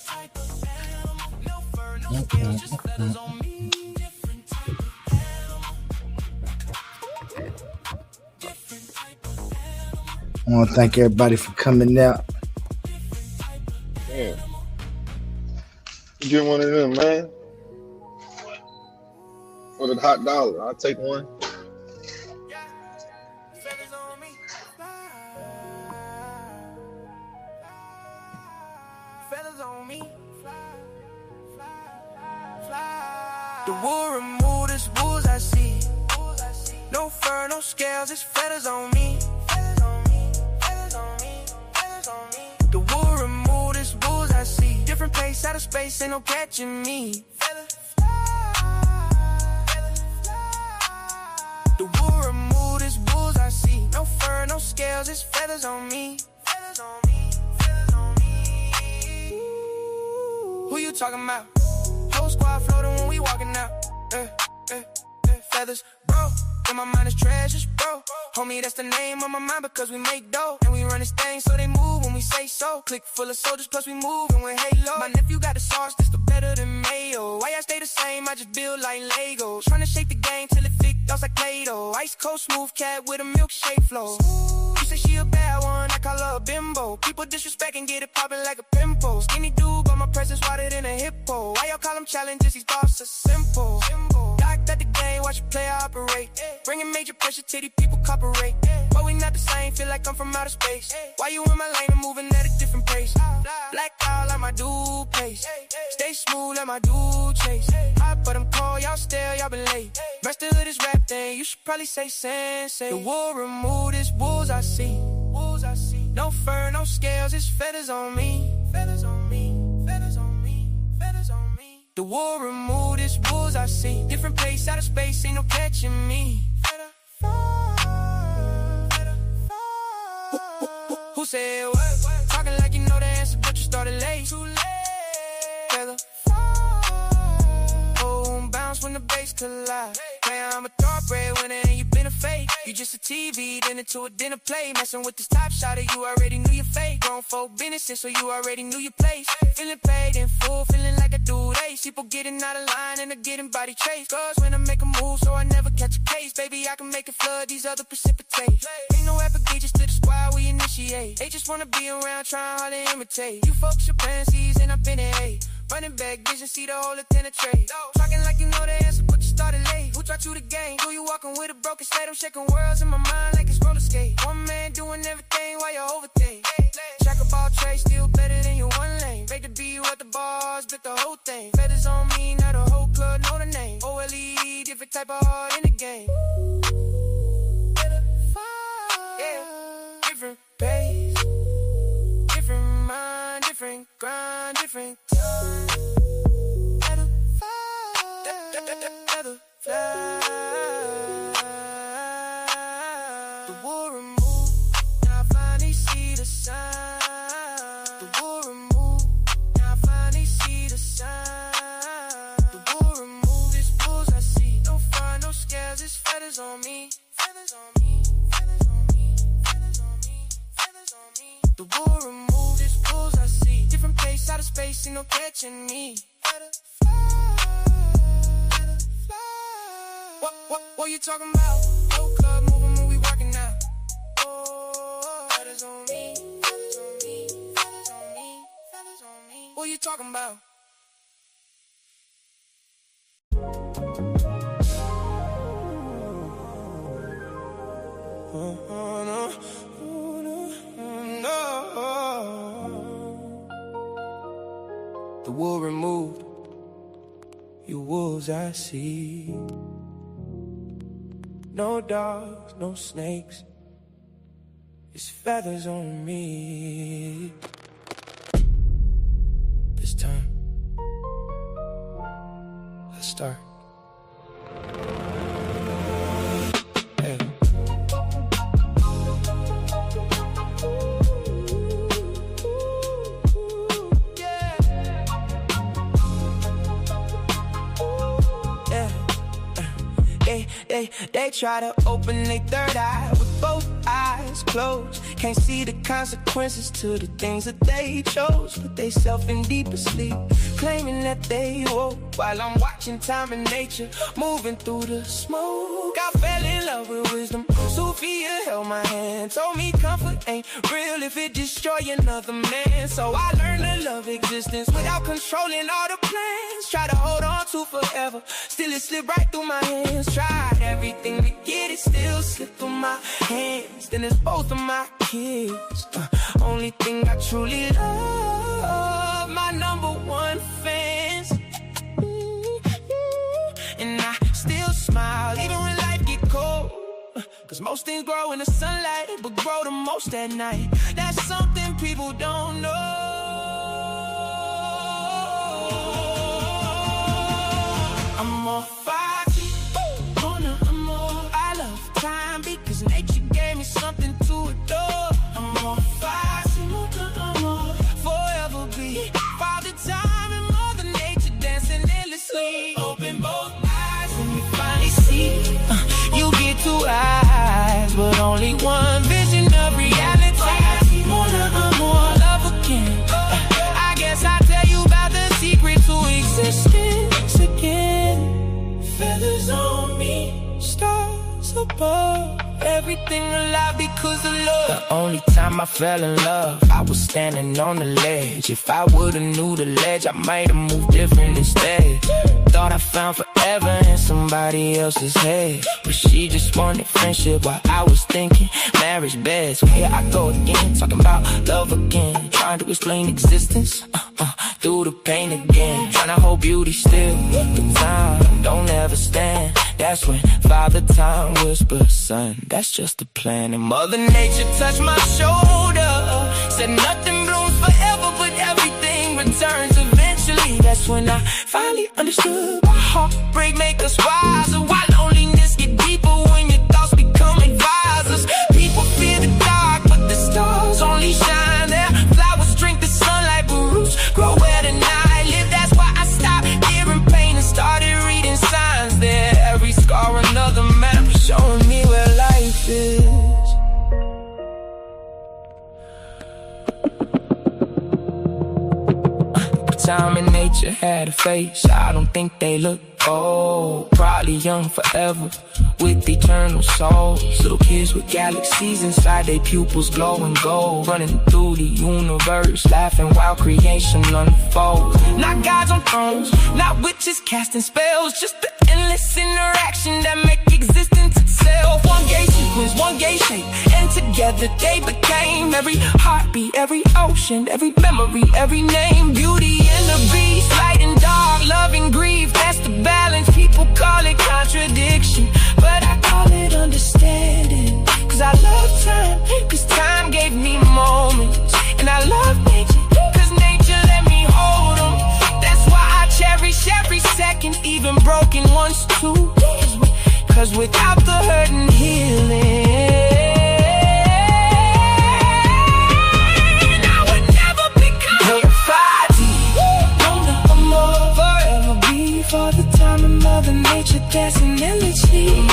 I want to thank everybody for coming out. Damn. Get one of them, man. For the hot dollar. I'll take one. The wool remove this wolves I see. No fur, no scales, it's feathers on me. The wool remove this wolves I see. Different pace, out of space, ain't no catching me. The wool remove this wolves I see. No fur, no scales, it's feathers on me. Who you talking about? Whole squad floating when we walking out. Feathers, bro. In my mind is treasures, bro. Homie, that's the name of my mind because we make dough. And we run this thing so they move when we say so. Click full of soldiers plus we move and we're halo. My nephew got the sauce, this the better than mayo. Why I stay the same, I just build like Legos. Tryna shape the game till it fit us like Play-Doh. Ice cold smooth cat with a milkshake flow. You say she a bad one, I call her a bimbo. People disrespect and get it poppin' like a pimple. Skinny dude, but my presence wider than a hippo. Why y'all call them challenges, these bosses are simple. Docked at the game, watch a player operate. Bringing major pressure to these people cooperate. But we not the same, feel like I'm from outer space. Why you in my lane, I'm moving at a different pace. Black out like my dude pace. Stay smooth like my dude chase. Hot but I'm cold, y'all still, y'all been late. Rest of this rap thing, you should probably say sensei. The wool remove this wolves I see. No fur, no scales, it's feathers on me. Feathers on me, feathers on me, feathers on me. The wool remove this wolves I see. Different place, out of space, ain't no catching me. Who said what? Talking like you know the answer, but you started late. Too late. Feather fall. Bounce when the bass collide. Man, I'm a thoroughbred winner and you been a fake. You just a TV, then into a dinner plate. Messing with this top shot, you already knew your fate. Grown folk businesses, so you already knew your place. Feeling paid in full, feeling like I do days. People getting out of line and they're getting body trace. Cause when I make a move, so I never catch a case. Baby, I can make it flood, these other precipitate. Ain't no applications to the squad, we initiate. They just wanna be around, trying hard to imitate. You folks your pansies and I've been A. Running back, vision, see the whole penetrate. Talking like you know the answer, but you started late. Who taught you the game? Who you walking with a broken state? I'm shaking worlds in my mind like it's roller skate. One man doing everything while you overthink. Track a ball tray, still better than your one lane. Break the B with the bars, bit the whole thing. Feathers on me, now the whole club know the name. OLE, different type of heart in the game. Yeah, different pace, different mind, different grind, different time. The war removed, now I finally see the no catching me. What you talking about? No club moving when we working out. Oh, feathers on me, feathers on me, feathers on me, feathers on me. What you talking about? The wool removed, you wolves I see. No dogs, no snakes, it's feathers on me. This time, let's start. Hey. They try to open their third eye with both eyes closed. Can't see the consequences to the things that they chose. Put they self in deeper sleep, claiming that they woke, while I'm watching time and nature moving through the smoke. I fell in love with wisdom. Sophia held my hand, told me comfort ain't real if it destroy another man. So I learned to love existence without controlling all the plans. Try to hold on to forever, still it slipped right through my hands. Tried everything to get it, still slipped through my hands. Then it's both of my kids. Only thing I truly love, my number one fans. And I still smile even when life get cold, cause most things grow in the sunlight, but grow the most at night. That's something people don't know. I'm more fighty, I'm more. I love time because nature gave me something to adore. I'm more fighty, I'm more. Forever be Father Time and Mother Nature dancing endlessly. Open both eyes when you finally see. You get two eyes, but only one vision of reality. More love again. I guess I'll tell you about the secret to existence again. Feathers on me, stars above, everything alive because of love. The only time I fell in love, I was standing on the ledge. If I would've knew the ledge, I might've moved different instead. Thought I found forever in somebody else's head, but she just wanted friendship while I was thinking marriage best. So here I go again, talking about love again, trying to explain existence through the pain again, trying to hold beauty still, but time don't ever stand. That's when Father Time whispers, son, that's just the plan. And Mother Nature touched my shoulder, said nothing blooms forever, but everything returns eventually. That's when I finally understood why heartbreak make us wiser, why loneliness get deeper when your thoughts become advisors. People fear the dark, but the stars only shine there. Flowers drink the sunlight, but roots grow where the night live. That's why I stopped hearing pain and started reading signs there. Every scar another map showing me where life is. Time and nature had a face, I don't think they look old. Probably young forever, with eternal souls. Little kids with galaxies inside their pupils glowing gold, running through the universe, laughing while creation unfolds. Not gods on thrones, not witches casting spells, just the endless interaction that make existence itself. One gate sequence, one gate shape, and together they became every heartbeat, every ocean, every memory, every name. Beauty and the beast, light and dark, love and grief, that's the balance. People call it contradiction, but I call it understanding. Cause I love time, cause time gave me moments. And I love nature, cause nature let me hold them. That's why I cherish every second, even broken ones too. Cause without the hurt and healing, Father Time and Mother Nature dancing endlessly.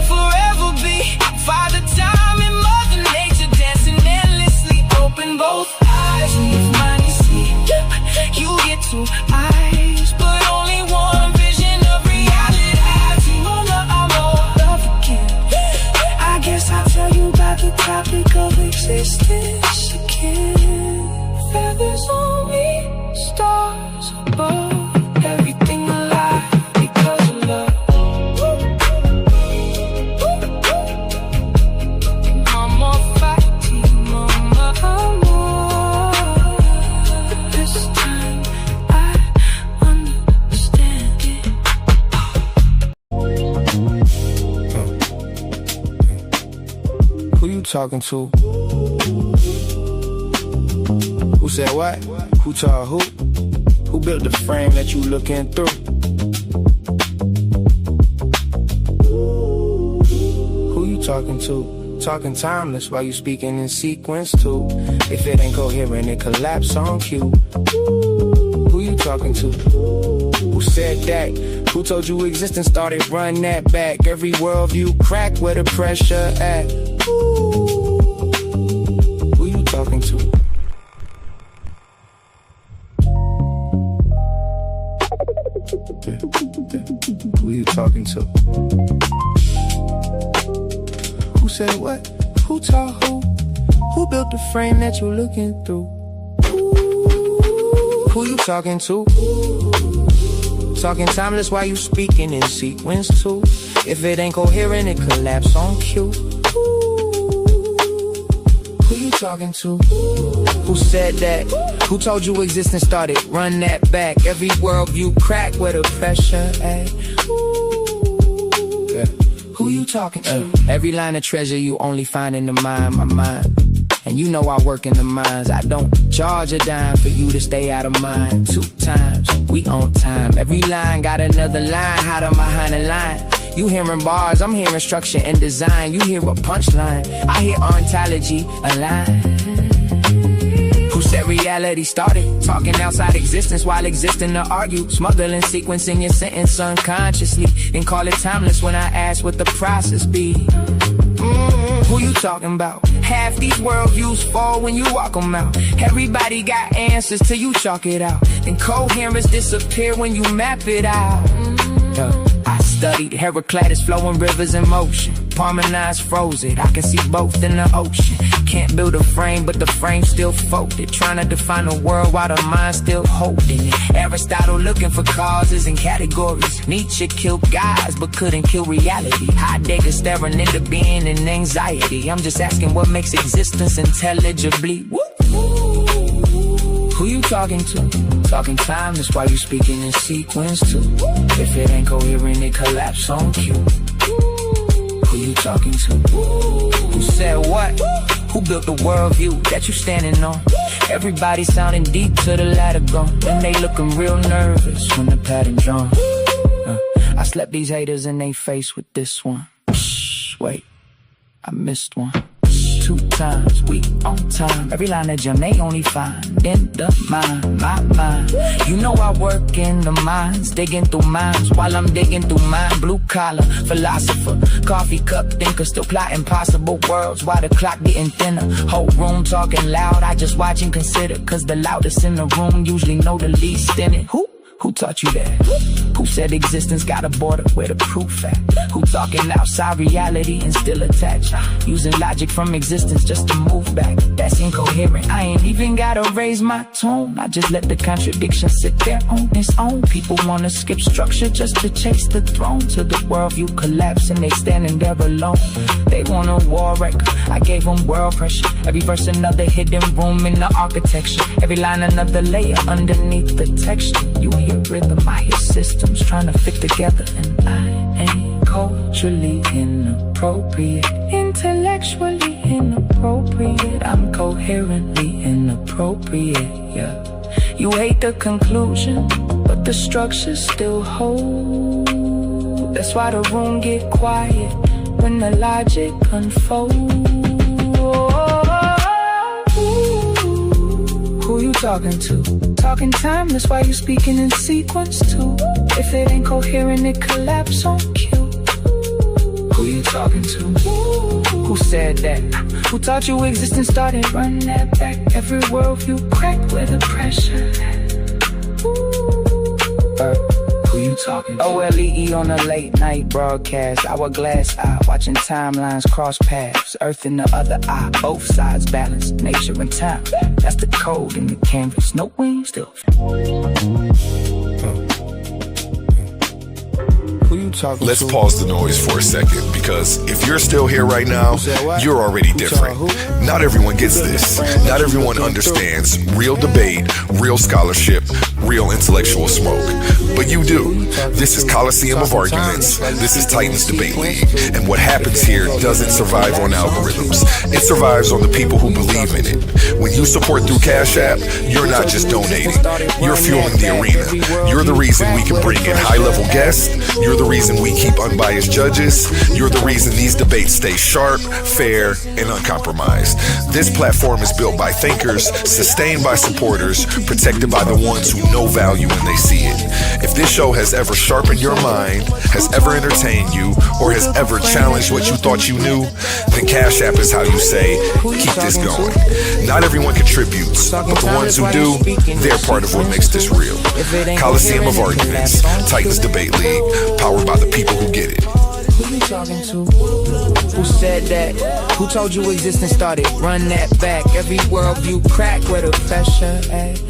Forever be Father Time and Mother Nature dancing endlessly. Open both eyes and you find talking to? Who said what? Who told who? Who built the frame that you looking through? Who you talking to? Talking timeless while you speaking in sequence too. If it ain't coherent, it collapse on cue. Who you talking to? Who said that? Who told you existence started? Run that back. Every worldview crack where the pressure at. Who you talking to? Who you talking to? Who said what? Who told who? Who built the frame that you looking through? Who you talking to? Talking timeless while you speaking in sequence too. If it ain't coherent, it collapse on cue. Who you talking to? Who said that? Who told you existence started? Run that back. Every worldview crack where the pressure at. Yeah. Who you talking to? Every line of treasure you only find in the mind, my mind. And you know I work in the mines. I don't charge a dime for you to stay out of mine. 2 times, we on time. Every line got another line, hide on behind the line. You hearing bars, I'm hearing structure and design. You hear a punchline, I hear ontology align. Who said reality started? Talking outside existence while existing to argue. Smuggling sequence in your sentence unconsciously. Then call it timeless when I ask what the process be. Who you talking about? Half these worldviews fall when you walk them out. Everybody got answers till you chalk it out. Then coherence disappear when you map it out. I studied Heraclitus flowing rivers in motion. Parmenides froze it, I can see both in the ocean. Can't build a frame, but the frame still folded. Trying to define the world while the mind still holding it. Aristotle looking for causes and categories. Nietzsche killed guys, but couldn't kill reality. Heidegger staring into being and anxiety. I'm just asking what makes existence intelligibly. Who you talking to? Talking timeless while you speaking in sequence too. If it ain't coherent, it collapse on cue. Who you talking to? Who said what? Who built the worldview that you standing on? Everybody sounding deep to the ladder gone. And they looking real nervous when the pattern drawn. I slept these haters in they face with this one. Shh, wait, I missed one. 2 times, we on time. Every line of gem they only find in the mind, my mind. You know I work in the mines, digging through mines while I'm digging through mine. Blue collar, philosopher, coffee cup thinker, still plotting possible worlds while the clock getting thinner. Whole room talking loud, I just watch and consider. Cause the loudest in the room usually know the least in it. Who taught you that? Who said existence got a border where the proof at? Who talking outside reality and still attached? Using logic from existence just to move back. That's incoherent. I ain't even gotta raise my tone. I just let the contradiction sit there on its own. People wanna skip structure just to chase the throne. Till the worldview collapse and they standing there alone. They want a war record. I gave them world pressure. Every verse another hidden room in the architecture. Every line another layer underneath the texture. You hear rhythm, I hear systems trying to fit together. And I ain't culturally inappropriate, intellectually inappropriate. I'm coherently inappropriate, yeah. You hate the conclusion, but the structure still hold. That's why the room get quiet when the logic unfolds. Who you talking to? Talking timeless while you speaking in sequence too. If it ain't coherent, it collapse on cue. Who you talking to? Who said that? Who taught you existence started? Run that back. Every worldview crack where the pressure at. Who you talking to? OLEE on a late night broadcast. Hourglass eye, watching timelines cross paths. Earth in the other eye, both sides balance. Nature and time, that's the code in the canvas. No wings, still. Who you talking Let's to? pause the noise for a second, because if you're still here right now, you're already different. Not everyone gets this. Not everyone understands real debate, real scholarship, real intellectual smoke. But you do. This is Coliseum of Arguments. This is Titans Debate League. And what happens here doesn't survive on algorithms. It survives on the people who believe in it. When you support through Cash App, you're not just donating. You're fueling the arena. You're the reason we can bring in high-level guests. You're the reason we keep unbiased judges. You're the reason these debates stay sharp, fair, and uncompromised. This platform is built by thinkers, sustained by supporters, protected by the ones who know value when they see it. If this show has ever sharpened your mind, has ever entertained you, or has ever challenged what you thought you knew, then Cash App is how you say, keep this going. Not everyone contributes, but the ones who do, they're part of what makes this real. Coliseum of Arguments, Titans Debate League, powered by the people who get it. Who you talking to? Who said that? Who told you existence started? Run that back. Every worldview crack where the pressure at.